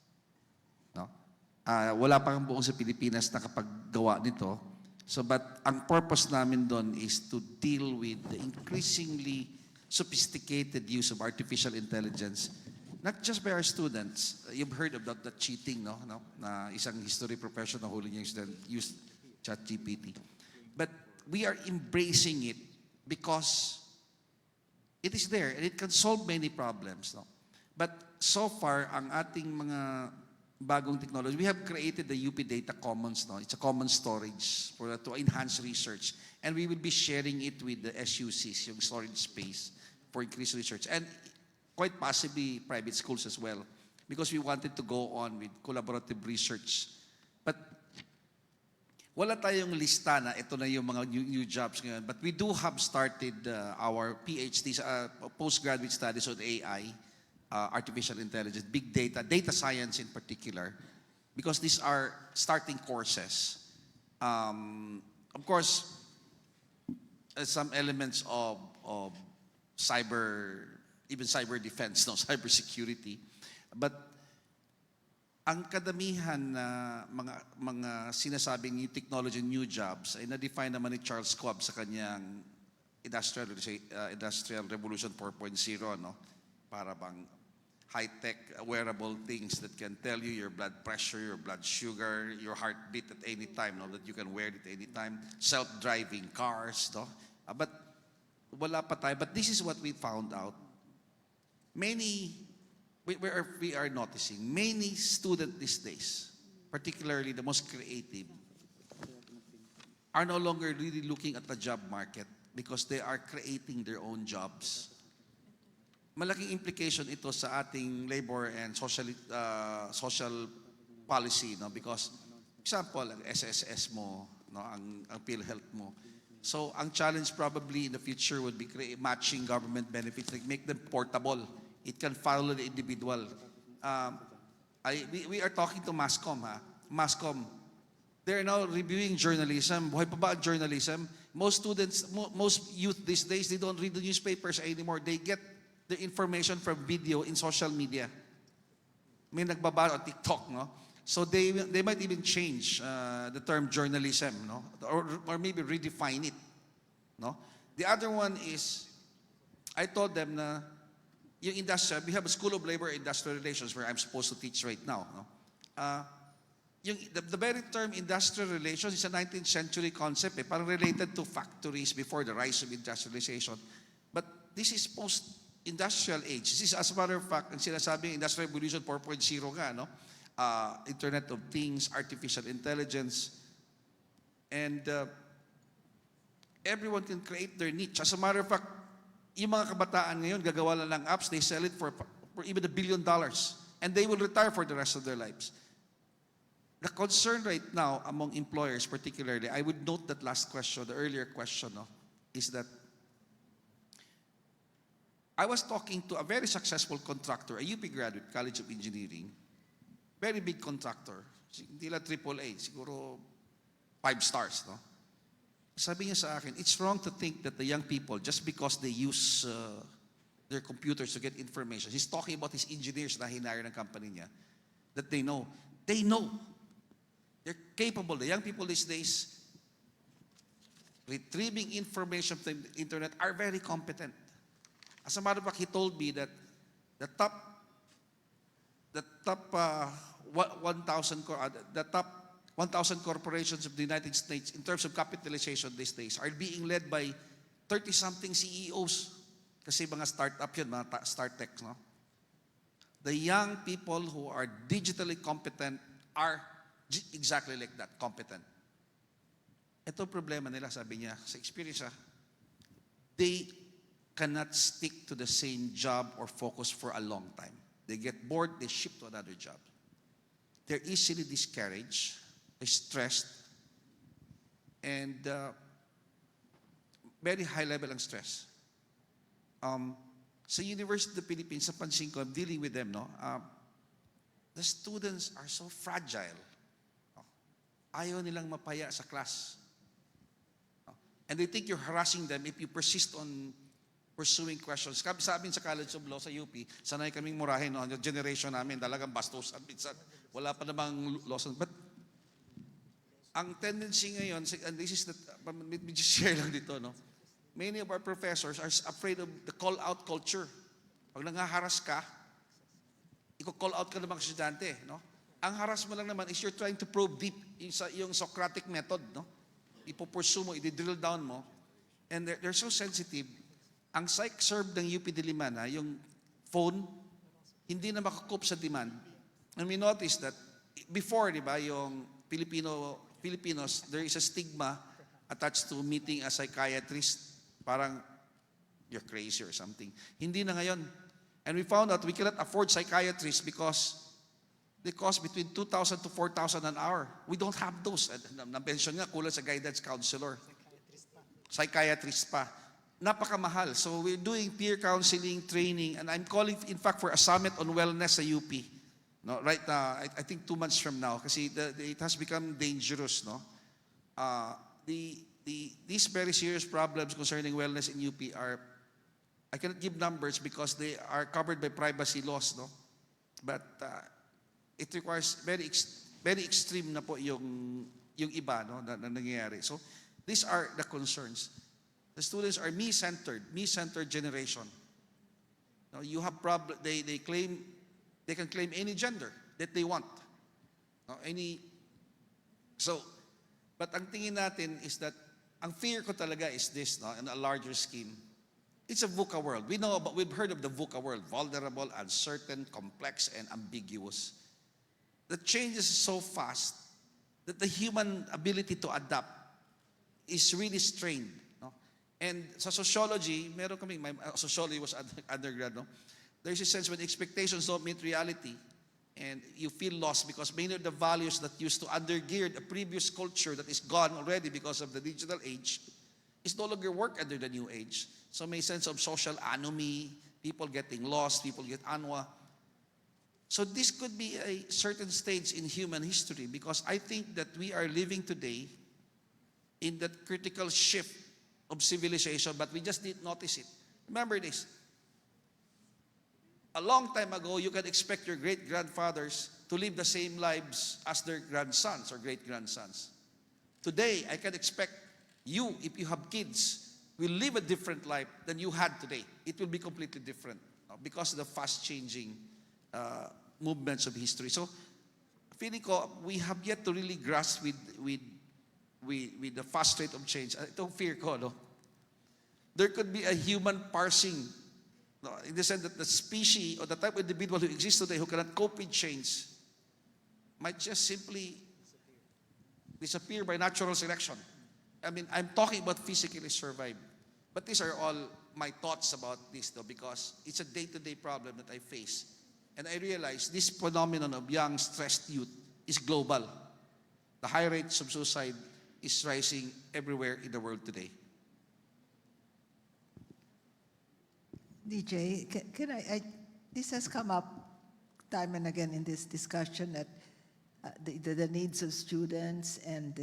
No? Wala pang buong sa Pilipinas nakapaggawa nito. So, but ang purpose namin doon is to deal with the increasingly sophisticated use of artificial intelligence, not just by our students. You've heard about the cheating, no? Na isang history professor na huli niya used ChatGPT. But we are embracing it because it is there and it can solve many problems, no? But so far, ang ating mga bagong technology, we have created the UP Data Commons. No? It's a common storage to enhance research. And we will be sharing it with the SUCs, yung storage space for increased research. And quite possibly private schools as well, because we wanted to go on with collaborative research. But wala tayong lista na ito na yung mga new jobs ngayon. But we do have started our PhDs, postgraduate studies on AI, artificial intelligence, big data, data science in particular, because these are starting courses. Of course, some elements of even cyber defense, no, cyber security. But ang kadamihan na mga sinasabing new technology, new jobs, ay na-define naman ni Charles Schwab sa kanyang Industrial Revolution 4.0, no? Para bang high-tech wearable things that can tell you your blood pressure, your blood sugar, your heartbeat at any time, no? That you can wear it at any time. Self-driving cars, no? But wala pa tayo. But this is what we found out. We are noticing many students these days, particularly the most creative, are no longer really looking at the job market because they are creating their own jobs. Malaking implication ito sa ating labor and social policy, no? Because, example, ang SSS mo, no? ang PhilHealth mo. So, ang challenge probably in the future would be matching government benefits, like make them portable. It can follow the individual. We are talking to Mascom, ha? Mascom, they're now reviewing journalism. Buhay pa ba ang journalism? Most students, most youth these days, they don't read the newspapers anymore. They get the information from video in social media. May nagbaba on TikTok, no? So they might even change the term journalism, no? Or maybe redefine it, no? The other one is, I told them na yung industrial, we have a School of Labor and Industrial Relations where I'm supposed to teach right now, no? The very term industrial relations is a 19th century concept, parang related to factories before the rise of industrialization. But this is post-industrial age. This is, as a matter of fact, ang sinasabing Industrial Revolution 4.0 nga, no? Internet of Things, artificial intelligence, and everyone can create their niche. As a matter of fact, yung mga kabataan ngayon, gagawa lang ng apps, they sell it for even $1 billion, and they will retire for the rest of their lives. The concern right now among employers particularly, I would note that last question, the earlier question, no, is that I was talking to a very successful contractor, a UP graduate, College of Engineering, very big contractor, hindi lang AAA, siguro 5 stars, no? Sabi niya sa akin, it's wrong to think that the young people, just because they use their computers to get information, he's talking about his engineers na hinire ng company niya, that they know. They know. They're capable. The young people these days, retrieving information from the internet, are very competent. As a matter of fact, he told me that the top 1,000 corporations of the United States in terms of capitalization these days are being led by 30-something CEOs. Kasi mga startup yun, mga startech, no? The young people who are digitally competent are exactly like that, competent. Ito problema nila, sabi niya, sa experience they cannot stick to the same job or focus for a long time. They get bored, they shift to another job. They're easily discouraged, they're stressed, and very high level ang stress. Sa University of the Philippines, sa pansin ko, I'm dealing with them, no? The students are so fragile. Ayaw nilang mapaya sa class. And they think you're harassing them if you persist on pursuing questions. Sa amin sa College of Law sa UP, sanay kaming murahin, no? Yung generation namin, talagang bastusan. Minsan, wala pa namang laws. But ang tendency ngayon, and this is let me just share lang dito, no? Many of our professors are afraid of the call-out culture. Pag nangaharas ka, i-call out ka ng mga estudyante, no? Ang haras mo lang naman is you're trying to probe deep yung Socratic method, no? Ipupursue mo, i-drill down mo, and they're so sensitive. Ang psych serve ng UP Diliman, yung phone, hindi na makakope sa demand. And we noticed that before, di ba, yung Filipinos, there is a stigma attached to meeting a psychiatrist. Parang you're crazy or something. Hindi na ngayon. And we found out we cannot afford psychiatrists because they cost between 2,000 to 4,000 an hour. We don't have those. Na-mention nga, kulang sa guidance counselor. Psychiatrist pa. Napakamahal. So we're doing peer counseling, training, and I'm calling, in fact, for a summit on wellness sa UP. No, right now, I think 2 months from now, kasi it has become dangerous. No, these very serious problems concerning wellness in UP are, I cannot give numbers because they are covered by privacy laws. No, but it requires very extreme na po yung iba, no, na nangyayari. So these are the concerns. The students are me-centered generation. No, you have they claim they can claim any gender that they want. No, but ang tingin natin is that ang fear ko talaga is this, no, in a larger scheme. It's a VUCA world. We've heard of the VUCA world: vulnerable, uncertain, complex, and ambiguous. The change is so fast that the human ability to adapt is really strained. No? And sa sociology, meron kami, my sociology was undergrad, no? There's a sense when expectations don't meet reality and you feel lost because many of the values that used to undergird a previous culture that is gone already because of the digital age is no longer work under the new age. So may sense of social anomie, people getting lost, people get anwa. So this could be a certain stage in human history because I think that we are living today in that critical shift of civilization, but we just didn't notice it. Remember this. A long time ago, you can expect your great-grandfathers to live the same lives as their grandsons or great-grandsons. Today, I can expect you, if you have kids, will live a different life than you had today. It will be completely different because of the fast-changing movements of history. So, feeling ko, we have yet to really grasp with the fast rate of change. Itong fear ko, no? There could be a human parsing, no, in the sense that the species or the type of individual who exists today who cannot cope with change might just simply disappear by natural selection. I mean, I'm talking about physically survive. But these are all my thoughts about this, though, because it's a day-to-day problem that I face. And I realize this phenomenon of young, stressed youth is global. The high rates of suicide is rising everywhere in the world today.
DJ, this has come up time and again in this discussion that the needs of students and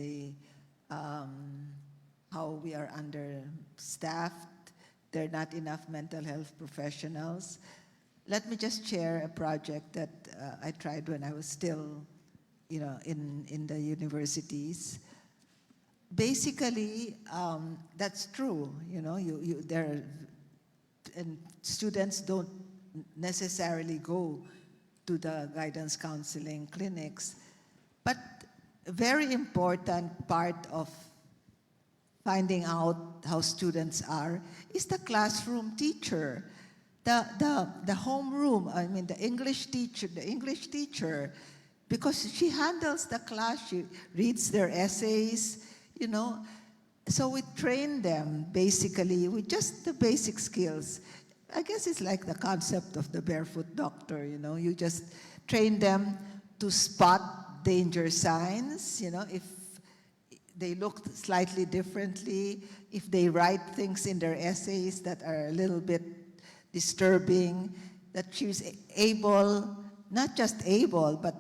how we are understaffed. There are not enough mental health professionals. Let me just share a project that I tried when I was still, in the universities. Basically, that's true. There are and students don't necessarily go to the guidance counseling clinics. But a very important part of finding out how students are is the classroom teacher, the homeroom, I mean the English teacher, because she handles the class, she reads their essays, you know. So we train them basically with just the basic skills. I guess it's like the concept of the barefoot doctor, you know. You just train them to spot danger signs, you know, if they look slightly differently, if they write things in their essays that are a little bit disturbing, that she's able, not just able, but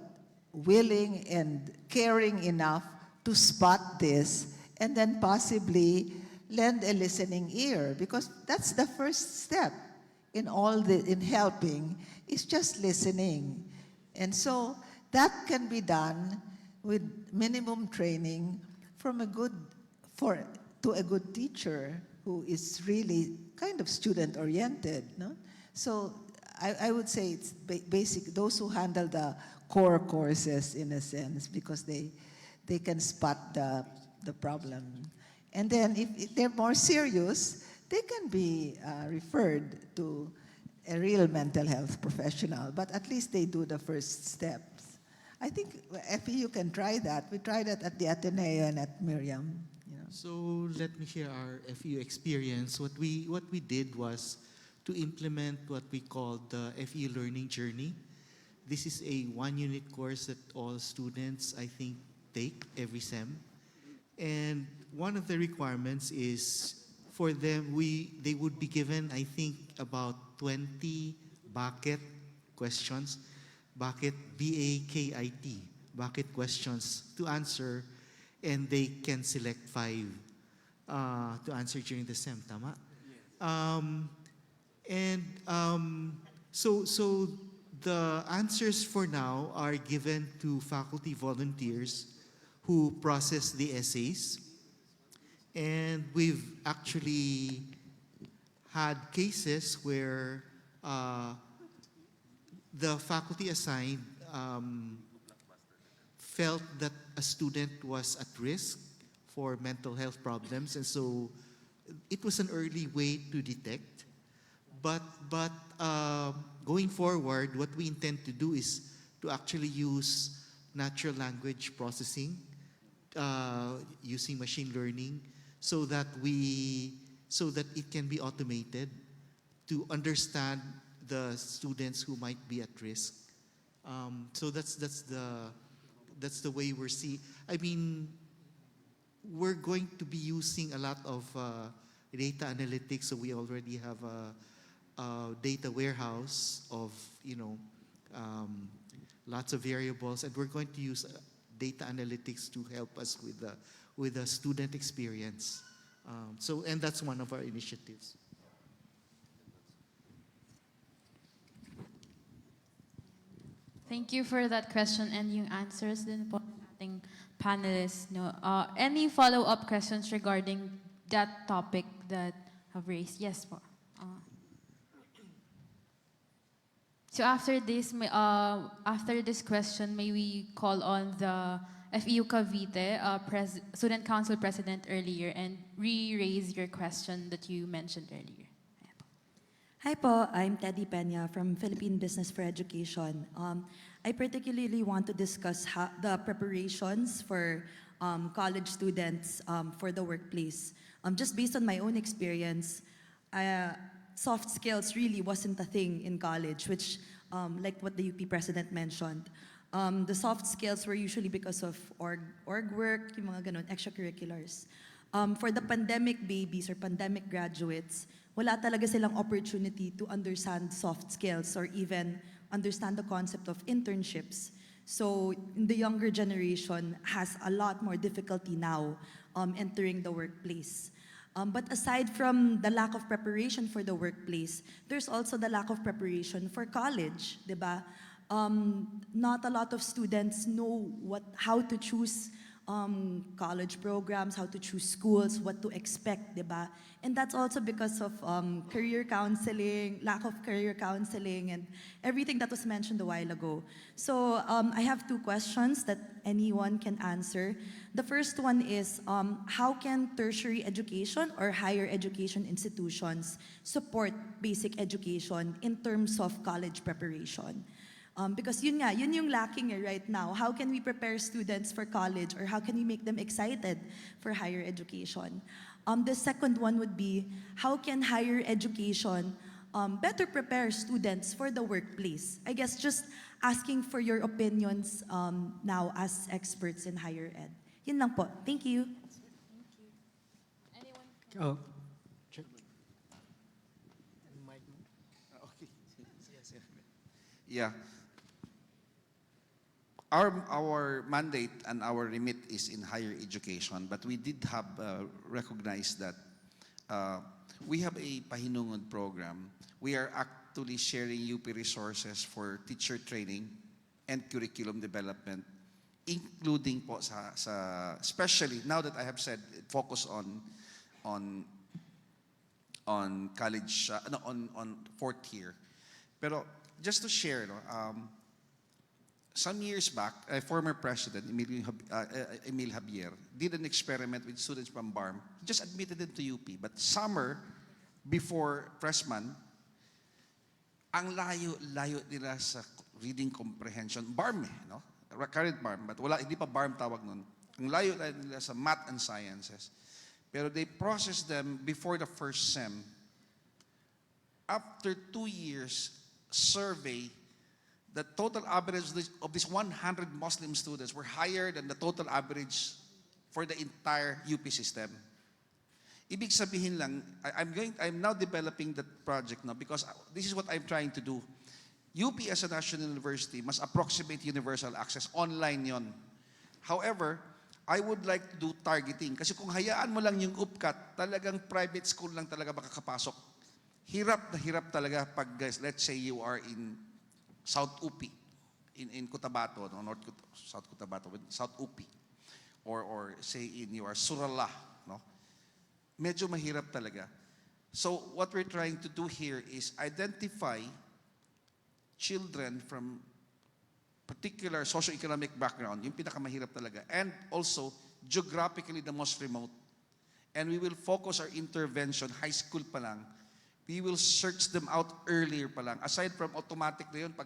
willing and caring enough to spot this and then possibly lend a listening ear, because that's the first step in helping, is just listening. And so that can be done with minimum training from to a good teacher who is really kind of student-oriented. No? So I would say it's basic, those who handle the core courses in a sense, because they can spot the problem. And then if they're more serious, they can be referred to a real mental health professional, but at least they do the first steps. I think FEU can try that. We tried that at the Ateneo and at Miriam. You know.
So let me share our FEU experience. What we did was to implement what we call the FEU Learning Journey. This is a one-unit course that all students, I think, take every SEM. And one of the requirements is for them, they would be given, I think, about 20 bucket questions, bucket, B-A-K-I-T, bucket questions to answer, and they can select 5 to answer during the SEM, tama? So the answers for now are given to faculty volunteers who process the essays. And we've actually had cases where the faculty assigned felt that a student was at risk for mental health problems, and so it was an early way to detect. But going forward, what we intend to do is to actually use natural language processing using machine learning, so that it can be automated to understand the students who might be at risk. So that's the way we're seeing. I mean, we're going to be using a lot of data analytics. So we already have a data warehouse of lots of variables, and we're going to use data analytics to help us with the student experience. And that's one of our initiatives.
Thank you for that question and yung answers din po ng ating panelists. No? Any follow-up questions regarding that topic that have raised? Yes po. So after this question, may we call on the FEU Cavite Student Council President earlier and re-raise your question that you mentioned earlier.
Hi po, I'm Teddy Peña from Philippine Business for Education. I particularly want to discuss the preparations for college students for the workplace. Just based on my own experience, soft skills really wasn't a thing in college, which, like what the UP president mentioned, the soft skills were usually because of org work, yung mga ganun, extracurriculars. For the pandemic babies or pandemic graduates, wala talaga silang opportunity to understand soft skills or even understand the concept of internships. So the younger generation has a lot more difficulty now entering the workplace. But aside from the lack of preparation for the workplace, there's also the lack of preparation for college, diba? Not a lot of students know how to choose college programs, how to choose schools, what to expect, diba? And that's also because of career counseling, lack of career counseling, and everything that was mentioned a while ago. So I have two questions that anyone can answer. The first one is, how can tertiary education or higher education institutions support basic education in terms of college preparation? Because yun yung lacking right now. How can we prepare students for college, or how can we make them excited for higher education? The second one would be, how can higher education better prepare students for the workplace? I guess just asking for your opinions now as experts in higher ed. Yun lang po. Thank you.
Oh,
Yeah. Our mandate and our remit is in higher education, but we did have recognized that we have a Pahinungod program. We are actually sharing UP resources for teacher training and curriculum development, including po especially now that I have said focus on college, on fourth year. Pero just to share, some years back, a former president, Emil Javier, did an experiment with students from BARM. He just admitted them to UP. But summer, before freshman, ang layo nila sa reading comprehension. BARM no? Current BARM, but hindi pa BARM tawag nun. Ang layo nila sa math and sciences. Pero they processed them before the first sem. After 2 years, survey, the total average of these 100 Muslim students were higher than the total average for the entire UP system. Ibig sabihin lang, I'm now developing that project now because this is what I'm trying to do. UP as a national university must approximate universal access. Online yon. However, I would like to do targeting. Kasi kung hayaan mo lang yung UPCAT, talagang private school lang talaga makakapasok. Hirap na hirap talaga pag, guys, let's say you are in South UP, in Cotabato, no? South Cotabato, South UP, or say you are Surallah, no? Medyo mahirap talaga. So what we're trying to do here is identify children from particular socioeconomic background, yung pinakamahirap talaga, and also geographically the most remote. And we will focus our intervention, high school pa lang. We will search them out earlier pa lang. Aside from automatic na yun,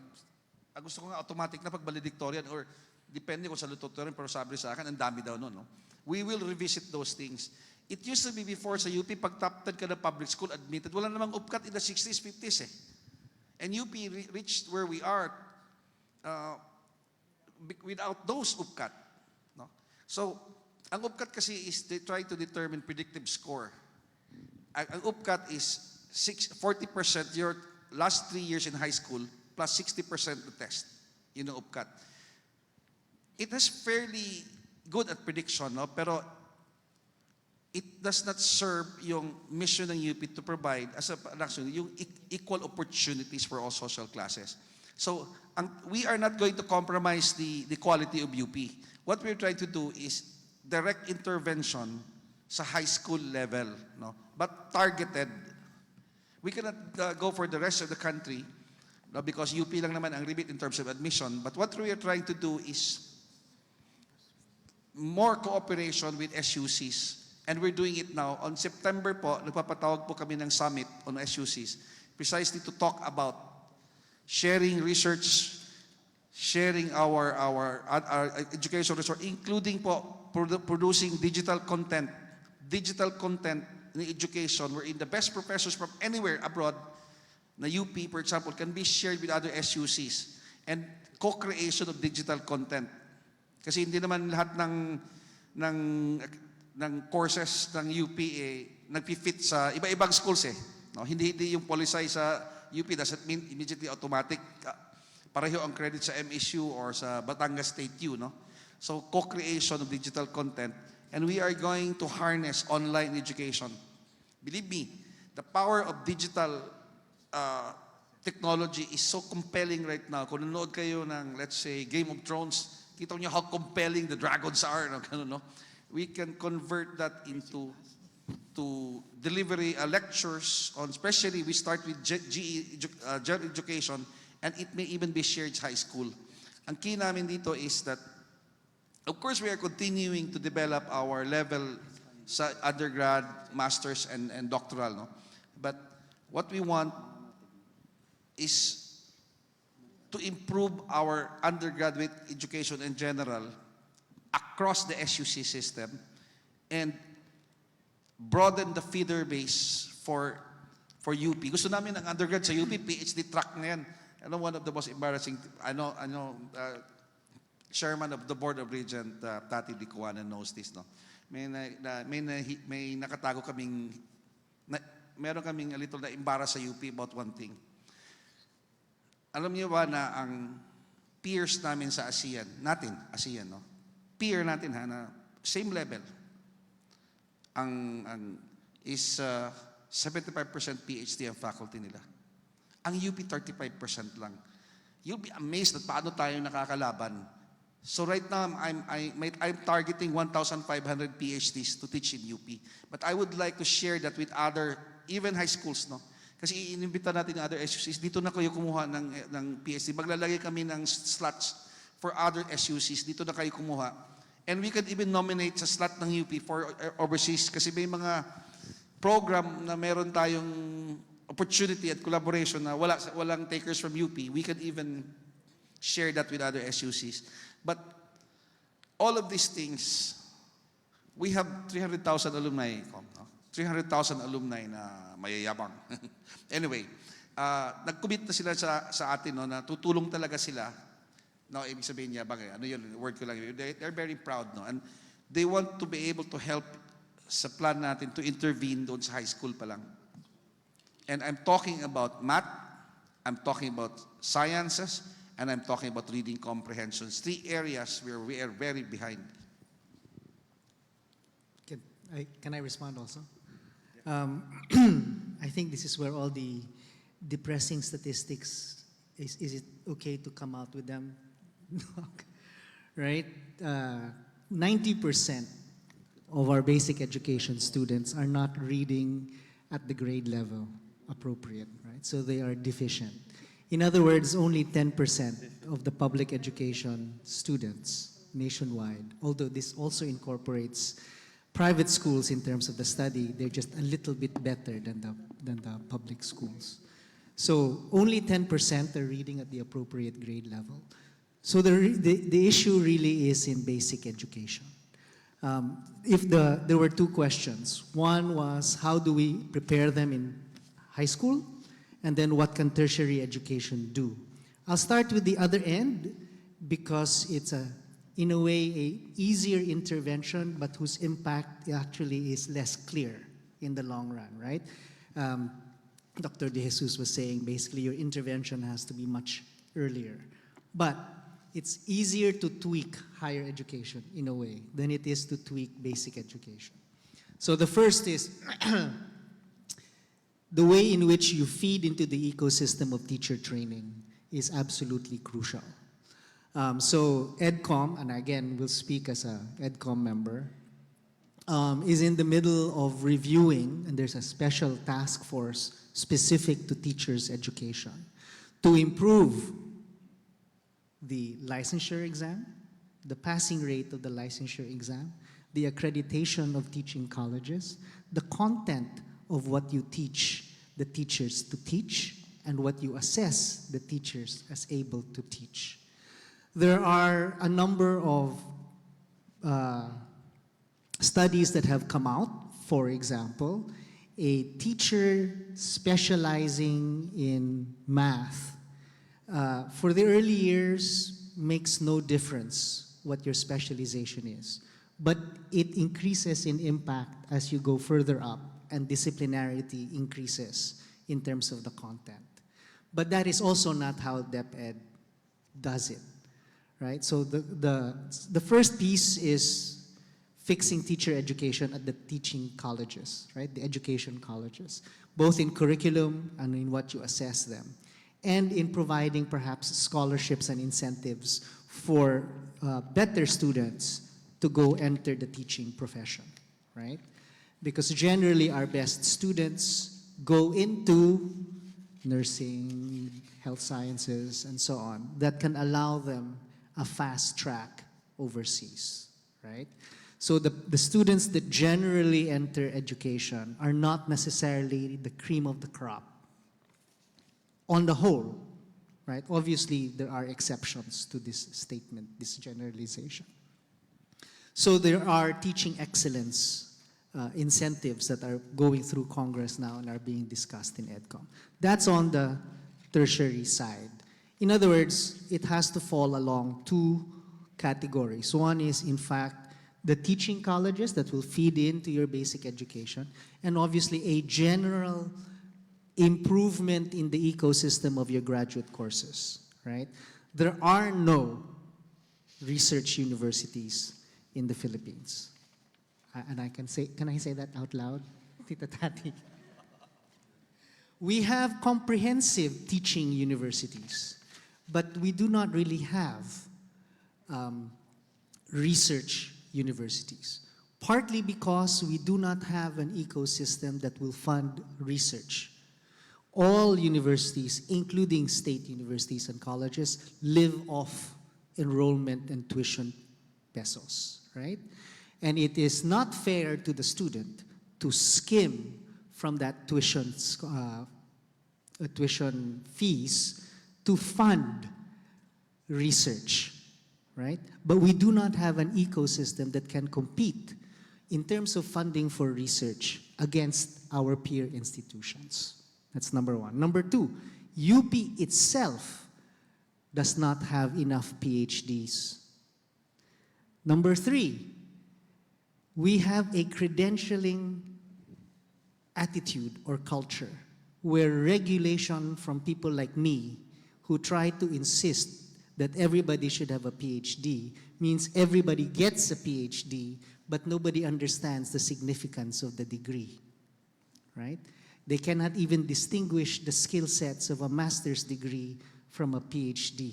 gusto ko nga automatic na pag valedictorian or depende kung sa valedictorian, pero sabi sa akin, ang dami daw nun. No? We will revisit those things. It used to be before sa UP, pag top 10 ka na public school admitted, wala namang UPCAT in the 60s, 50s eh. And UP reached where we are without those UPCAT. No? So, ang UPCAT kasi is they try to determine predictive score. Ang UPCAT is 40% your last 3 years in high school plus 60% the test. You know, UPCAT. It has fairly good at prediction, no? Pero it does not serve yung mission ng UP to provide as a yung equal opportunities for all social classes. So we are not going to compromise the quality of UP. What we're trying to do is direct intervention sa high school level, no? But targeted. We cannot go for the rest of the country, no, because UP lang naman ang remit in terms of admission. But what we are trying to do is more cooperation with SUCs. And we're doing it now. On September po, nagpapatawag po kami ng summit on SUCs precisely to talk about sharing research, sharing our educational resource, including po producing digital content in education wherein the best professors from anywhere abroad na UP, for example, can be shared with other SUCs and co-creation of digital content. Kasi hindi naman lahat ng courses ng UP nagpi-fit sa iba-ibang schools eh. No? Hindi yung polisay sa UP doesn't mean immediately automatic pareho ang credit sa MSU or sa Batangas State U, no? So co-creation of digital content, and we are going to harness online education. Believe me, the power of digital technology is so compelling right now. Kung nanonood kayo ng, let's say, Game of Thrones, kita niyo how compelling the dragons are, no? Ganun, no? We can convert that into to delivery lectures on, especially we start with general education, and it may even be shared high school. Ang key namin dito is that, of course, we are continuing to develop our level sa undergrad, masters, and doctoral, no? But what we want is to improve our undergraduate education in general across the SUC system and broaden the feeder base for UP. Gusto namin ang undergrad sa UP, PhD track na yan. I know one of the most embarrassing, I know, chairman of the board of regent, Tati Dicuana, knows this, no? May nakatago kaming, meron kaming a little na embarrass sa UP about one thing. Alam niyo ba na ang peers namin sa ASEAN, ASEAN, no? Peer natin, ha, na same level, is 75% PhD ang faculty nila. Ang UP 35% lang. You'll be amazed at paano tayo nakakalaban. So right now, I'm targeting 1,500 PhDs to teach in UP. But I would like to share that with other, even high schools, no? Kasi inimbita natin ng other SUCs, dito na kayo kumuha ng PhD. Maglalagay kami ng slots for other SUCs, dito na kayo kumuha. And we can even nominate sa slot ng UP for overseas kasi may mga program na meron tayong opportunity at collaboration na walang takers from UP. We can even share that with other SUCs. But all of these things, we have 300,000 alumni. 300,000 alumni na mayayabang. Anyway, nag-commit na sila sa atin, no, na tutulong talaga sila. No, ibig sabihin niya, ano yun, word ko lang. They're very proud, no? And they want to be able to help sa plan natin to intervene doon sa high school pa lang. And I'm talking about math, I'm talking about sciences, and I'm talking about reading comprehensions. 3 areas where we are very behind.
Can I respond also? I think this is where all the depressing statistics, is it okay to come out with them? Right? 90% of our basic education students are not reading at the grade level appropriate, right? So they are deficient. In other words, only 10% of the public education students nationwide, although this also incorporates private schools in terms of the study, they're just a little bit better than the public schools. So only 10% are reading at the appropriate grade level. So the issue really is in basic education. There were 2 questions. One was, how do we prepare them in high school? And then what can tertiary education do? I'll start with the other end because it's in a way, an easier intervention, but whose impact actually is less clear in the long run, right? Dr. De Jesus was saying, basically, your intervention has to be much earlier. But it's easier to tweak higher education, in a way, than it is to tweak basic education. So the first is the way in which you feed into the ecosystem of teacher training is absolutely crucial. So EDCOM, and again, we'll speak as a EDCOM member, is in the middle of reviewing, and there's a special task force specific to teachers' education to improve the licensure exam, the passing rate of the licensure exam, the accreditation of teaching colleges, the content of what you teach the teachers to teach, and what you assess the teachers as able to teach. There are a number of studies that have come out. For example, a teacher specializing in math for the early years makes no difference what your specialization is, but it increases in impact as you go further up and disciplinarity increases in terms of the content. But that is also not how DepEd does it. Right? So the first piece is fixing teacher education at the teaching colleges, right? The education colleges, both in curriculum and in what you assess them. and in providing perhaps scholarships and incentives for better students to go enter the teaching profession, right? Because generally our best students go into nursing, health sciences, and so on, that can allow them a fast track overseas, right? So the students that generally enter education are not necessarily the cream of the crop on the whole, right? Obviously, there are exceptions to this statement, this generalization. So there are teaching excellence incentives that are going through Congress now and are being discussed in EDCOM. That's on the tertiary side. In other words, it has to fall along two categories. One is, in fact, the teaching colleges that will feed into your basic education, and obviously a general improvement in the ecosystem of your graduate courses, right? There are no research universities in the Philippines. And can I say that out loud? Tita Tati. We have comprehensive teaching universities, but we do not really have research universities. Partly because we do not have an ecosystem that will fund research. All universities, including state universities and colleges, live off enrollment and tuition pesos, right? And it is not fair to the student to skim from that tuition fees to fund research, right? But we do not have an ecosystem that can compete in terms of funding for research against our peer institutions. That's number one. Number two, UP itself does not have enough PhDs. Number three, we have a credentialing attitude or culture where regulation from people like me who try to insist that everybody should have a PhD means everybody gets a PhD, but nobody understands the significance of the degree, right? They cannot even distinguish the skill sets of a master's degree from a PhD.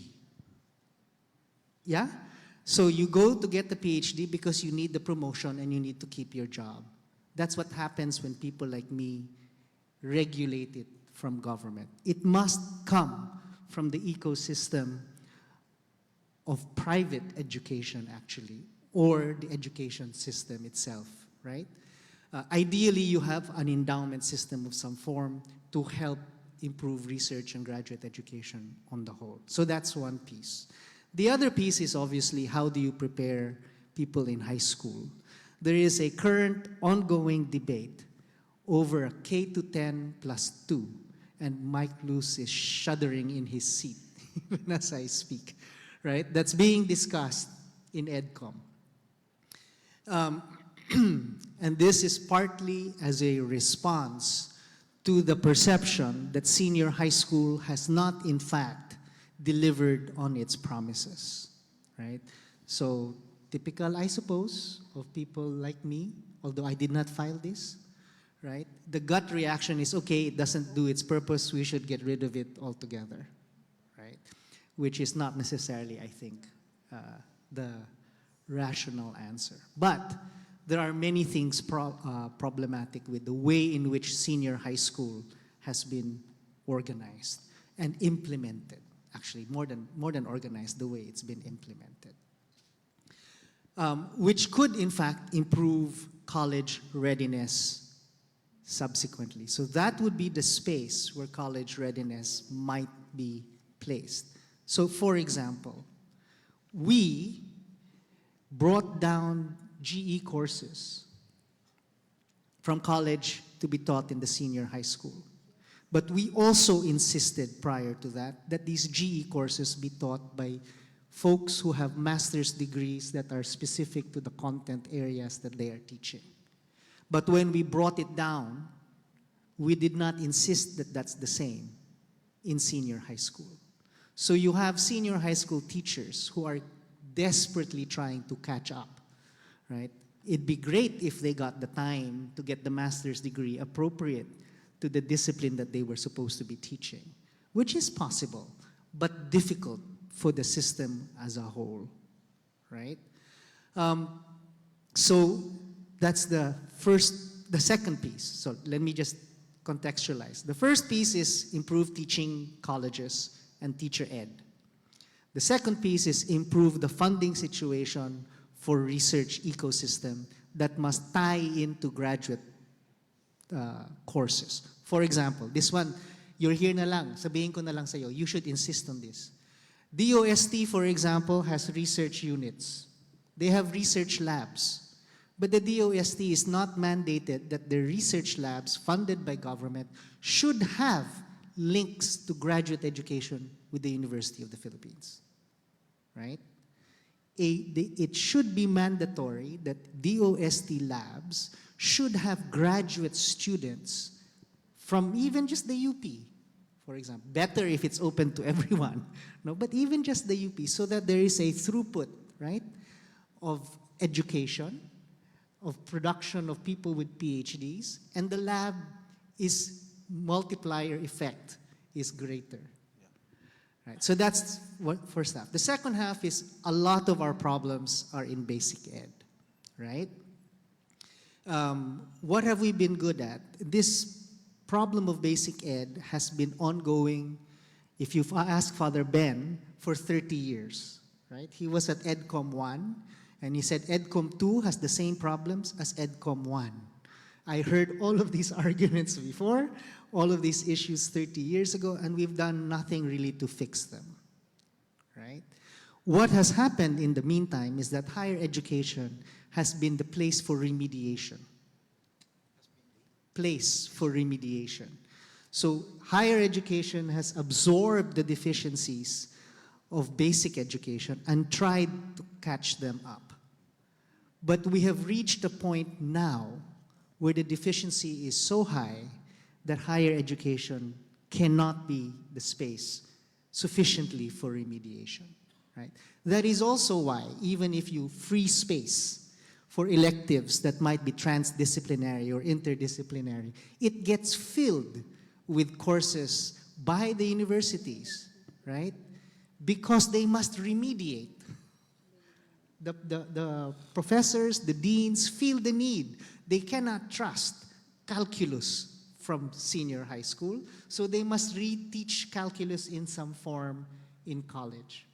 Yeah? So you go to get the PhD because you need the promotion and you need to keep your job. That's what happens when people like me regulate it from government. It must come from the ecosystem of private education, actually, or the education system itself, right? Ideally, you have an endowment system of some form to help improve research and graduate education on the whole. So that's one piece. The other piece is obviously how do you prepare people in high school? There is a current ongoing debate over a K-10 plus 2, and Mike Luce is shuddering in his seat even as I speak, right? That's being discussed in EDCOM. And this is partly as a response to the perception that senior high school has not, in fact, delivered on its promises, right? So typical, I suppose, of people like me, although I did not file this, right? The gut reaction is, okay, it doesn't do its purpose, we should get rid of it altogether, right? Which is not necessarily, I think, the rational answer. But there are many things problematic with the way in which senior high school has been organized and implemented. Actually, more than organized, the way it's been implemented. Which could, in fact, improve college readiness subsequently. So that would be the space where college readiness might be placed. So, for example, we brought down GE courses from college to be taught in the senior high school. But we also insisted prior to that these GE courses be taught by folks who have master's degrees that are specific to the content areas that they are teaching. But when we brought it down, we did not insist that that's the same in senior high school. So you have senior high school teachers who are desperately trying to catch up, right? It'd be great if they got the time to get the master's degree appropriate to the discipline that they were supposed to be teaching. which is possible, but difficult for the system as a whole, right? So that's the second piece. So let me just contextualize. The first piece is improve teaching colleges and teacher ed. The second piece is improve the funding situation for research ecosystem that must tie into graduate courses. For example, this one, you're here na lang, sabihin ko na lang sa'yo, you should insist on this. DOST, for example, has research units. They have research labs. But the DOST is not mandated that the research labs funded by government should have links to graduate education with the University of the Philippines, right? It should be mandatory that DOST labs should have graduate students from even just the UP, for example. Better if it's open to everyone, no? But even just the UP, so that there is a throughput, right, of education, of production of people with PhDs, and the lab is multiplier effect is greater. Right, so that's what first half. The second half is a lot of our problems are in basic ed, right? What have we been good at? This problem of basic ed has been ongoing, if you ask Father Ben, for 30 years, right? He was at EDCOM 1, and he said EDCOM 2 has the same problems as EDCOM 1. I heard all of these arguments before, all of these issues 30 years ago, and we've done nothing really to fix them, right? What has happened in the meantime is that higher education has been the place for remediation. So higher education has absorbed the deficiencies of basic education and tried to catch them up. But we have reached a point now where the deficiency is so high that higher education cannot be the space sufficiently for remediation, right? That is also why, even if you free space for electives that might be transdisciplinary or interdisciplinary, it gets filled with courses by the universities, right? Because they must remediate. The professors, the deans feel the need. They cannot trust calculus from senior high school, so they must reteach calculus in some form in college,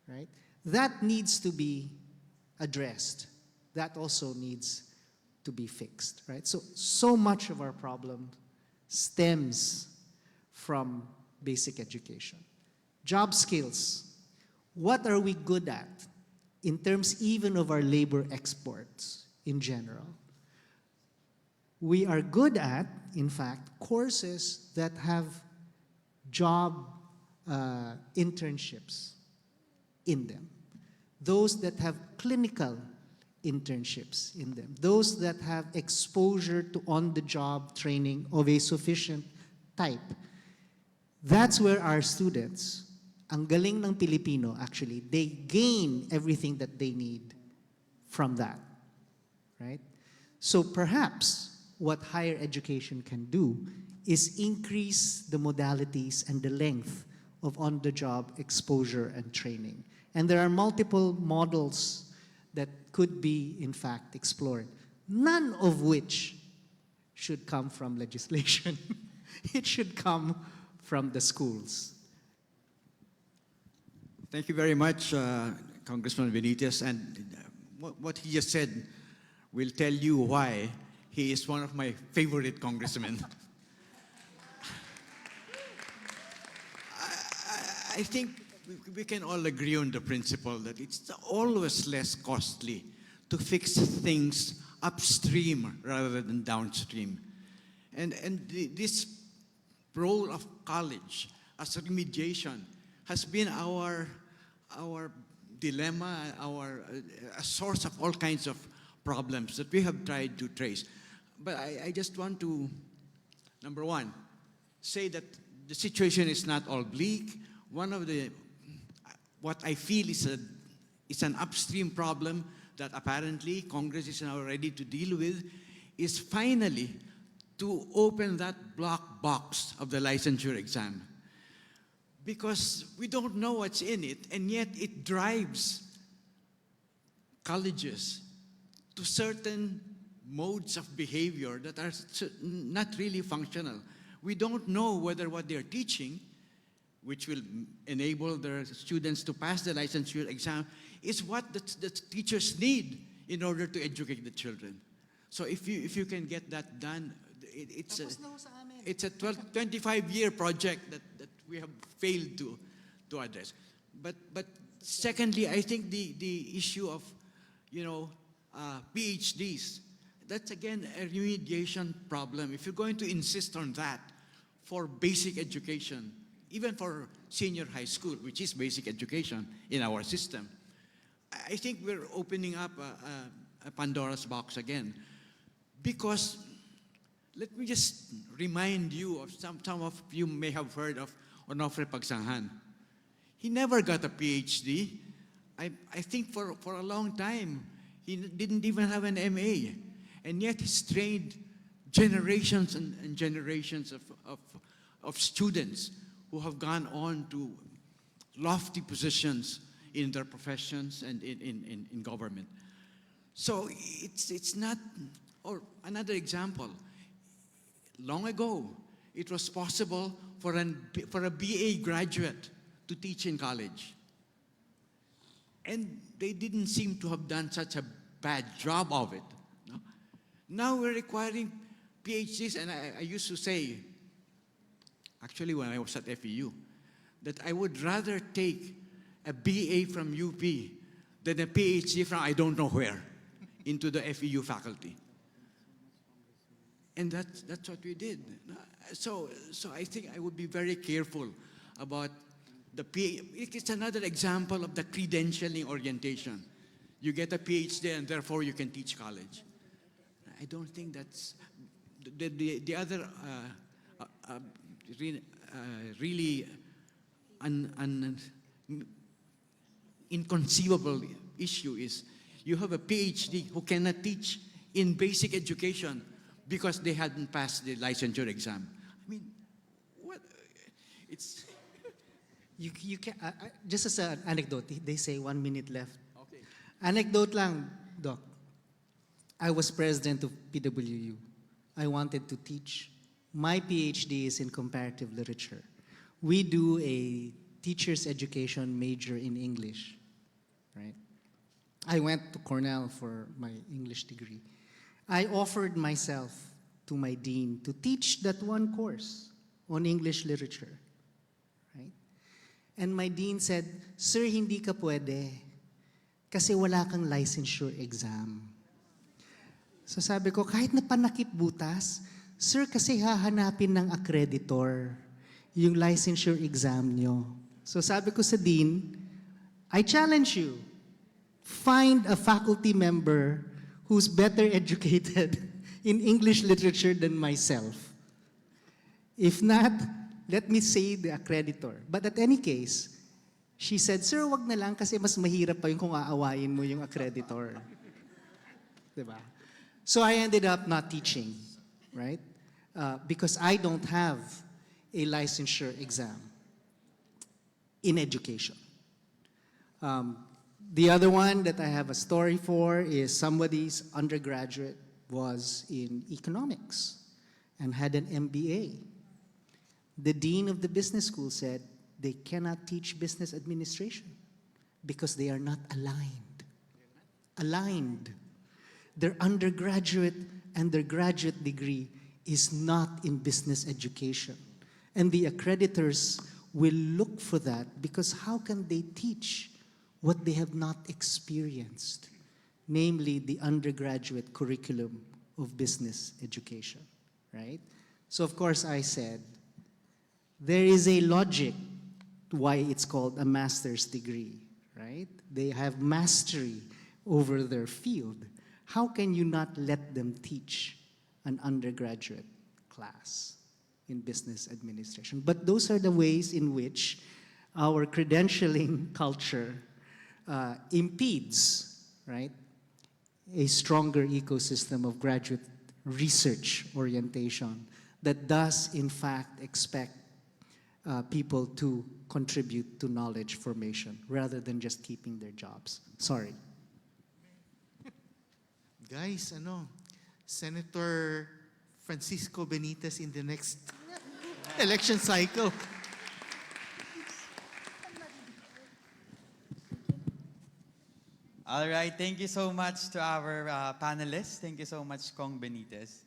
right? That needs to be addressed. That also needs to be fixed, right? So much of our problem stems from basic education. Job skills. What are we good at in terms even of our labor exports in general? We are good at, in fact, courses that have job internships in them. Those that have clinical internships in them. Those that have exposure to on-the-job training of a sufficient type. That's where our students, ang galing ng Pilipino, actually, they gain everything that they need from that, right? So perhaps what higher education can do is increase the modalities and the length of on-the-job exposure and training. And there are multiple models that could be, in fact, explored, none of which should come from legislation. It should come from the schools.
Thank you very much, Congressman Benitez. And what he just said will tell you why he is one of my favorite congressmen. I think we can all agree on the principle that it's always less costly to fix things upstream rather than downstream. And this role of college as remediation has been our dilemma, a source of all kinds of problems that we have tried to trace. But I just want to, number one, say that the situation is not all bleak. One of what I feel is an upstream problem that apparently Congress is now ready to deal with, is finally to open that black box of the licensure exam. because we don't know what's in it, and yet it drives colleges to certain modes of behavior that are not really functional. We don't know whether what they're teaching, which will enable their students to pass the licensure exam, is what the teachers need in order to educate the children. So if you can get that done, it's a 25-year project that we have failed to address. But secondly, I think the issue of PhDs, that's again a remediation problem. If you're going to insist on that for basic education, even for senior high school, which is basic education in our system, I think we're opening up a Pandora's box again. Because let me just remind you of some of you may have heard of Onofre Pagsanjan. He never got a PhD. I think for a long time, he didn't even have an MA. And yet he's trained generations and generations of students who have gone on to lofty positions in their professions and in government. So it's not, or another example, long ago, it was possible for a BA graduate to teach in college. And they didn't seem to have done such a bad job of it. No? Now we're requiring PhDs, and I used to say, actually when I was at FEU, that I would rather take a BA from UP than a PhD from I don't know where into the FEU faculty. And that's what we did. So I think I would be very careful about the PhD. It's another example of the credentialing orientation. You get a PhD and therefore you can teach college. I don't think that's the other really inconceivable issue is you have a PhD who cannot teach in basic education because they hadn't passed the licensure exam. I mean, what? It's
You can, just as an anecdote, they say 1 minute left.
okay.
Anecdote lang, Doc. I was president of PWU. I wanted to teach. My PhD is in comparative literature. We do a teacher's education major in English, right? I went to Cornell for my English degree. I offered myself to my dean to teach that one course on English literature, right? And my dean said, "Sir, hindi ka pwede kasi wala kang licensure exam." So sabi ko, kahit na panakip butas, "Sir, kasi hahanapin ng accreditor yung licensure exam nyo." So sabi ko sa dean, "I challenge you, find a faculty member who's better educated in English literature than myself. If not, let me say the accreditor." But at any case, she said, "Sir, wag na lang kasi mas mahirap pa yung kung aawayin mo yung accreditor." Diba? So I ended up not teaching, right? Because I don't have a licensure exam in education. The other one that I have a story for is somebody's undergraduate was in economics and had an MBA. The dean of the business school said they cannot teach business administration because they are not aligned. Aligned. Their undergraduate and their graduate degree is not in business education. And the accreditors will look for that because how can they teach what they have not experienced, namely the undergraduate curriculum of business education, right? So of course I said, there is a logic to why it's called a master's degree, right? They have mastery over their field. How can you not let them teach an undergraduate class in business administration? But those are the ways in which our credentialing culture impedes, right, a stronger ecosystem of graduate research orientation that does, in fact, expect people to contribute to knowledge formation rather than just keeping their jobs. Sorry.
Guys, Senator Francisco Benitez in the next election cycle.
All right, thank you so much to our panelists. Thank you so much, Kong Benitez.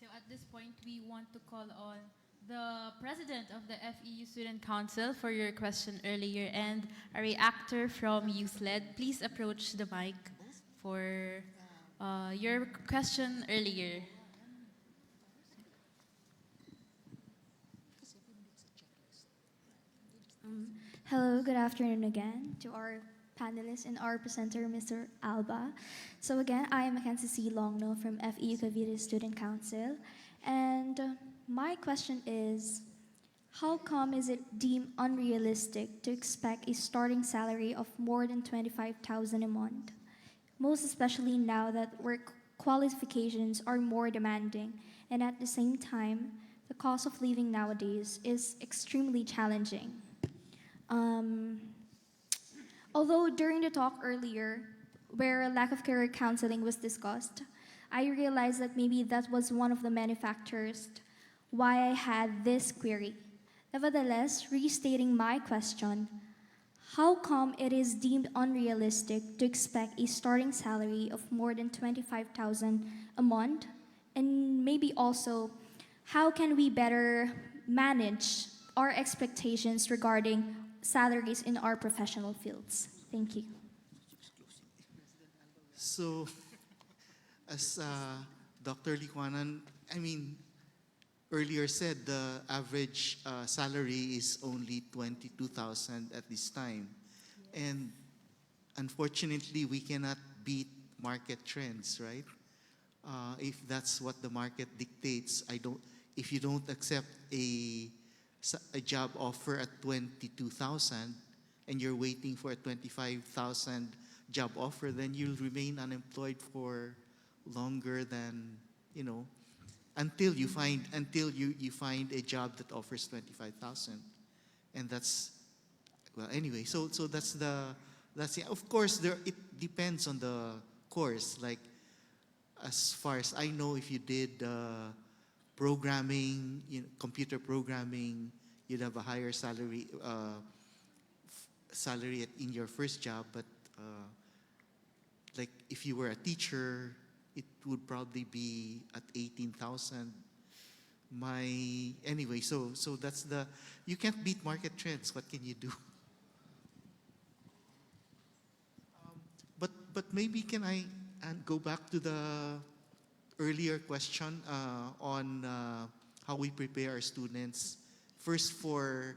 So at this point, we want to call on the president of the FEU Student Council for your question earlier and a reactor from YouthLed. Please approach the mic for your question earlier.
Hello, good afternoon again to our panelists and our presenter, Mr. Alba. So again, I am Mackenzie C. Longno from FEU Cavite Student Council. And my question is, how come is it deemed unrealistic to expect a starting salary of more than 25,000 a month? Most especially now that work qualifications are more demanding, and at the same time, the cost of living nowadays is extremely challenging. Although during the talk earlier, where lack of career counseling was discussed, I realized that maybe that was one of the many factors why I had this query. Nevertheless, restating my question, how come it is deemed unrealistic to expect a starting salary of more than 25,000 a month? And maybe also, how can we better manage our expectations regarding salaries in our professional fields? Thank you.
So, as Dr. Liquanan, earlier said, the average salary is only 22,000 at this time. And unfortunately, we cannot beat market trends, right? If that's what the market dictates, if you don't accept a job offer at 22,000 and you're waiting for a 25,000 job offer, then you'll remain unemployed for longer than, until you find a job that offers 25,000. And that's, well, anyway, so that's of course it depends on the course. Like, as far as I know, if you did programming, computer programming, you'd have a higher salary in your first job. But like if you were a teacher, it would probably be at 18,000. Anyway, so that's you can't beat market trends. What can you do? But maybe can I go back to the earlier question on how we prepare our students first for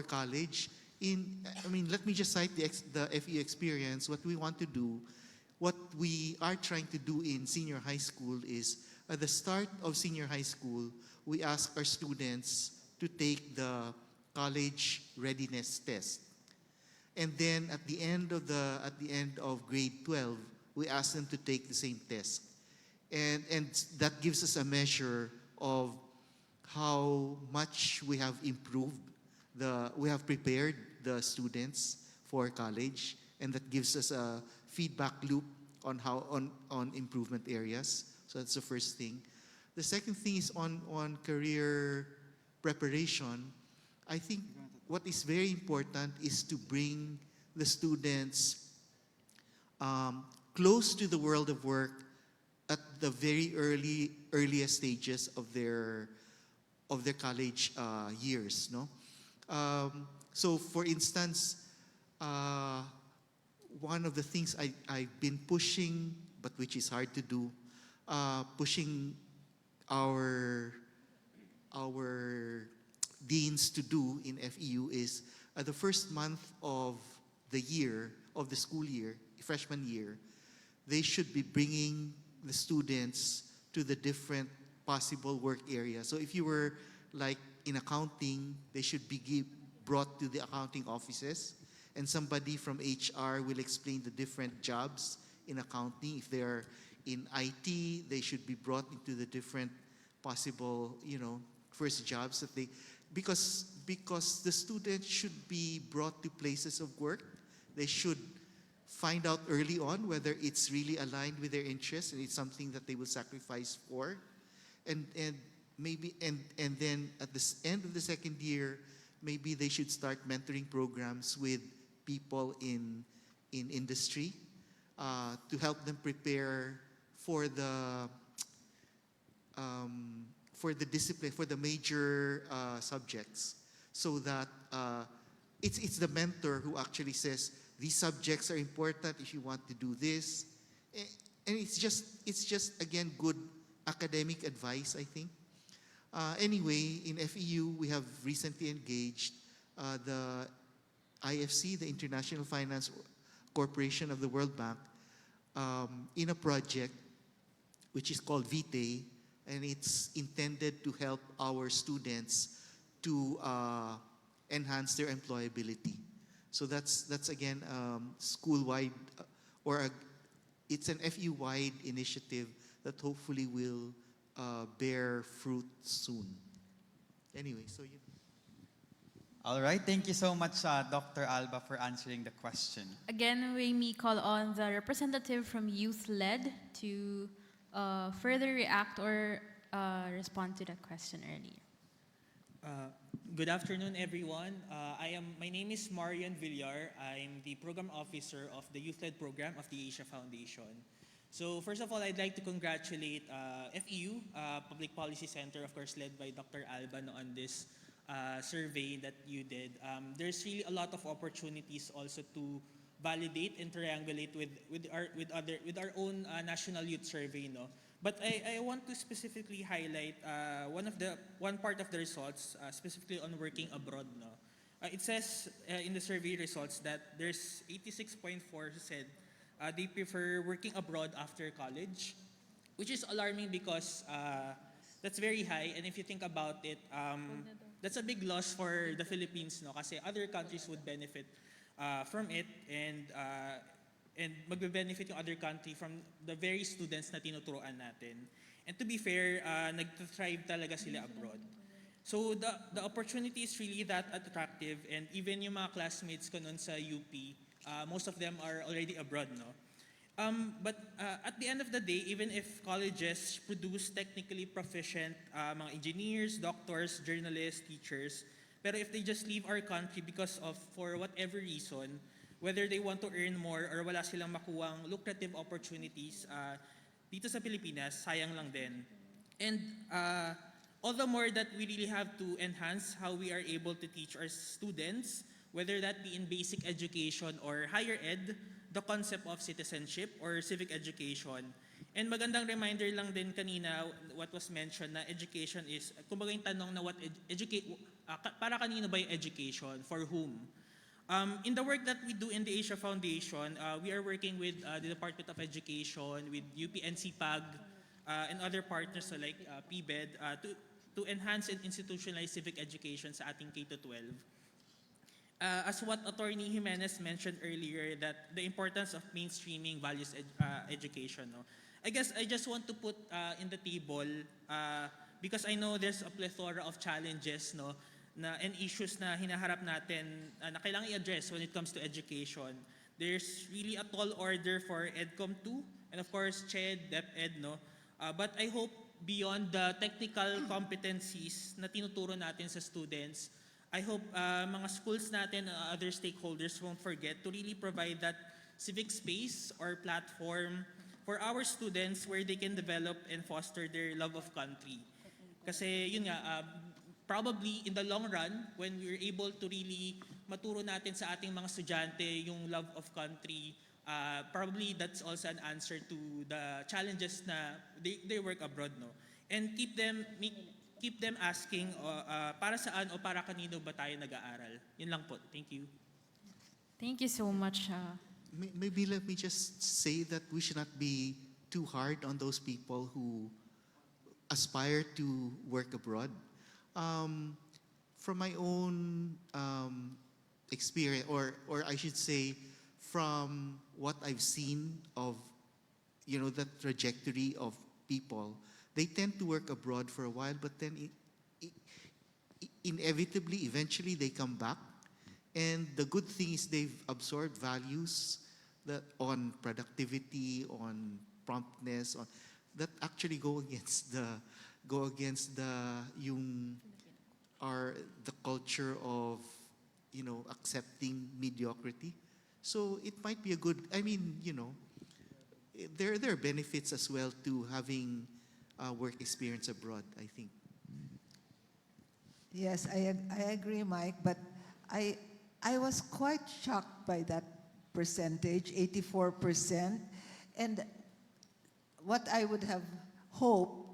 college. Let me just cite the FE experience. What we want to do, what we are trying to do in senior high school is, at the start of senior high school, we ask our students to take the college readiness test. And then at the end of grade 12, we ask them to take the same test. And that gives us a measure of how much we have improved, we have prepared the students for college, and that gives us a feedback loop on improvement areas. So that's the first thing. The second thing is on career preparation. I think what is very important is to bring the students close to the world of work at the very earliest stages of their college years. So for instance, one of the things I've been pushing, but which is hard to do, pushing our deans to do in FEU is the first month of the school year, freshman year, they should be bringing the students to the different possible work areas. So if you were like in accounting, they should be brought to the accounting offices, and somebody from HR will explain the different jobs in accounting. If they're in IT, they should be brought into the different possible, first jobs because because the students should be brought to places of work. They should find out early on whether it's really aligned with their interests and it's something that they will sacrifice for. And maybe and then at the end of the second year, maybe they should start mentoring programs with people in industry to help them prepare for the discipline, for the major subjects, so that it's the mentor who actually says these subjects are important if you want to do this. And it's just again good academic advice, I think. Anyway, in FEU we have recently engaged the IFC, the International Finance Corporation of the World Bank, in a project which is called VITE, and it's intended to help our students to enhance their employability. So that's again school-wide, it's an FEU-wide initiative that hopefully will bear fruit soon. Anyway, so you.
All right, thank you so much, Dr. Alba, for answering the question.
Again, we may call on the representative from Youth Led to further react or respond to the question earlier.
Good afternoon, everyone. My name is Marian Villar. I'm the program officer of the Youth Led program of the Asia Foundation. So first of all, I'd like to congratulate FEU, Public Policy Center, of course, led by Dr. Alban, on this survey that you did. There's really a lot of opportunities also to validate and triangulate with our own national youth survey, no. But I want to specifically highlight one part of the results, specifically on working abroad, no. It says in the survey results that there's 86.4% said they prefer working abroad after college, which is alarming because that's very high. And if you think about it, that's a big loss for the Philippines, no? Kasi other countries would benefit from it, and magbe-benefit yung other country from the very students na tinuturuan natin. And to be fair, nag-thrive talaga sila abroad. So the opportunity is really that attractive, and even yung mga classmates ko nun sa UP, most of them are already abroad, no? But at the end of the day, even if colleges produce technically proficient mga engineers, doctors, journalists, teachers, pero if they just leave our country because of, for whatever reason, whether they want to earn more or wala silang makuwang lucrative opportunities dito sa Pilipinas, sayang lang din. And all the more that we really have to enhance how we are able to teach our students, whether that be in basic education or higher ed, the concept of citizenship or civic education. And magandang reminder lang din kanina what was mentioned na education is, kumbaga yung tanong na para kanino ba yung education, for whom? In the work that we do in the Asia Foundation, we are working with the Department of Education, with UP-NCPAG, and other partners like PBED to enhance and institutionalize civic education sa ating K-12. As what Attorney Jimenez mentioned earlier, that the importance of mainstreaming values education. No? I guess I just want to put in the table, because I know there's a plethora of challenges, no, and issues na hinaharap natin na kailangan i-address when it comes to education. There's really a tall order for EDCOM 2, and of course, CHED, DepEd, no? But I hope beyond the technical competencies na tinuturo natin sa students, I hope mga schools natin, other stakeholders won't forget to really provide that civic space or platform for our students where they can develop and foster their love of country. Kasi yun nga, probably in the long run, when we're able to really maturo natin sa ating mga estudyante yung love of country, probably that's also an answer to the challenges na they work abroad, no? And keep them asking, para saan o para kanino ba tayo nag-aaral? Yun lang po. Thank you.
Thank you so much.
Maybe let me just say that we should not be too hard on those people who aspire to work abroad. From my own experience, or I should say, from what I've seen of, the trajectory of people, they tend to work abroad for a while, but then inevitably, eventually they come back. And the good thing is they've absorbed values that on productivity, on promptness, on that actually go against the culture of accepting mediocrity. So it might be a good. I mean, there are benefits as well to having work experience abroad, I think.
Yes, I agree, Mike, but I was quite shocked by that percentage, 84%. And what I would have hoped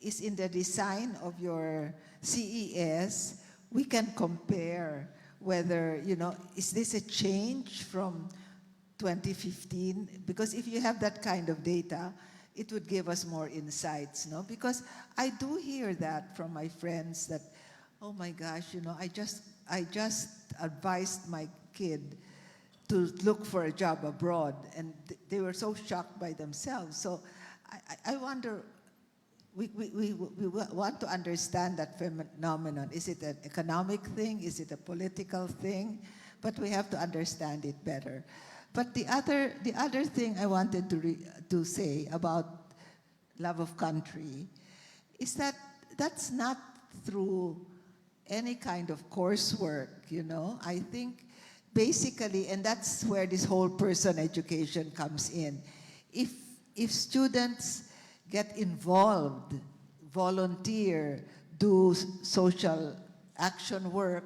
is in the design of your CES, we can compare whether, is this a change from 2015? Because if you have that kind of data, it would give us more insights, no? Because I do hear that from my friends that, oh my gosh, I just advised my kid to look for a job abroad, and they were so shocked by themselves. So I wonder, we want to understand that phenomenon. Is it an economic thing? Is it a political thing? But we have to understand it better. But the other thing I wanted to say about love of country is that that's not through any kind of coursework, I think basically, and that's where this whole person education comes in. If students get involved, volunteer, do social action work,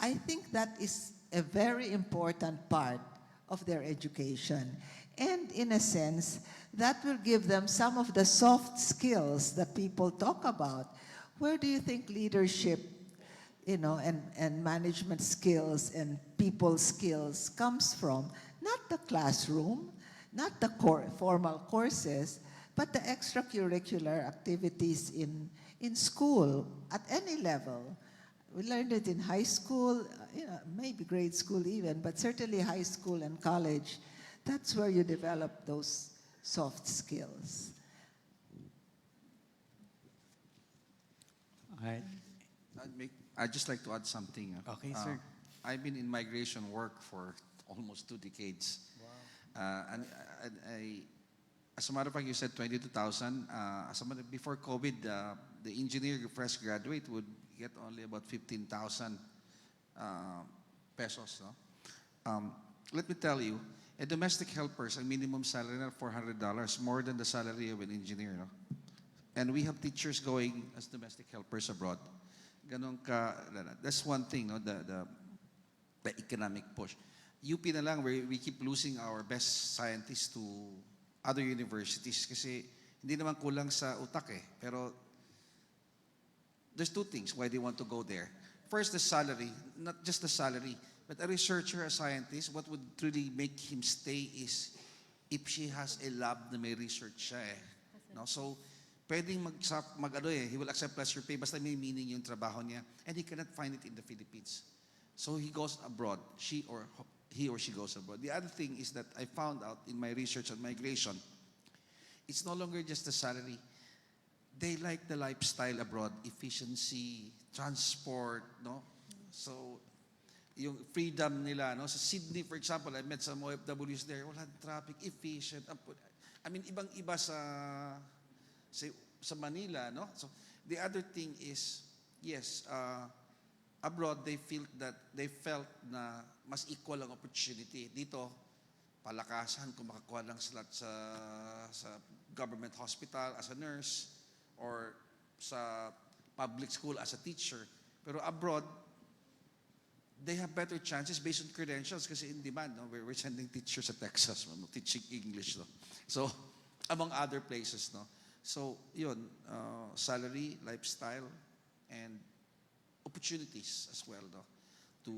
I think that is a very important part of their education. And in a sense, that will give them some of the soft skills that people talk about. Where do you think leadership, and management skills and people skills comes from? Not the classroom, not the formal courses, but the extracurricular activities in school at any level. We learned it in high school, maybe grade school even, but certainly high school and college. That's where you develop those soft skills.
All right.
I'd just like to add something.
Okay, sir.
I've been in migration work for almost 2 decades. Wow. And as a matter of fact, you said 22,000. Before COVID, the engineer fresh graduate would get only about 15,000 pesos. No? Let me tell you, a domestic helper, a minimum salary of $400, more than the salary of an engineer. No? And we have teachers going as domestic helpers abroad. That's one thing, no? The economic push. UP na lang, we keep losing our best scientists to other universities kasi hindi naman kulang sa utak eh. Pero there's 2 things why they want to go there. First, the salary, not just the salary, but a researcher, a scientist, what would really make him stay is if she has a lab na may research siya eh. No? So, pwedeng he will accept lesser pay basta may meaning yung trabaho niya, and he cannot find it in the Philippines. So he goes abroad, he or she goes abroad. The other thing is that I found out in my research on migration, it's no longer just the salary. They like the lifestyle abroad, efficiency, transport, no? So, yung freedom nila, no? Sa Sydney, for example, I met some OFWs there, walang traffic, efficient. I mean, ibang-iba sa Manila, no? So the other thing is, yes, abroad they felt na mas equal ang opportunity. Dito, palakasan kung makakuha lang sila sa government hospital as a nurse or sa public school as a teacher. Pero abroad, they have better chances based on credentials kasi in demand. No? We're sending teachers sa Texas, teaching English. No? So, among other places, no? So, yun, salary, lifestyle, and opportunities as well, no, to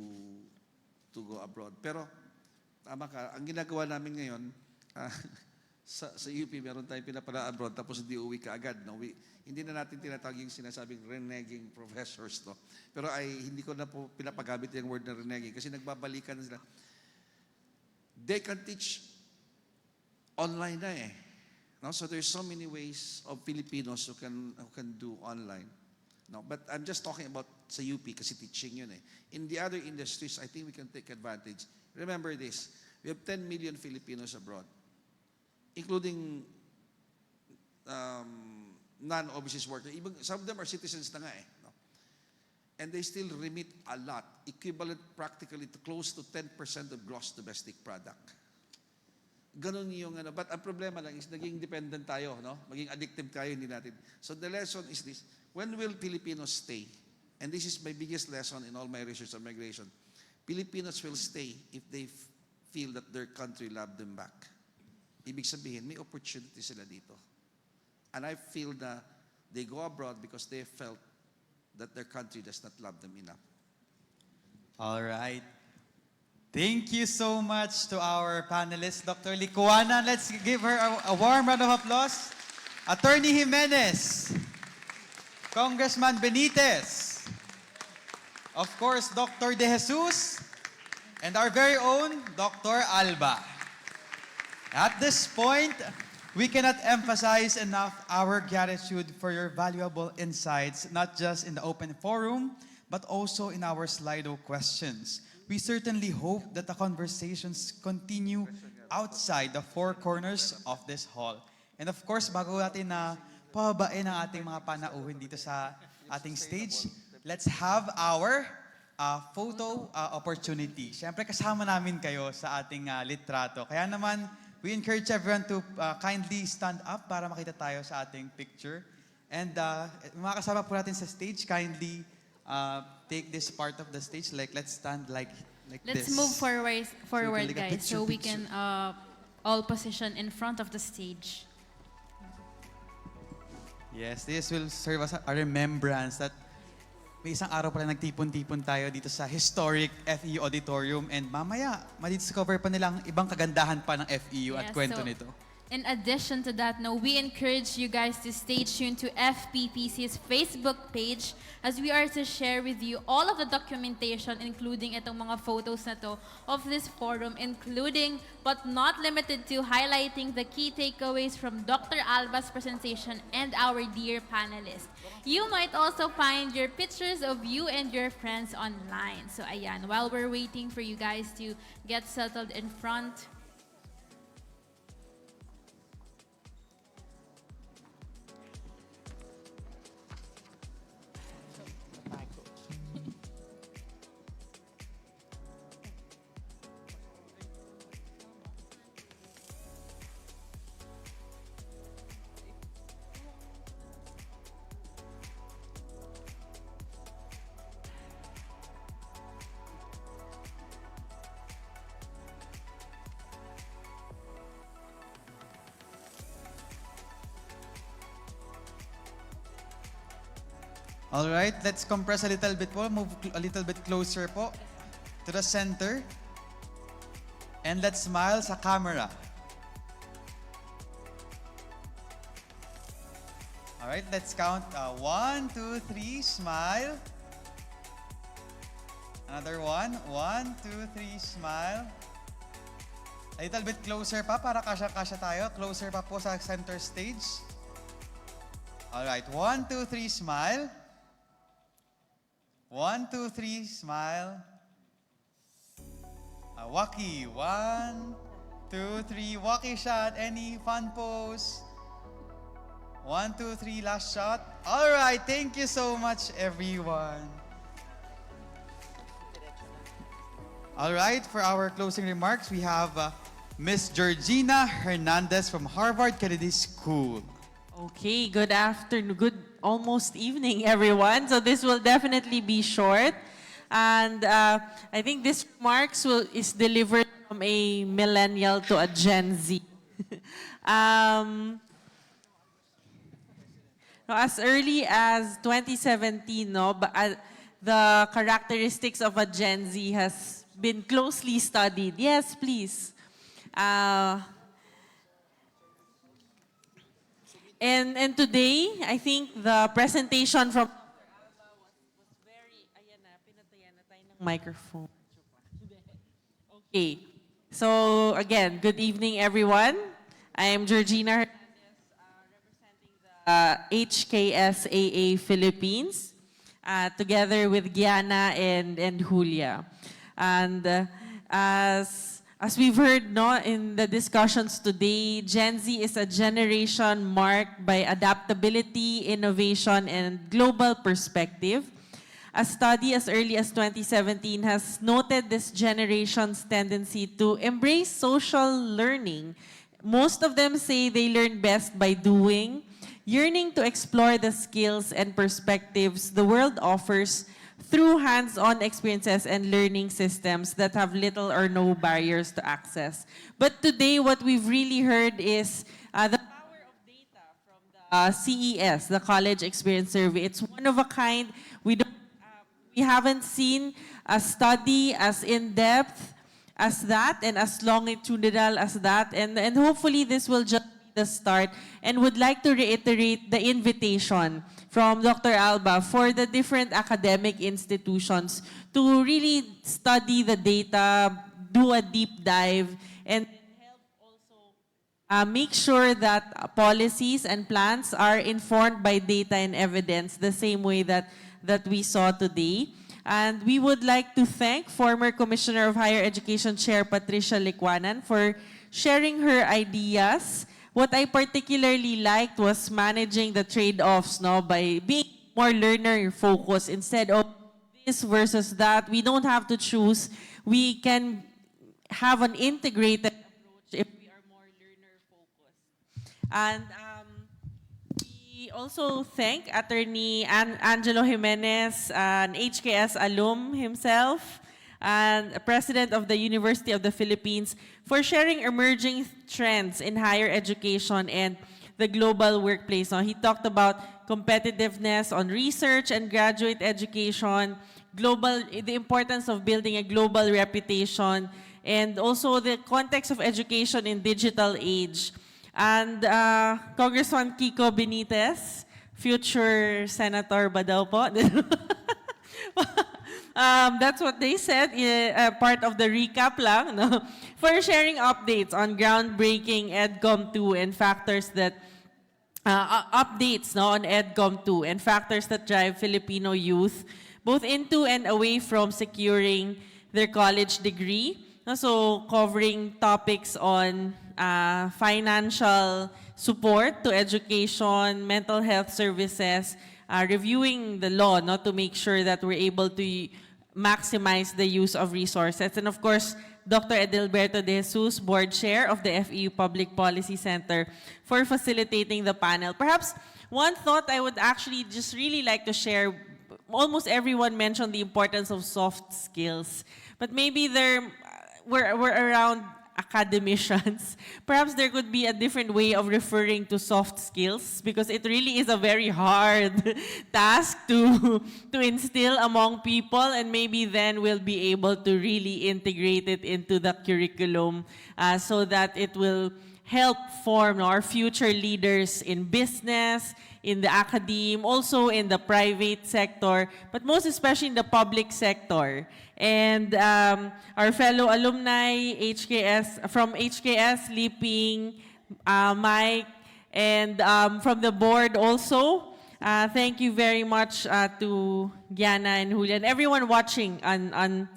go abroad. Pero, tama ka, ang ginagawa namin ngayon, sa UP, meron tayong pinapala abroad, tapos hindi uwi ka agad, no? Hindi na natin tinatawag yung sinasabing reneging professors, no? Pero hindi ko na po pinapagamit yung word na reneging kasi nagbabalikan na sila. They can teach online na eh. No, so there's so many ways of Filipinos who can do online. No, but I'm just talking about sa UP kasi teaching yun eh. In the other industries, I think we can take advantage. Remember this, we have 10 million Filipinos abroad, including non-overseas workers. Even, some of them are citizens na nga eh. No? And they still remit a lot, equivalent practically to close to 10% of gross domestic product. Ganun yung ano. But ang problema lang is naging dependent tayo, no? Maging addictive tayo, hindi natin. So the lesson is this, when will Filipinos stay? And this is my biggest lesson in all my research on migration. Filipinos will stay if they feel that their country loved them back. Ibig sabihin, may opportunity sila dito. And I feel that they go abroad because they felt that their country does not love them enough.
All right. Thank you so much to our panelist, Dr. Licuana. Let's give her a warm round of applause. Attorney Jimenez, Congressman Benitez, of course, Dr. De Jesus, and our very own Dr. Alba. At this point, we cannot emphasize enough our gratitude for your valuable insights, not just in the open forum, but also in our Slido questions. We certainly hope that the conversations continue outside the four corners of this hall. And of course, bago natin na pababain ang ating mga panauhin dito sa ating stage, let's have our photo opportunity. Siyempre, kasama namin kayo sa ating litrato. Kaya naman, we encourage everyone to kindly stand up para makita tayo sa ating picture. And mga kasama po natin sa stage, kindly take this part of the stage. Like, let's stand like this.
Let's move forward,
like a
guys, so we
picture.
can all position in front of the stage.
Yes, this will serve as a remembrance that may isang araw pala nagtipon-tipon tayo dito sa historic FEU Auditorium, and mamaya, madidiscover pa nilang ibang kagandahan pa ng FEU at
Yes,
kwento
so,
nito.
In addition to that, we encourage you guys to stay tuned to FPPC's Facebook page as we are to share with you all of the documentation, including itong mga photos na to of this forum, including but not limited to highlighting the key takeaways from Dr. Alba's presentation and our dear panelists. You might also find your pictures of you and your friends online. So ayan, while we're waiting for you guys to get settled in front,
All right, let's compress a little bit po. Move a little bit closer po to the center. And let's smile sa camera. All right, let's count. 1, 2, 3, smile. Another one. 1, 2, 3, smile. A little bit closer pa para kasya-kasya tayo. Closer pa po sa center stage. All right, 1, 2, 3, smile. 1, 2, 3, smile. Waki, 1, 2, 3, waki shot. Any fun pose? 1, 2, 3, last shot. All right, thank you so much, everyone. All right, for our closing remarks, we have Miss Georgina Hernandez from Harvard Kennedy School.
Okay, good afternoon, good almost evening, everyone. So this will definitely be short. And I think this remarks is delivered from a millennial to a Gen Z. As early as 2017, the characteristics of a Gen Z has been closely studied. Yes, please. And today, I think the presentation from microphone. Okay. So again, good evening, everyone. I am Georgina Hernandez, representing the HKSAA Philippines. together with Gianna and Julia. And as we've heard in the discussions today, Gen Z is a generation marked by adaptability, innovation, and global perspective. A study as early as 2017 has noted this generation's tendency to embrace social learning. Most of them say they learn best by doing, yearning to explore the skills and perspectives the world offers through hands-on experiences and learning systems that have little or no barriers to access. But today, what we've really heard is the power of data from the CES, the College Experience Survey. It's one of a kind. We haven't seen a study as in-depth as that and as longitudinal as that. And hopefully this will just be the start, and would like to reiterate the invitation from Dr. Alba for the different academic institutions to really study the data, do a deep dive, and help also make sure that policies and plans are informed by data and evidence the same way that we saw today. And we would like to thank former Commissioner of Higher Education Chair Patricia Licuanan for sharing her ideas. What I particularly liked was managing the trade-offs by being more learner-focused instead of this versus that. We don't have to choose. We can have an integrated approach if we are more learner-focused. And we also thank Attorney Angelo Jimenez, an HKS alum himself, and President of the University of the Philippines, for sharing emerging trends in higher education and the global workplace. He talked about competitiveness on research and graduate education, the importance of building a global reputation, and also the context of education in digital age. And Congressman Kiko Benitez, future Senator ba daw po? That's what they said, part of the recap lang, no? For sharing updates on groundbreaking EDCOM 2 and factors that, updates on EDCOM 2 and factors that drive Filipino youth both into and away from securing their college degree. So covering topics on financial support to education, mental health services, reviewing the law to make sure that we're able to maximize the use of resources. And of course, Dr. Edilberto De Jesus, Board Chair of the FEU Public Policy Center, for facilitating the panel. Perhaps one thought I would actually just really like to share, almost everyone mentioned the importance of soft skills, but maybe we're around academicians. Perhaps there could be a different way of referring to soft skills, because it really is a very hard task to instill among people, and maybe then we'll be able to really integrate it into the curriculum so that it will help form our future leaders in business, in the academe, also in the private sector, but most especially in the public sector. And our fellow alumni, from HKS, Liping, Mike, and from the board also, thank you very much to Gianna and Julia, and everyone watching on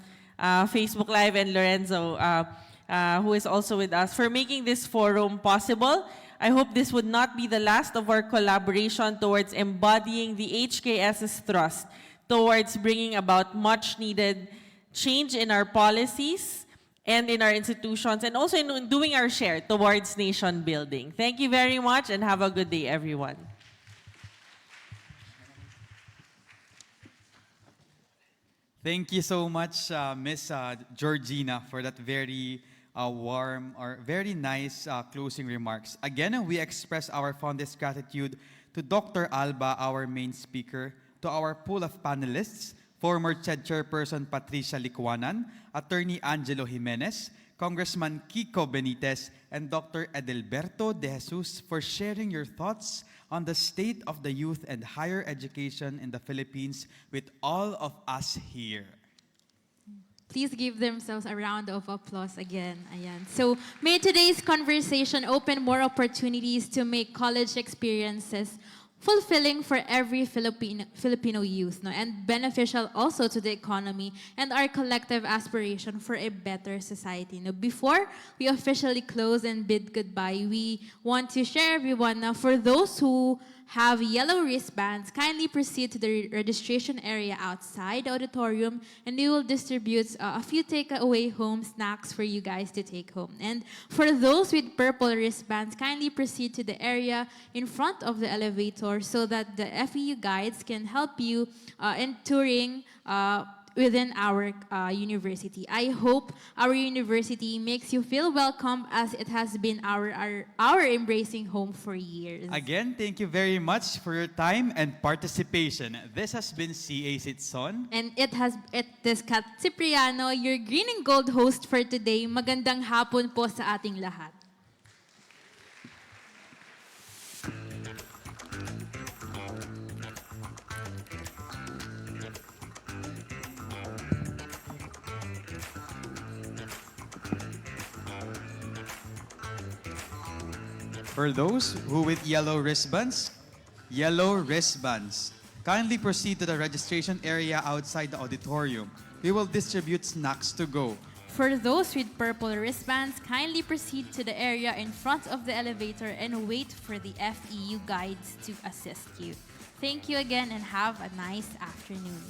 Facebook Live, and Lorenzo, who is also with us, for making this forum possible. I hope this would not be the last of our collaboration towards embodying the HKS's thrust towards bringing about much needed change in our policies and in our institutions, and also in doing our share towards nation building. Thank you very much, and have a good day, everyone.
Thank you so much, Miss Georgina, for that very warm or very nice closing remarks. Again, we express our fondest gratitude to Dr. Alba, our main speaker, to our pool of panelists, former CHED Chairperson Patricia Licuanan, Attorney Angelo Jimenez, Congressman Kiko Benitez, and Dr. Edilberto De Jesus, for sharing your thoughts on the state of the youth and higher education in the Philippines with all of us here.
Please give themselves a round of applause again. Ayan. So may today's conversation open more opportunities to make college experiences fulfilling for every Filipino youth, no? And beneficial also to the economy and our collective aspiration for a better society. No? Before we officially close and bid goodbye, we want to share everyone now, for those who have yellow wristbands, kindly proceed to the registration area outside the auditorium, and we will distribute a few takeaway home snacks for you guys to take home. And for those with purple wristbands, kindly proceed to the area in front of the elevator so that the FEU guides can help you in touring within our university. I hope our university makes you feel welcome, as it has been our embracing home for years.
Again, thank you very much for your time and participation. This has been CA Sitson.
And it is Kat Cipriano, your green and gold host for today. Magandang hapon po sa ating lahat.
For those who with yellow wristbands, kindly proceed to the registration area outside the auditorium. We will distribute snacks to go.
For those with purple wristbands, kindly proceed to the area in front of the elevator and wait for the FEU guides to assist you. Thank you again and have a nice afternoon.